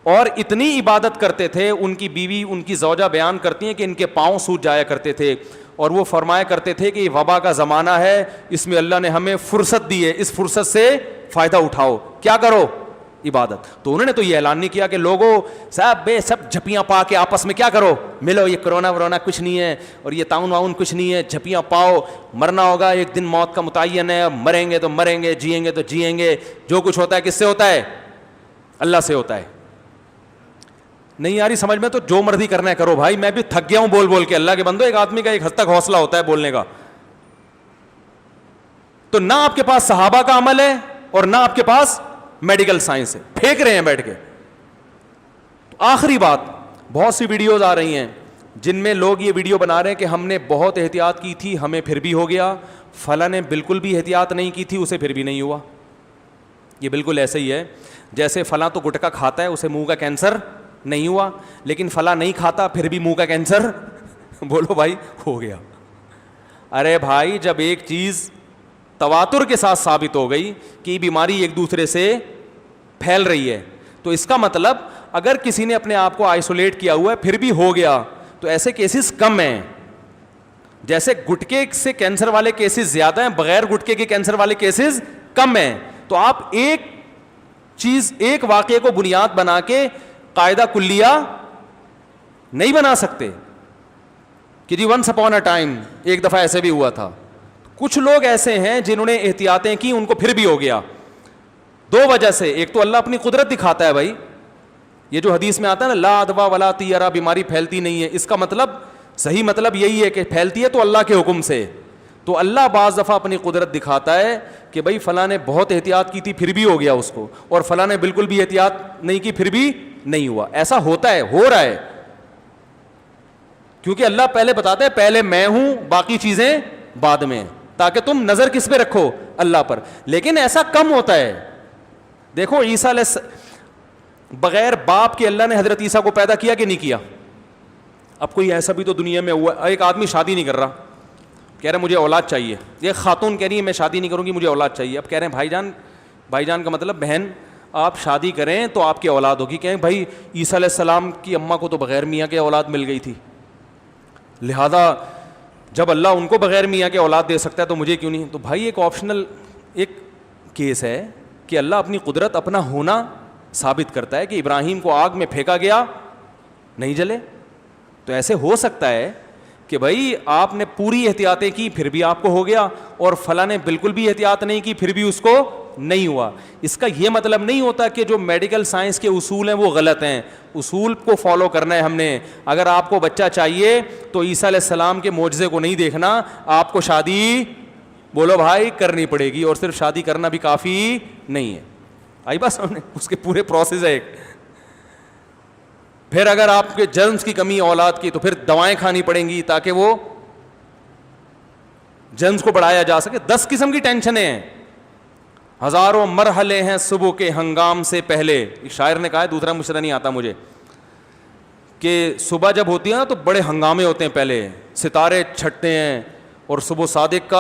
اور اتنی عبادت کرتے تھے. ان کی بیوی, ان کی زوجہ بیان کرتی ہیں کہ ان کے پاؤں سوج جایا کرتے تھے, اور وہ فرمایا کرتے تھے کہ یہ وبا کا زمانہ ہے, اس میں اللہ نے ہمیں فرصت دی ہے, اس فرصت سے فائدہ اٹھاؤ, کیا کرو, عبادت. تو انہوں نے تو یہ اعلان نہیں کیا کہ لوگوں سب جھپیاں پا کے آپس میں کیا کرو, ملو, یہ کرونا ورونا کچھ نہیں ہے اور یہ طاعون واؤن کچھ نہیں ہے, جھپیاں پاؤ, مرنا ہوگا ایک دن, موت کا متعین ہے, مریں گے تو مریں گے, جئیں گے تو جئیں گے, جو کچھ ہوتا ہے کس سے ہوتا ہے, اللہ سے ہوتا ہے. نہیں آ رہی سمجھ میں؟ تو جو مرضی کرنا ہے کرو بھائی, میں بھی تھک گیا ہوں بول بول کے. اللہ کے بندو, ایک آدمی کا ایک حد تک حوصلہ ہوتا ہے بولنے کا. تو نہ آپ کے پاس صحابہ کا عمل ہے اور نہ آپ کے پاس میڈیکل سائنس ہے, پھینک رہے ہیں بیٹھ کے. تو آخری بات, بہت سی ویڈیوز آ رہی ہیں جن میں لوگ یہ ویڈیو بنا رہے ہیں کہ ہم نے بہت احتیاط کی تھی, ہمیں پھر بھی ہو گیا, فلاں نے بالکل بھی احتیاط نہیں کی تھی, اسے پھر بھی نہیں ہوا. یہ بالکل ایسے ہی ہے جیسے فلاں تو گٹکا کھاتا ہے, اسے منہ کا کینسر نہیں ہوا, لیکن فلاں نہیں کھاتا پھر بھی منہ کا کینسر بولو بھائی ہو گیا. ارے بھائی, جب ایک چیز تواتر کے ساتھ ثابت ہو گئی کہ یہ بیماری ایک دوسرے سے پھیل رہی ہے, تو اس کا مطلب اگر کسی نے اپنے آپ کو آئسولیٹ کیا ہوا ہے پھر بھی ہو گیا, تو ایسے کیسز کم ہیں. جیسے گٹکے سے کینسر والے کیسز زیادہ ہیں, بغیر گٹکے کے کینسر والے کیسز کم ہیں. تو آپ ایک چیز, ایک واقعے کو بنیاد بنا کے قاعدہ کلیہ نہیں بنا سکتے کہ جی ونس اپون اے ٹائم ایک دفعہ ایسے بھی ہوا تھا. کچھ لوگ ایسے ہیں جنہوں نے احتیاطیں کی, ان کو پھر بھی ہو گیا. دو وجہ سے. ایک تو اللہ اپنی قدرت دکھاتا ہے بھائی, یہ جو حدیث میں آتا ہے نا لا ادوا ولا طیرا, بیماری پھیلتی نہیں ہے, اس کا مطلب صحیح مطلب یہی ہے کہ پھیلتی ہے تو اللہ کے حکم سے. تو اللہ بعض دفعہ اپنی قدرت دکھاتا ہے کہ بھائی فلاں نے بہت احتیاط کی تھی پھر بھی ہو گیا اس کو, اور فلاں نے بالکل بھی احتیاط نہیں کی پھر بھی نہیں ہوا. ایسا ہوتا ہے, ہو رہا ہے, کیونکہ اللہ پہلے بتاتا ہے پہلے میں ہوں باقی چیزیں بعد میں, تاکہ تم نظر کس پہ رکھو, اللہ پر. لیکن ایسا کم ہوتا ہے. دیکھو عیسیٰ بغیر باپ کے اللہ نے حضرت عیسیٰ کو پیدا کیا کہ نہیں کیا؟ اب کوئی ایسا بھی تو دنیا میں ہوا, ایک آدمی شادی نہیں کر رہا, کہہ رہے مجھے اولاد چاہیے, ایک خاتون کہہ رہی ہے میں شادی نہیں کروں گی مجھے اولاد چاہیے. اب کہہ رہے ہیں بھائی جان کا مطلب بہن آپ شادی کریں تو آپ کی اولاد ہوگی. کہیں بھائی عیسیٰ علیہ السلام کی اماں کو تو بغیر میاں کے اولاد مل گئی تھی, لہذا جب اللہ ان کو بغیر میاں کے اولاد دے سکتا ہے تو مجھے کیوں نہیں؟ تو بھائی ایک آپشنل ایک کیس ہے کہ اللہ اپنی قدرت اپنا ہونا ثابت کرتا ہے کہ ابراہیم کو آگ میں پھینکا گیا نہیں جلے. تو ایسے ہو سکتا ہے کہ بھائی آپ نے پوری احتیاطیں کی پھر بھی آپ کو ہو گیا, اور فلاں نے بالکل بھی احتیاط نہیں کی پھر بھی اس کو نہیں ہوا. اس کا یہ مطلب نہیں ہوتا کہ جو میڈیکل سائنس کے اصول ہیں وہ غلط ہیں, اصول کو فالو کرنا ہے ہم نے. اگر آپ کو بچہ چاہیے تو عیسیٰ علیہ السلام کے معجزے کو نہیں دیکھنا, آپ کو شادی بولو بھائی کرنی پڑے گی, اور صرف شادی کرنا بھی کافی نہیں ہے. آئی بات سامنے, اس کے پورے پروسیس ہے ایک. پھر اگر آپ کے جرمز کی کمی اولاد کی تو پھر دوائیں کھانی پڑیں گی تاکہ وہ جرمز کو بڑھایا جا سکے. 10 قسم کی ٹینشنیں ہیں, ہزاروں مرحلے ہیں صبح کے ہنگام سے پہلے. ایک شاعر نے کہا ہے, دوسرا مشرا نہیں آتا مجھے, کہ صبح جب ہوتی ہے نا تو بڑے ہنگامے ہوتے ہیں, پہلے ستارے چھٹتے ہیں اور صبح صادق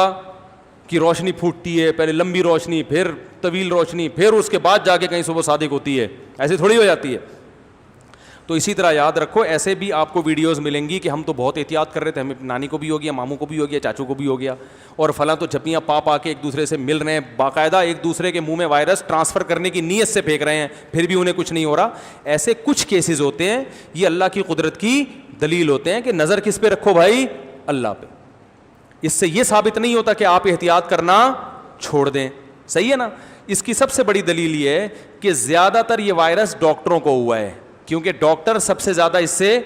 کی روشنی پھوٹتی ہے, پہلے لمبی روشنی پھر طویل روشنی پھر اس کے بعد جا کے کہیں صبح صادق ہوتی ہے. ایسے تھوڑی ہو جاتی ہے. تو اسی طرح یاد رکھو, ایسے بھی آپ کو ویڈیوز ملیں گی کہ ہم تو بہت احتیاط کر رہے تھے, ہمیں نانی کو بھی ہو گیا, ماموں کو بھی ہو گیا, چاچو کو بھی ہو گیا, اور فلاں تو جھپیاں پا کے ایک دوسرے سے مل رہے ہیں, باقاعدہ ایک دوسرے کے منہ میں وائرس ٹرانسفر کرنے کی نیت سے پھینک رہے ہیں, پھر بھی انہیں کچھ نہیں ہو رہا. ایسے کچھ کیسز ہوتے ہیں, یہ اللہ کی قدرت کی دلیل ہوتے ہیں کہ نظر کس پہ رکھو بھائی, اللہ پہ. اس سے یہ ثابت نہیں ہوتا کہ آپ احتیاط کرنا چھوڑ دیں, صحیح ہے نا. اس کی سب سے بڑی دلیل یہ ہے کہ زیادہ تر یہ وائرس ڈاکٹروں کو ہوا ہے, کیونکہ ڈاکٹر سب سے زیادہ اس سے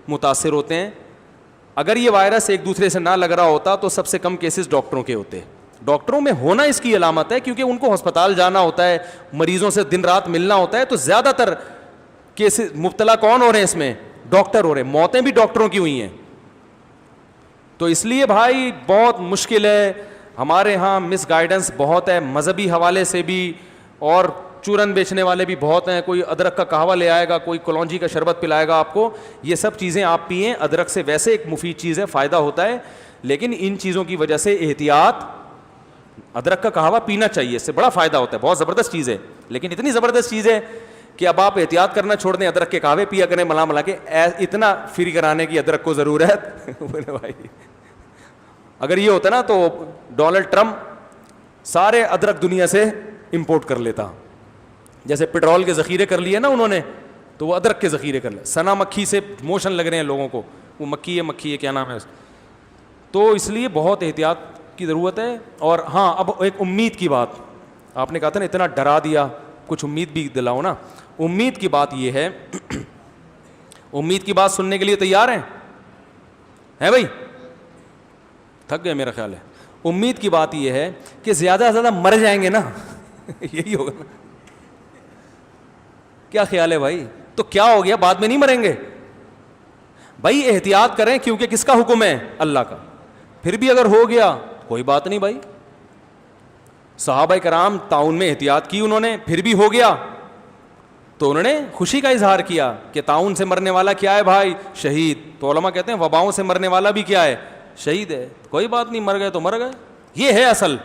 متاثر ہوتے ہیں. اگر یہ وائرس ایک دوسرے سے نہ لگ رہا ہوتا تو سب سے کم کیسز ڈاکٹروں کے ہوتے. ڈاکٹروں میں ہونا اس کی علامت ہے, کیونکہ ان کو ہسپتال جانا ہوتا ہے, مریضوں سے دن رات ملنا ہوتا ہے, تو زیادہ تر کیسز مبتلا کون ہو رہے ہیں اس میں؟ ڈاکٹر ہو رہے ہیں. موتیں بھی ڈاکٹروں کی ہوئی ہیں. تو اس لیے بھائی بہت مشکل ہے. ہمارے ہاں مس گائیڈنس بہت ہے, مذہبی حوالے سے بھی, اور چورن بیچنے والے بھی بہت ہیں. کوئی ادرک کا قہوہ لے آئے گا, کوئی کلونجی کا شربت پلائے گا آپ کو. یہ سب چیزیں آپ پئیں, ادرک سے ویسے ایک مفید چیز ہے, فائدہ ہوتا ہے, لیکن ان چیزوں کی وجہ سے احتیاط. ادرک کا قہوہ پینا چاہیے, اس سے بڑا فائدہ ہوتا ہے, بہت زبردست چیز ہے, لیکن اتنی زبردست چیز ہے کہ اب آپ احتیاط کرنا چھوڑ دیں, ادرک کے قہوے پیا کریں ملا کے. اتنا فری کرانے کی ادرک کو ضرورت بھائی. اگر یہ ہوتا نا تو ڈونلڈ ٹرمپ سارے ادرک دنیا سے امپورٹ کر لیتا. جیسے پیٹرول کے ذخیرے کر لیے نا انہوں نے, تو وہ ادرک کے ذخیرے کر لیں. سنا مکھی سے موشن لگ رہے ہیں لوگوں کو, وہ مکھی ہے کیا نام ہے. تو اس لیے بہت احتیاط کی ضرورت ہے. اور ہاں اب ایک امید کی بات, آپ نے کہا تھا نا اتنا ڈرا دیا, کچھ امید بھی دلاؤ نا. امید کی بات یہ ہے, امید کی بات سننے کے لیے تیار ہیں بھائی؟ تھک گئے میرا خیال ہے. امید کی بات یہ ہے کہ زیادہ سے زیادہ مر جائیں گے نا یہی ہوگا نا. کیا خیال ہے بھائی؟ تو کیا ہو گیا, بعد میں نہیں مریں گے بھائی. احتیاط کریں, کیونکہ کس کا حکم ہے؟ اللہ کا. پھر بھی اگر ہو گیا کوئی بات نہیں بھائی. صحابہ کرام تعاون میں احتیاط کی انہوں نے, پھر بھی ہو گیا تو انہوں نے خوشی کا اظہار کیا کہ تعاون سے مرنے والا کیا ہے بھائی؟ شہید. تو علماء کہتے ہیں وباؤں سے مرنے والا بھی کیا ہے؟ شہید ہے. کوئی بات نہیں, مر گئے تو مر گئے. یہ ہے اصل,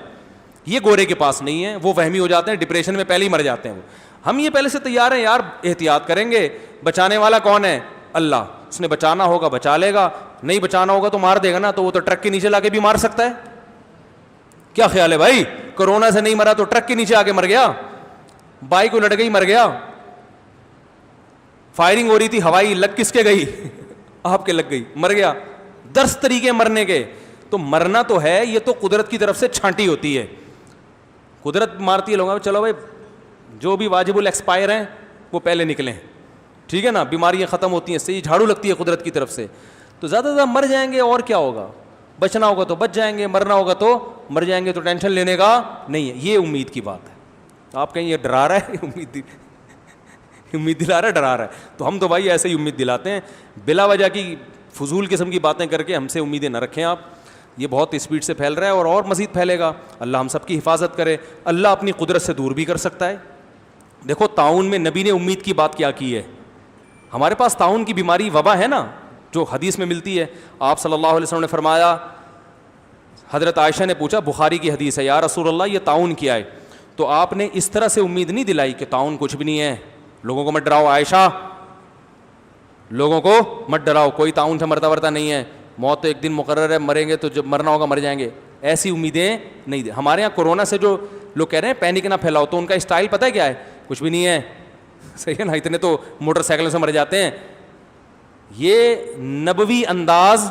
یہ گورے کے پاس نہیں ہے. وہ وہمی ہو جاتے ہیں, ڈپریشن میں پہلے ہی مر جاتے ہیں. ہم یہ پہلے سے تیار ہیں یار, احتیاط کریں گے. بچانے والا کون ہے؟ اللہ. اس نے بچانا ہوگا بچا لے گا, نہیں بچانا ہوگا تو مار دے گا نا. تو وہ تو ٹرک کے نیچے لا کے بھی مار سکتا ہے. کیا خیال ہے بھائی؟ کورونا سے نہیں مرا تو ٹرک کے نیچے آ کے مر گیا, بائک کو لٹ گئی مر گیا. فائرنگ ہو رہی تھی ہوائی, لگ کس کے گئی؟ آپ کے لگ گئی, مر گیا. 10 طریقے مرنے کے. تو مرنا تو ہے, یہ تو قدرت کی طرف سے چھانٹی ہوتی ہے. قدرت مارتی ہے لوگوں, چلو بھائی جو بھی واجب الاکسپائر ہیں وہ پہلے نکلیں, ٹھیک ہے نا, بیماریاں ختم ہوتی ہیں, اس سے یہ جھاڑو لگتی ہے قدرت کی طرف سے. تو زیادہ سے زیادہ مر جائیں گے اور کیا ہوگا, بچنا ہوگا تو بچ جائیں گے, مرنا ہوگا تو مر جائیں گے, تو ٹینشن لینے کا نہیں ہے. یہ امید کی بات ہے. آپ کہیں یہ ڈرا رہا ہے, امید دلا رہا ہے, ڈرا رہا ہے, تو ہم تو بھائی ایسے ہی امید دلاتے ہیں. بلا وجہ کی فضول قسم کی باتیں کر کے ہم سے امیدیں نہ رکھیں آپ. یہ بہت اسپیڈ سے پھیل رہا ہے اور مزید پھیلے گا. اللہ ہم سب کی حفاظت کرے. اللہ اپنی قدرت سے دور بھی کر سکتا ہے. دیکھو طاعون میں نبی نے امید کی بات کیا کی ہے. ہمارے پاس طاعون کی بیماری وبا ہے نا, جو حدیث میں ملتی ہے. آپ صلی اللہ علیہ وسلم نے فرمایا, حضرت عائشہ نے پوچھا, بخاری کی حدیث ہے, یا رسول اللہ یہ طاعون کیا ہے؟ تو آپ نے اس طرح سے امید نہیں دلائی کہ طاعون کچھ بھی نہیں ہے, لوگوں کو مت ڈراؤ عائشہ, لوگوں کو مت ڈراؤ, کوئی طاعون سے مرتا ورتا نہیں ہے, موت تو ایک دن مقرر ہے, مریں گے تو جب مرنا ہوگا مر جائیں گے. ایسی امیدیں نہیں دیں. ہمارے یہاں کورونا سے جو لوگ کہہ رہے ہیں پینک نہ پھیلاؤ, تو ان کا اسٹائل پتہ ہے کیا ہے؟ کچھ بھی نہیں ہے, صحیح ہے نا, اتنے تو موٹر سائیکلوں سے مر جاتے ہیں. یہ نبوی انداز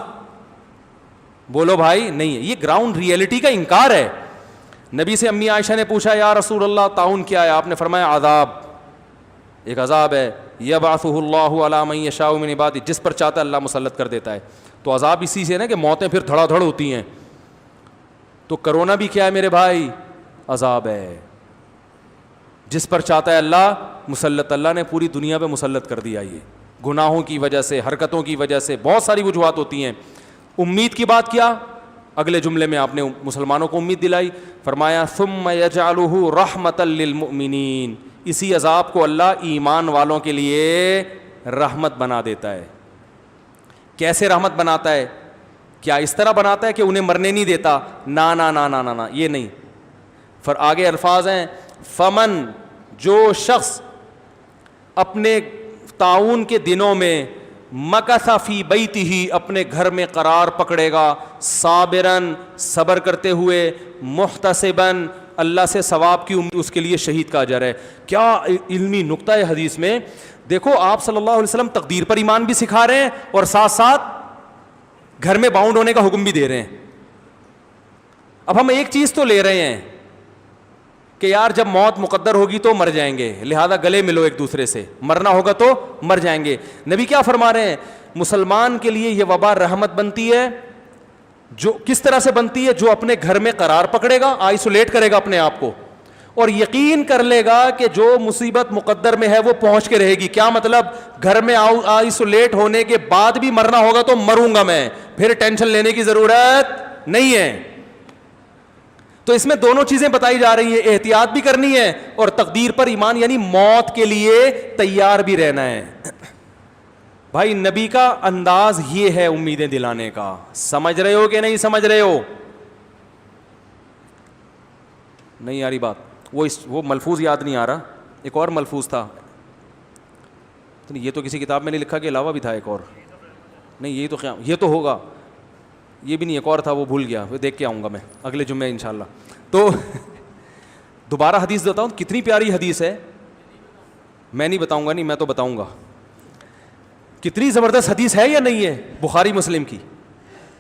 بولو بھائی نہیں ہے, یہ گراؤنڈ ریئلٹی کا انکار ہے. نبی سے امی عائشہ نے پوچھا, یا رسول اللہ طاعون کیا ہے؟ آپ نے فرمایا عذاب, ایک عذاب ہے, یبعثہ اللہ علی من یشاء من عبادہ, جس پر چاہتا ہے اللہ مسلط کر دیتا ہے. تو عذاب اسی سے نا کہ موتیں پھر دھڑا دھڑ ہوتی ہیں. تو کرونا بھی کیا ہے میرے بھائی؟ عذاب ہے, جس پر چاہتا ہے اللہ مسلط. اللہ نے پوری دنیا پہ مسلط کر دیا. یہ گناہوں کی وجہ سے, حرکتوں کی وجہ سے, بہت ساری وجوہات ہوتی ہیں. امید کی بات کیا؟ اگلے جملے میں آپ نے مسلمانوں کو امید دلائی. فرمایا ثم یجعلہ رحمتا للمؤمنین, اسی عذاب کو اللہ ایمان والوں کے لیے رحمت بنا دیتا ہے. کیسے رحمت بناتا ہے؟ کیا اس طرح بناتا ہے کہ انہیں مرنے نہیں دیتا؟ نا نا نا نا نا نا, یہ نہیں. پھر آگے الفاظ ہیں, فمن, جو شخص اپنے طاعون کے دنوں میں مکث فی بیتہ, اپنے گھر میں قرار پکڑے گا, صابرن, صبر کرتے ہوئے, محتسبن, اللہ سے ثواب کی امید, اس کے لیے شہید کا اجر ہے. کیا علمی نقطہ ہے حدیث میں. دیکھو آپ صلی اللہ علیہ وسلم تقدیر پر ایمان بھی سکھا رہے ہیں اور ساتھ ساتھ گھر میں باؤنڈ ہونے کا حکم بھی دے رہے ہیں. اب ہم ایک چیز تو لے رہے ہیں کہ یار جب موت مقدر ہوگی تو مر جائیں گے, لہذا گلے ملو ایک دوسرے سے, مرنا ہوگا تو مر جائیں گے. نبی کیا فرما رہے ہیں؟ مسلمان کے لیے یہ وبا رحمت بنتی ہے. جو کس طرح سے بنتی ہے؟ جو اپنے گھر میں قرار پکڑے گا, آئسولیٹ کرے گا اپنے آپ کو, اور یقین کر لے گا کہ جو مصیبت مقدر میں ہے وہ پہنچ کے رہے گی. کیا مطلب؟ گھر میں آئسولیٹ ہونے کے بعد بھی مرنا ہوگا تو مروں گا میں, پھر ٹینشن لینے کی ضرورت نہیں ہے. تو اس میں دونوں چیزیں بتائی جا رہی ہیں, احتیاط بھی کرنی ہے اور تقدیر پر ایمان, یعنی موت کے لیے تیار بھی رہنا ہے. بھائی نبی کا انداز یہ ہے امیدیں دلانے کا. سمجھ رہے ہو کہ نہیں سمجھ رہے ہو؟ نہیں یاری بات. وہ ملفوظ یاد نہیں آ رہا, ایک اور ملفوظ تھا, یہ تو کسی کتاب میں نہیں لکھا, کے علاوہ بھی تھا ایک اور. نہیں یہی تو قیام, یہ تو ہوگا, یہ بھی نہیں, ایک اور تھا وہ بھول گیا, وہ دیکھ کے آؤں گا میں اگلے جمعے انشاءاللہ. تو دوبارہ حدیث دیتا ہوں, کتنی پیاری حدیث ہے. میں نہیں بتاؤں گا, نہیں میں تو بتاؤں گا. کتنی زبردست حدیث ہے یا نہیں ہے؟ بخاری مسلم کی.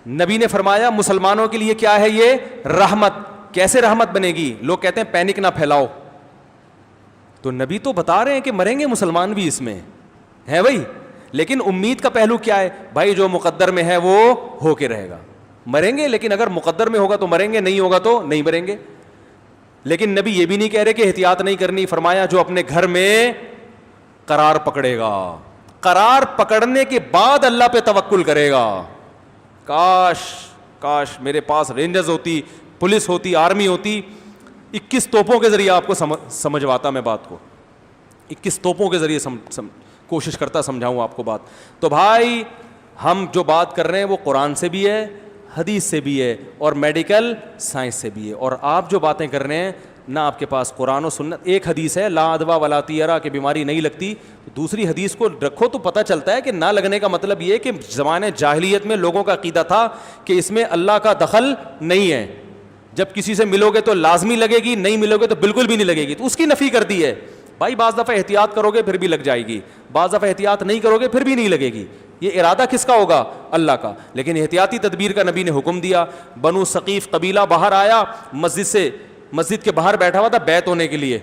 نبی نے فرمایا مسلمانوں کے لیے کیا ہے یہ؟ رحمت. کیسے رحمت بنے گی؟ لوگ کہتے ہیں پینک نہ پھیلاؤ, تو نبی تو بتا رہے ہیں کہ مریں گے مسلمان بھی اس میں ہے بھائی. لیکن امید کا پہلو کیا ہے بھائی؟ جو مقدر میں ہے وہ ہو کے رہے گا, مریں گے. لیکن اگر مقدر میں ہوگا تو مریں گے, نہیں ہوگا تو نہیں مریں گے. لیکن نبی یہ بھی نہیں کہہ رہے کہ احتیاط نہیں کرنی. فرمایا جو اپنے گھر میں قرار پکڑے گا, قرار پکڑنے کے بعد اللہ پہ توکل کرے گا. کاش میرے پاس رینجرز ہوتی, پولیس ہوتی, آرمی ہوتی, 21 توپوں کے ذریعے آپ کو سمجھواتا میں بات کو. 21 توپوں کے ذریعے کوشش کرتا سمجھاؤں آپ کو بات. تو بھائی ہم جو بات کر رہے ہیں وہ قرآن سے بھی ہے, حدیث سے بھی ہے, اور میڈیکل سائنس سے بھی ہے. اور آپ جو باتیں کر رہے ہیں نہ آپ کے پاس قرآن و سنت. ایک حدیث ہے لا ادوا ولا طیرہ, کہ بیماری نہیں لگتی. دوسری حدیث کو رکھو تو پتہ چلتا ہے کہ نہ لگنے کا مطلب یہ کہ زمانے جاہلیت میں لوگوں کا عقیدہ تھا کہ اس میں اللہ کا دخل نہیں ہے. جب کسی سے ملو گے تو لازمی لگے گی, نہیں ملو گے تو بالکل بھی نہیں لگے گی, تو اس کی نفی کر دی ہے. بھائی بعض دفعہ احتیاط کرو گے پھر بھی لگ جائے گی, بعض دفعہ احتیاط نہیں کرو گے پھر بھی نہیں لگے گی. یہ ارادہ کس کا ہوگا؟ اللہ کا. لیکن احتیاطی تدبیر کا نبی نے حکم دیا. بنو ثقیف قبیلہ باہر آیا, مسجد کے باہر بیٹھا ہوا تھا بیعت ہونے کے لیے.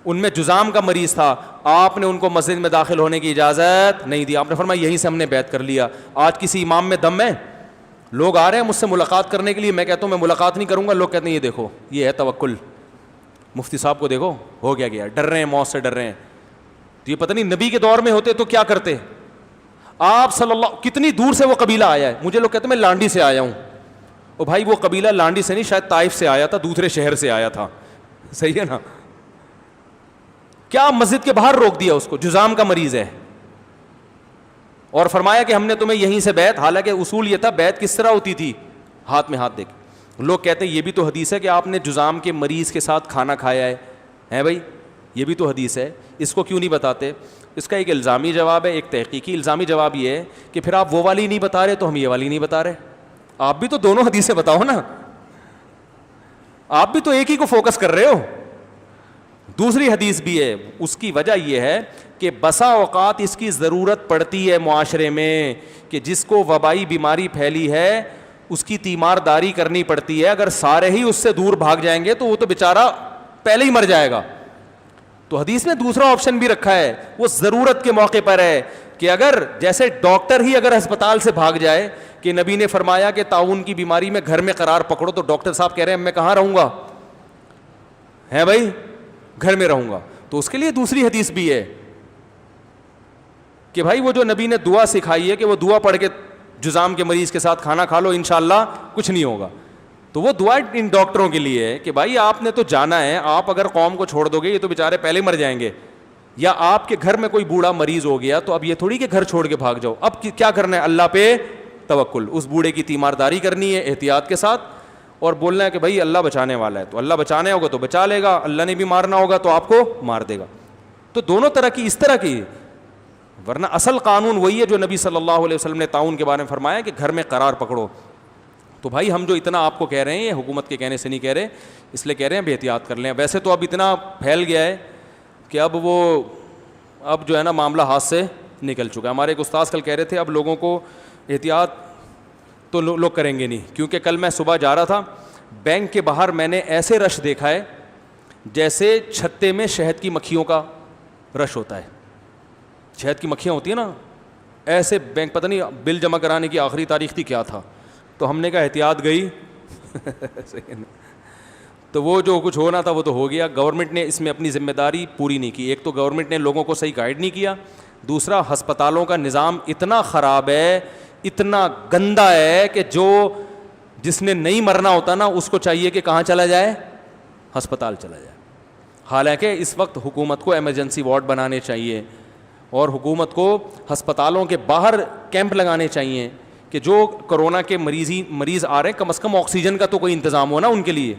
ان میں جذام کا مریض تھا, آپ نے ان کو مسجد میں داخل ہونے کی اجازت نہیں دی, آپ نے فرمایا یہیں سے ہم نے بیعت کر لیا. آج کسی امام میں دم ہے, لوگ آ رہے ہیں مجھ سے ملاقات کرنے کے لیے, میں کہتا ہوں میں ملاقات نہیں کروں گا, لوگ کہتے ہیں یہ دیکھو یہ ہے توکل, مفتی صاحب کو دیکھو ہو گیا, ڈر رہے ہیں, موت سے ڈر رہے ہیں. تو یہ پتہ نہیں نبی کے دور میں ہوتے تو کیا کرتے. آپ صلی اللہ, کتنی دور سے وہ قبیلہ آیا ہے, مجھے لوگ کہتے ہیں میں لانڈی سے آیا ہوں. او بھائی وہ قبیلہ لانڈی سے نہیں, شاید طائف سے آیا تھا, دوسرے شہر سے آیا تھا, صحیح ہے نا. کیا مسجد کے باہر روک دیا اس کو, جذام کا مریض ہے, اور فرمایا کہ ہم نے تمہیں یہیں سے بیعت, حالانکہ اصول یہ تھا بیعت کس طرح ہوتی تھی, ہاتھ میں ہاتھ دے کے. لوگ کہتے ہیں یہ بھی تو حدیث ہے کہ آپ نے جذام کے مریض کے ساتھ کھانا کھایا ہے بھائی, یہ بھی تو حدیث ہے, اس کو کیوں نہیں بتاتے. اس کا ایک الزامی جواب ہے, ایک تحقیقی. الزامی جواب یہ ہے کہ پھر آپ وہ والی نہیں بتا رہے تو ہم یہ والی نہیں بتا رہے. آپ بھی تو دونوں حدیثیں بتاؤ نا, آپ بھی تو ایک ہی کو فوکس کر رہے ہو. دوسری حدیث بھی ہے, اس کی وجہ یہ ہے کہ بسا اوقات اس کی ضرورت پڑتی ہے معاشرے میں کہ جس کو وبائی بیماری پھیلی ہے اس کی تیمارداری کرنی پڑتی ہے. اگر سارے ہی اس سے دور بھاگ جائیں گے تو وہ تو بیچارہ پہلے ہی مر جائے گا. تو حدیث میں دوسرا آپشن بھی رکھا ہے, وہ ضرورت کے موقع پر ہے کہ اگر جیسے ڈاکٹر ہی اگر ہسپتال سے بھاگ جائے, کہ نبی نے فرمایا کہ طاعون کی بیماری میں گھر میں قرار پکڑو, تو ڈاکٹر صاحب کہہ رہے ہیں میں کہاں رہوں گا, ہے بھائی گھر میں رہوں گا. تو اس کے لیے دوسری حدیث بھی ہے کہ بھائی وہ جو نبی نے دعا سکھائی ہے کہ وہ دعا پڑھ کے جذام کے مریض کے ساتھ کھانا کھا لو, انشاءاللہ کچھ نہیں ہوگا. تو وہ دعا ان ڈاکٹروں کے لیے ہے کہ بھائی آپ نے تو جانا ہے, آپ اگر قوم کو چھوڑ دو گے یہ تو بیچارے پہلے مر جائیں گے, یا آپ کے گھر میں کوئی بوڑھا مریض ہو گیا تو اب یہ تھوڑی کہ گھر چھوڑ کے بھاگ جاؤ, اب کیا کرنا ہے, اللہ پہ توکل, اس بوڑھے کی تیمارداری کرنی ہے احتیاط کے ساتھ, اور بولنا ہے کہ بھائی اللہ بچانے والا ہے, تو اللہ بچانے ہوگا تو بچا لے گا, اللہ نے بھی مارنا ہوگا تو آپ کو مار دے گا. تو دونوں طرح کی اس طرح کی, ورنہ اصل قانون وہی ہے جو نبی صلی اللہ علیہ وسلم نے طاعون کے بارے میں فرمایا کہ گھر میں قرار پکڑو. تو بھائی ہم جو اتنا آپ کو کہہ رہے ہیں یہ حکومت کے کہنے سے نہیں کہہ رہے, اس لیے کہہ رہے ہیں اب احتیاط کر لیں. ویسے تو اب اتنا پھیل گیا ہے کہ اب جو ہے نا معاملہ ہاتھ سے نکل چکا ہے. ہمارے ایک استاذ کل کہہ رہے تھے اب لوگوں کو احتیاط تو لوگ کریں گے نہیں, کیونکہ کل میں صبح جا رہا تھا بینک کے باہر, میں نے ایسے رش دیکھا ہے جیسے چھتے میں شہد کی مکھیوں کا رش ہوتا ہے. شہد کی مکھیاں ہوتی ہیں نا ایسے, بینک پتہ نہیں بل جمع کرانے کی آخری تاریخ تھی کیا تھا, تو ہم نے کہا احتیاط گئی. تو وہ جو کچھ ہونا تھا وہ تو ہو گیا. گورنمنٹ نے اس میں اپنی ذمہ داری پوری نہیں کی. ایک تو گورنمنٹ نے لوگوں کو صحیح گائیڈ نہیں کیا, دوسرا ہسپتالوں کا نظام اتنا خراب ہے, اتنا گندا ہے کہ جس نے نہیں مرنا ہوتا نا اس کو چاہیے کہ کہاں چلا جائے, ہسپتال چلا جائے. حالانکہ اس وقت حکومت کو ایمرجنسی وارڈ بنانے چاہیے, اور حکومت کو ہسپتالوں کے باہر کیمپ لگانے چاہیے کہ جو کرونا کے مریض آ رہے ہیں کم از کم آکسیجن کا تو کوئی انتظام ہو نا ان کے لیے.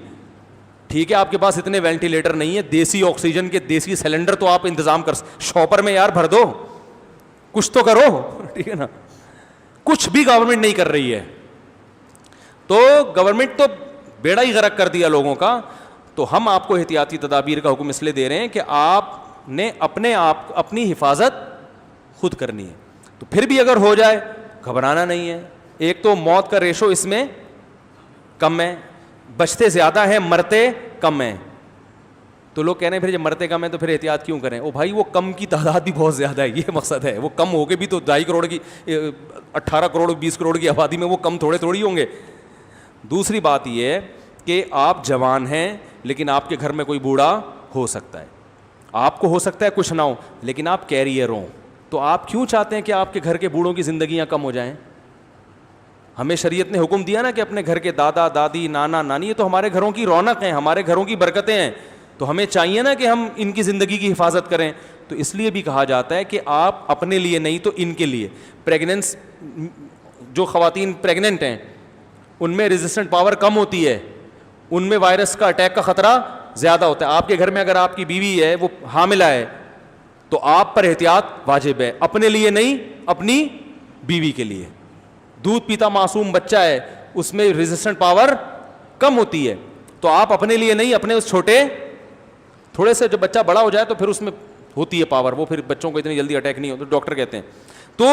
ٹھیک ہے آپ کے پاس اتنے وینٹیلیٹر نہیں ہے, دیسی آکسیجن کے دیسی سلنڈر تو آپ انتظام کر, شاپر میں یار بھر دو, کچھ تو کرو, ٹھیک ہے نا. کچھ بھی گورنمنٹ نہیں کر رہی ہے, تو گورنمنٹ تو بیڑا ہی غرق کر دیا لوگوں کا. تو ہم آپ کو احتیاطی تدابیر کا حکم اس لیے دے رہے ہیں کہ آپ نے اپنی حفاظت خود کرنی ہے. تو پھر بھی اگر ہو جائے گھبرانا نہیں ہے. ایک تو موت کا ریشو اس میں کم ہے, بچتے زیادہ ہیں مرتے کم ہیں. تو لوگ کہہ رہے ہیں پھر جب مرتے کم ہیں تو پھر احتیاط کیوں کریں. او بھائی وہ کم کی تعداد بھی بہت زیادہ ہے, یہ مقصد ہے. وہ کم ہو کے بھی تو 2.5 کروڑ کی 18 کروڑ 20 کروڑ کی آبادی میں وہ کم تھوڑی ہوں گے. دوسری بات یہ ہے کہ آپ جوان ہیں لیکن آپ کے گھر میں کوئی بوڑھا ہو سکتا ہے, آپ کو ہو سکتا ہے کچھ نہ ہو لیکن آپ کیریئر ہوں. تو آپ کیوں چاہتے ہیں کہ آپ کے گھر کے بوڑھوں کی زندگیاں کم ہو جائیں. ہمیں شریعت نے حکم دیا نا کہ اپنے گھر کے دادا دادی نانا نانی, یہ تو ہمارے گھروں کی رونق ہیں, ہمارے گھروں کی برکتیں ہیں, تو ہمیں چاہیے نا کہ ہم ان کی زندگی کی حفاظت کریں. تو اس لیے بھی کہا جاتا ہے کہ آپ اپنے لیے نہیں تو ان کے لیے. پریگننس جو خواتین پریگننٹ ہیں ان میں ریزسٹنٹ پاور کم ہوتی ہے, ان میں وائرس کا اٹیک کا خطرہ زیادہ ہوتا ہے. آپ کے گھر میں اگر آپ کی بیوی ہے وہ حاملہ ہے تو آپ پر احتیاط واجب ہے, اپنے لیے نہیں اپنی بیوی کے لیے. دودھ پیتا معصوم بچہ ہے اس میں ریزسٹنٹ پاور کم ہوتی ہے, تو آپ اپنے لیے نہیں اپنے اس چھوٹے تھوڑے سے, جب بچہ بڑا ہو جائے تو پھر اس میں ہوتی ہے پاور, وہ پھر بچوں کو اتنی جلدی اٹیک نہیں ہوتا ڈاکٹر کہتے ہیں. تو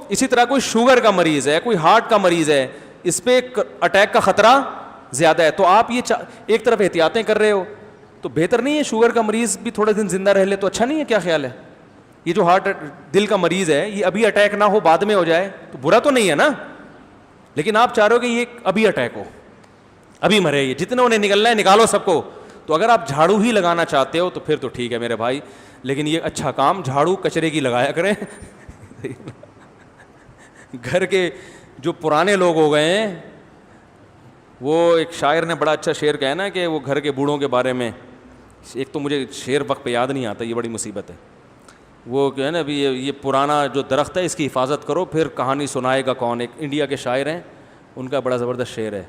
اسی طرح کوئی شوگر کا مریض ہے, کوئی ہارٹ کا مریض ہے, اس پہ اٹیک کا خطرہ زیادہ ہے. تو آپ یہ ایک طرف احتیاطیں کر رہے ہو, تو بہتر نہیں ہے شوگر کا مریض بھی تھوڑے دن زندہ رہ لے تو اچھا نہیں ہے؟ کیا خیال ہے؟ یہ جو دل کا مریض ہے یہ ابھی اٹیک نہ ہو بعد میں ہو جائے تو برا تو نہیں ہے نا، لیکن آپ چاہ رہے ہو کہ یہ ابھی اٹیک ہو، ابھی مرے، یہ جتنے انہیں نکلنا ہے نکالو سب کو. تو اگر آپ جھاڑو ہی لگانا چاہتے ہو تو پھر تو ٹھیک ہے میرے بھائی، لیکن یہ اچھا کام جھاڑو کچرے کی لگایا کریں. گھر کے جو پرانے لوگ ہو گئے ہیں، وہ ایک شاعر نے بڑا اچھا شعر کہا نا کہ وہ گھر کے بوڑھوں کے بارے میں، ایک تو مجھے شعر وقت پہ یاد نہیں آتا، یہ بڑی مصیبت ہے. وہ کہ ہے نا ابھی یہ پرانا جو درخت ہے اس کی حفاظت کرو پھر کہانی سنائے گا کون. ایک انڈیا کے شاعر ہیں، ان کا بڑا زبردست شعر ہے.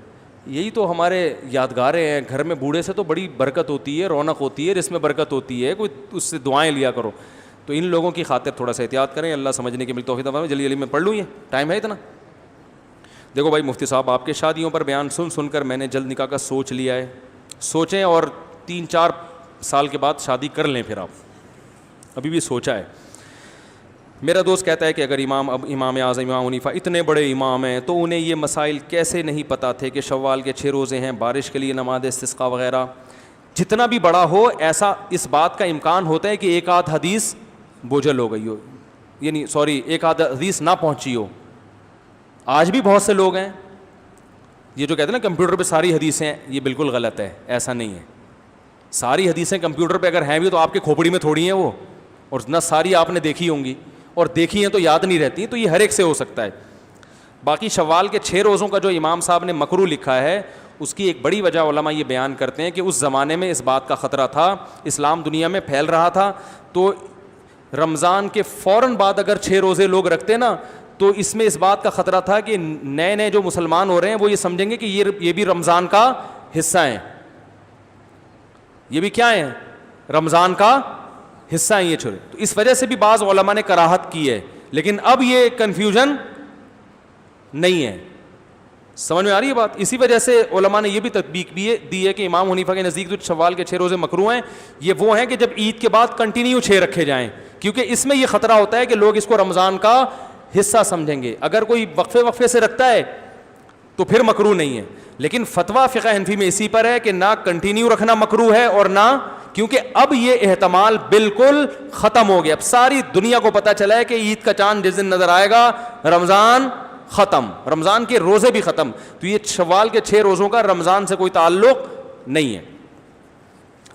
یہی تو ہمارے یادگاریں ہیں. گھر میں بوڑھے سے تو بڑی برکت ہوتی ہے، رونق ہوتی ہے، اس میں برکت ہوتی ہے، کوئی اس سے دعائیں لیا کرو. تو ان لوگوں کی خاطر تھوڑا سا احتیاط کریں. اللہ سمجھنے کی توفیق عطا فرمائے. جلدی جلدی میں پڑھ لوں، یہ ٹائم ہے اتنا. دیکھو بھائی مفتی صاحب، آپ کے شادیوں پر بیان سن کر میں نے جلد نکاح کا سوچ لیا ہے. سوچیں اور 3-4 سال کے بعد شادی کر لیں. پھر آپ ابھی بھی سوچا ہے. میرا دوست کہتا ہے کہ اگر امام اعظم امام حنیفہ اتنے بڑے امام ہیں تو انہیں یہ مسائل کیسے نہیں پتہ تھے کہ شوال کے 6 روزے ہیں، بارش کے لیے نماز استسقاء وغیرہ. جتنا بھی بڑا ہو ایسا اس بات کا امکان ہوتا ہے کہ ایک آدھ حدیث بوجھل ہو گئی ہو، یعنی ایک آدھ حدیث نہ پہنچی ہو. آج بھی بہت سے لوگ ہیں یہ جو کہتے ہیں نا کمپیوٹر پہ ساری حدیثیں ہیں، یہ بالکل غلط ہے. ایسا نہیں ہے. ساری حدیثیں کمپیوٹر پہ اگر ہیں بھی تو آپ کے کھوپڑی میں تھوڑی ہیں وہ، اور نہ ساری آپ نے دیکھی ہوں گی، اور دیکھی ہیں تو یاد نہیں رہتی. تو یہ ہر ایک سے ہو سکتا ہے. باقی شوال کے 6 روزوں کا جو امام صاحب نے مکروہ لکھا ہے اس کی ایک بڑی وجہ علماء یہ بیان کرتے ہیں کہ اس زمانے میں اس بات کا خطرہ تھا، اسلام دنیا میں پھیل رہا تھا. تو رمضان کے فوراً بعد اگر 6 روزے لوگ رکھتے نا تو اس میں اس بات کا خطرہ تھا کہ نئے جو مسلمان ہو رہے ہیں وہ یہ سمجھیں گے کہ یہ بھی رمضان کا حصہ ہیں. یہ بھی کیا ہیں؟ رمضان کا حصہ ہیں یہ چھوڑے. تو اس وجہ سے بھی بعض علماء نے کراہت کی ہے، لیکن اب یہ کنفیوژن نہیں ہے. سمجھ میں آ رہی ہے بات؟ اسی وجہ سے علماء نے یہ بھی تطبیق بھی دی ہے کہ امام حنیفہ کے نزدیک جو شوال کے 6 روزے مکروہ ہیں یہ وہ ہیں کہ جب عید کے بعد کنٹینیو 6 رکھے جائیں، کیونکہ اس میں یہ خطرہ ہوتا ہے کہ لوگ اس کو رمضان کا حصہ سمجھیں گے. اگر کوئی وقفے سے رکھتا ہے تو پھر مکروہ نہیں ہے. لیکن فتویٰ فقہ حنفی میں اسی پر ہے کہ نہ کنٹینیو رکھنا مکروہ ہے اور نہ، کیونکہ اب یہ احتمال بالکل ختم ہو گیا. اب ساری دنیا کو پتہ چلا ہے کہ عید کا چاند جس دن نظر آئے گا رمضان ختم، رمضان کے روزے بھی ختم. تو یہ شوال کے 6 روزوں کا رمضان سے کوئی تعلق نہیں ہے.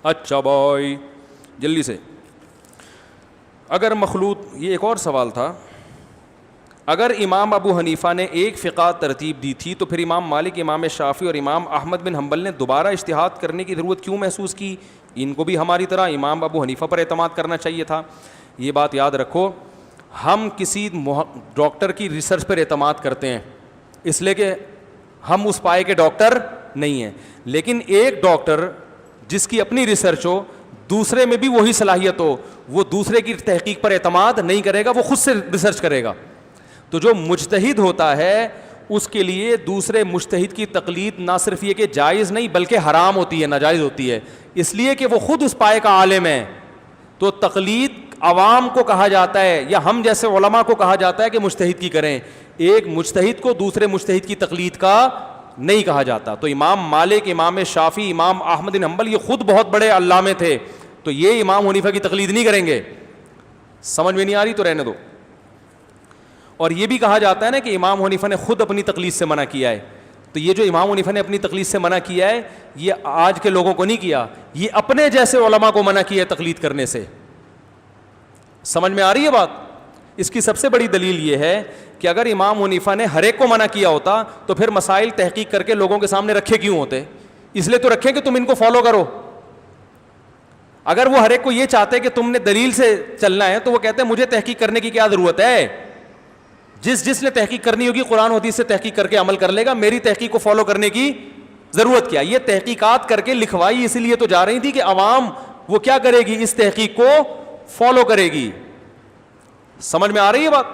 اچھا بھائی جلدی سے، اگر مخلوط، یہ ایک اور سوال تھا، اگر امام ابو حنیفہ نے ایک فقہ ترتیب دی تھی تو پھر امام مالک، امام شافعی اور امام احمد بن حنبل نے دوبارہ اجتہاد کرنے کی ضرورت کیوں محسوس کی؟ ان کو بھی ہماری طرح امام ابو حنیفہ پر اعتماد کرنا چاہیے تھا. یہ بات یاد رکھو، ہم کسی ڈاکٹر کی ریسرچ پر اعتماد کرتے ہیں اس لیے کہ ہم اس پائے کے ڈاکٹر نہیں ہیں. لیکن ایک ڈاکٹر جس کی اپنی ریسرچ ہو، دوسرے میں بھی وہی صلاحیت ہو، وہ دوسرے کی تحقیق پر اعتماد نہیں کرے گا، وہ خود سے ریسرچ کرے گا. تو جو مجتہد ہوتا ہے اس کے لیے دوسرے مجتہد کی تقلید نہ صرف یہ کہ جائز نہیں بلکہ حرام ہوتی ہے، ناجائز ہوتی ہے، اس لیے کہ وہ خود اس پائے کا عالم ہے. تو تقلید عوام کو کہا جاتا ہے یا ہم جیسے علماء کو کہا جاتا ہے کہ مجتہد کی کریں. ایک مجتہد کو دوسرے مجتہد کی تقلید کا نہیں کہا جاتا. تو امام مالک، امام شافعی، امام احمد بن حنبل یہ خود بہت بڑے علامے تھے، تو یہ امام حنیفہ کی تقلید نہیں کریں گے. سمجھ میں نہیں آ رہی تو رہنے دو. اور یہ بھی کہا جاتا ہے نا کہ امام حنیفہ نے خود اپنی تقلید سے منع کیا ہے. تو یہ جو امام حنیفہ نے اپنی تقلید سے منع کیا ہے یہ آج کے لوگوں کو نہیں کیا، یہ اپنے جیسے علماء کو منع کیا ہے تقلید کرنے سے. سمجھ میں آ رہی ہے بات؟ اس کی سب سے بڑی دلیل یہ ہے کہ اگر امام حنیفہ نے ہر ایک کو منع کیا ہوتا تو پھر مسائل تحقیق کر کے لوگوں کے سامنے رکھے کیوں ہوتے؟ اس لیے تو رکھے کہ تم ان کو فالو کرو. اگر وہ ہر ایک کو یہ چاہتے کہ تم نے دلیل سے چلنا ہے تو وہ کہتے ہیں مجھے تحقیق کرنے کی کیا ضرورت ہے، جس نے تحقیق کرنی ہوگی قرآن حدیث سے تحقیق کر کے عمل کر لے گا، میری تحقیق کو فالو کرنے کی ضرورت کیا؟ یہ تحقیقات کر کے لکھوائی اسی لیے تو جا رہی تھی کہ عوام وہ کیا کرے گی، اس تحقیق کو فالو کرے گی. سمجھ میں آ رہی ہے بات؟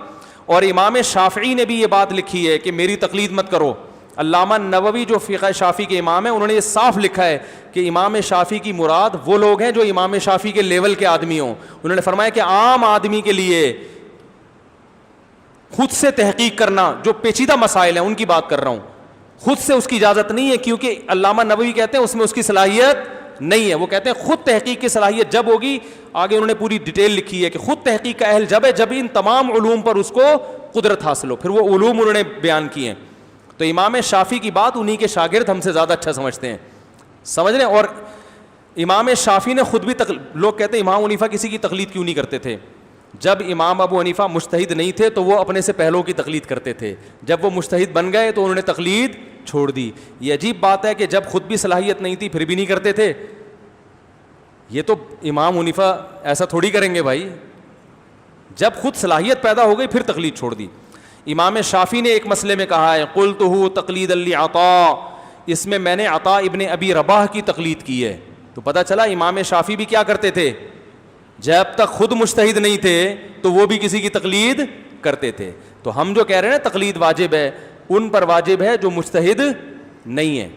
اور امام شافعی نے بھی یہ بات لکھی ہے کہ میری تقلید مت کرو. علامہ نووی جو فقہ شافعی کے امام ہیں انہوں نے یہ صاف لکھا ہے کہ امام شافعی کی مراد وہ لوگ ہیں جو امام شافعی کے لیول کے آدمی ہوں. انہوں نے فرمایا کہ عام آدمی کے لیے خود سے تحقیق کرنا، جو پیچیدہ مسائل ہیں ان کی بات کر رہا ہوں، خود سے اس کی اجازت نہیں ہے، کیونکہ علامہ نووی کہتے ہیں اس میں اس کی صلاحیت نہیں ہے. وہ کہتے ہیں خود تحقیق کی صلاحیت جب ہوگی, آگے انہوں نے پوری ڈیٹیل لکھی ہے کہ خود تحقیق کا اہل جب ہے جب ان تمام علوم پر اس کو قدرت حاصل ہو. پھر وہ علوم انہوں نے بیان کیے ہیں. تو امام شافعی کی بات انہی کے شاگرد ہم سے زیادہ اچھا سمجھتے ہیں, سمجھ رہے ہیں. اور امام شافعی نے خود بھی لوگ کہتے ہیں امام حنیفہ کسی کی تقلید کیوں نہیں کرتے تھے. جب امام ابو حنیفہ مجتہد نہیں تھے تو وہ اپنے سے پہلوں کی تقلید کرتے تھے, جب وہ مجتہد بن گئے تو انہوں نے تقلید چھوڑ دی. یہ عجیب بات ہے کہ جب خود بھی صلاحیت نہیں تھی پھر بھی نہیں کرتے تھے. یہ تو امام حنیفہ ایسا تھوڑی کریں گے بھائی, جب خود صلاحیت پیدا ہو گئی پھر تقلید چھوڑ دی. امام شافعی نے ایک مسئلے میں کہا ہے قلتہ تقلیدا لعطاء, اس میں نے عطاء ابن ابی رباح کی تقلید کی ہے. تو پتہ چلا امام شافعی بھی کیا کرتے تھے, جب تک خود مجتہد نہیں تھے تو وہ بھی کسی کی تقلید کرتے تھے. تو ہم جو کہہ رہے ہیں نا تقلید واجب ہے, ان پر واجب ہے جو مجتہد نہیں ہے.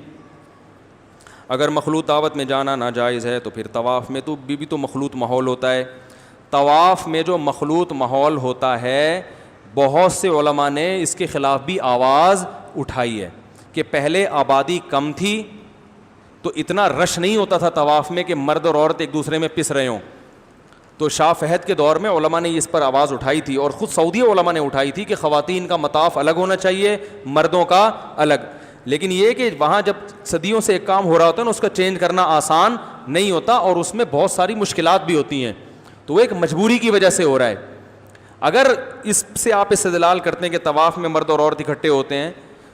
اگر مخلوط دعوت میں جانا ناجائز ہے تو پھر طواف میں تو بھی تو مخلوط ماحول ہوتا ہے. طواف میں جو مخلوط ماحول ہوتا ہے بہت سے علماء نے اس کے خلاف بھی آواز اٹھائی ہے کہ پہلے آبادی کم تھی تو اتنا رش نہیں ہوتا تھا طواف میں کہ مرد اور عورت ایک دوسرے میں پس رہے ہوں. تو شاہ فہد کے دور میں علماء نے اس پر آواز اٹھائی تھی, اور خود سعودی علماء نے اٹھائی تھی کہ خواتین کا مطاف الگ ہونا چاہیے, مردوں کا الگ. لیکن یہ کہ وہاں جب صدیوں سے ایک کام ہو رہا ہوتا ہے نا اس کا چینج کرنا آسان نہیں ہوتا, اور اس میں بہت ساری مشکلات بھی ہوتی ہیں. تو وہ ایک مجبوری کی وجہ سے ہو رہا ہے. اگر اس سے آپ استدلال کرتے ہیں کہ طواف میں مرد اور عورت اکٹھے ہوتے ہیں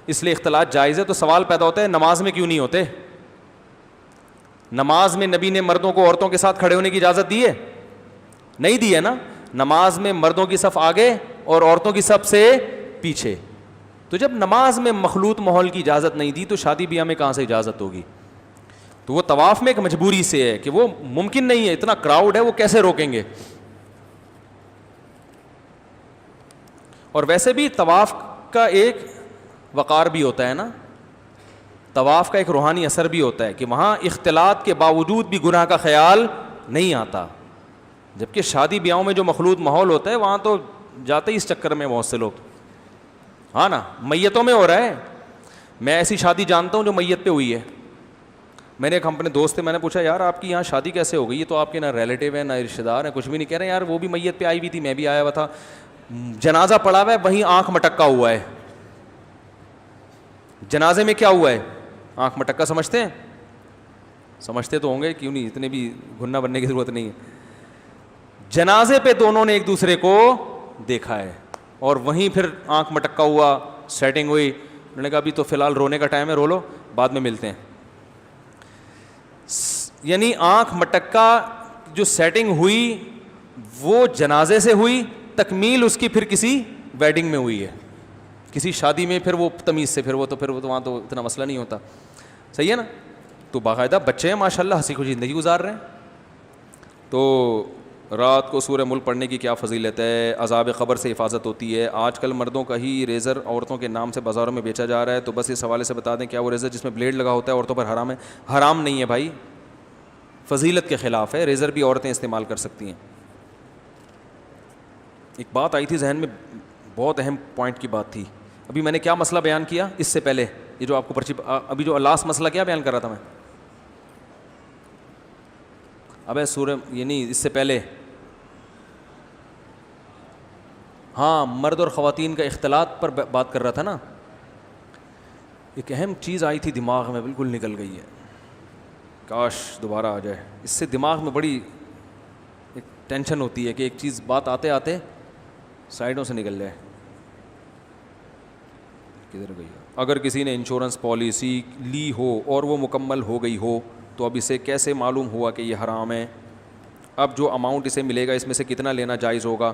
اس لیے اختلاط جائز ہے, تو سوال پیدا ہوتا ہے نماز میں کیوں نہیں ہوتے؟ نماز میں نبی نے مردوں کو عورتوں کے ساتھ کھڑے ہونے کی اجازت دی ہے؟ نہیں دی ہے نا. نماز میں مردوں کی صف آگے اور عورتوں کی صف سے پیچھے. تو جب نماز میں مخلوط ماحول کی اجازت نہیں دی تو شادی بیاہ میں کہاں سے اجازت ہوگی؟ تو وہ طواف میں ایک مجبوری سے ہے کہ وہ ممکن نہیں ہے, اتنا کراؤڈ ہے, وہ کیسے روکیں گے؟ اور ویسے بھی طواف کا ایک وقار بھی ہوتا ہے نا, طواف کا ایک روحانی اثر بھی ہوتا ہے کہ وہاں اختلاط کے باوجود بھی گناہ کا خیال نہیں آتا. جبکہ شادی بیاہوں میں جو مخلوط ماحول ہوتا ہے وہاں تو جاتے ہی اس چکر میں بہت سے لوگ, ہاں نا, میتوں میں ہو رہا ہے. میں ایسی شادی جانتا ہوں جو میت پہ ہوئی ہے. میں نے ایک اپنے دوست سے میں نے پوچھا یار آپ کی یہاں شادی کیسے ہو گئی؟ یہ تو آپ کے نہ ریلیٹیو ہیں نہ رشتہ دار ہیں, کچھ بھی نہیں. کہہ رہے ہیں یار وہ بھی میت پہ آئی ہوئی تھی, میں بھی آیا ہوا تھا, جنازہ پڑا ہوا ہے وہیں آنکھ مٹکا ہوا ہے. جنازے میں کیا ہوا ہے؟ آنکھ مٹکا. سمجھتے ہیں؟ سمجھتے تو ہوں گے, کیوں نہیں, اتنے بھی گھننا بننے کی ضرورت نہیں ہے. جنازے پہ دونوں نے ایک دوسرے کو دیکھا ہے اور وہیں پھر آنکھ مٹکا ہوا, سیٹنگ ہوئی. انہوں نے کہا ابھی تو فی الحال رونے کا ٹائم ہے, رو لو, بعد میں ملتے ہیں. یعنی آنکھ مٹکا جو سیٹنگ ہوئی وہ جنازے سے ہوئی, تکمیل اس کی پھر کسی ویڈنگ میں ہوئی ہے, کسی شادی میں, پھر وہ تمیز سے, پھر وہ وہاں تو اتنا مسئلہ نہیں ہوتا. صحیح ہے نا. تو باقاعدہ بچے ہیں ماشاء اللہ, ہنسی خوشی زندگی گزار رہے ہیں. تو رات کو سورہ ملک پڑھنے کی کیا فضیلت ہے؟ عذاب قبر سے حفاظت ہوتی ہے. آج کل مردوں کا ہی ریزر عورتوں کے نام سے بازاروں میں بیچا جا رہا ہے, تو بس اس حوالے سے بتا دیں کیا وہ ریزر جس میں بلیڈ لگا ہوتا ہے عورتوں پر حرام ہے؟ حرام نہیں ہے بھائی, فضیلت کے خلاف ہے. ریزر بھی عورتیں استعمال کر سکتی ہیں. ایک بات آئی تھی ذہن میں, بہت اہم پوائنٹ کی بات تھی. ابھی میں نے کیا مسئلہ بیان کیا اس سے پہلے, یہ جو آپ کو پرچی, ابھی جو لاسٹ مسئلہ کیا بیان کر رہا تھا میں, ابے سورہ یعنی اس سے پہلے, ہاں مرد اور خواتین کا اختلاط پر بات کر رہا تھا نا. ایک اہم چیز آئی تھی دماغ میں, بالکل نکل گئی ہے, کاش دوبارہ آ جائے. اس سے دماغ میں بڑی ایک ٹینشن ہوتی ہے کہ ایک چیز بات آتے آتے سائڈوں سے نکل جائے. کدھر گئی؟ اگر کسی نے انشورنس پالیسی لی ہو اور وہ مکمل ہو گئی ہو تو اب اسے کیسے معلوم ہوا کہ یہ حرام ہے؟ اب جو اماؤنٹ اسے ملے گا اس میں سے کتنا لینا جائز ہوگا؟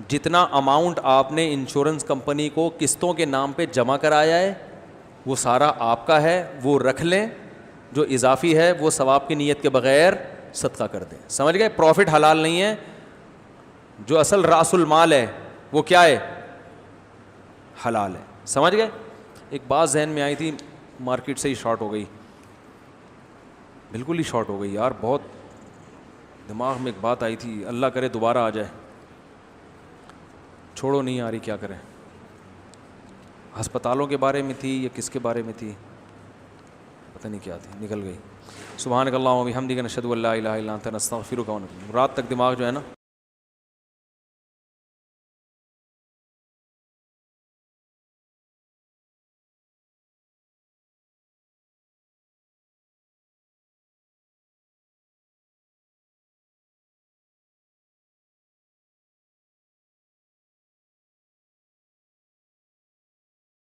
جتنا اماؤنٹ آپ نے انشورنس کمپنی کو قسطوں کے نام پہ جمع کرایا ہے وہ سارا آپ کا ہے, وہ رکھ لیں. جو اضافی ہے وہ ثواب کی نیت کے بغیر صدقہ کر دیں. سمجھ گئے؟ پروفٹ حلال نہیں ہے, جو اصل راس المال ہے وہ کیا ہے؟ حلال ہے. سمجھ گئے؟ ایک بات ذہن میں آئی تھی, مارکیٹ سے ہی شارٹ ہو گئی, بالکل ہی شارٹ ہو گئی یار. بہت دماغ میں ایک بات آئی تھی, اللہ کرے دوبارہ آ جائے, چھوڑو نہیں آ رہی, کیا کریں. ہسپتالوں کے بارے میں تھی یا کس کے بارے میں تھی؟ پتہ نہیں کیا تھی، نکل گئی. سبحانک اللہم و بحمدک نشہد ان لا الہ الا انت نستغفرک و نتوب. رات تک دماغ جو ہے نا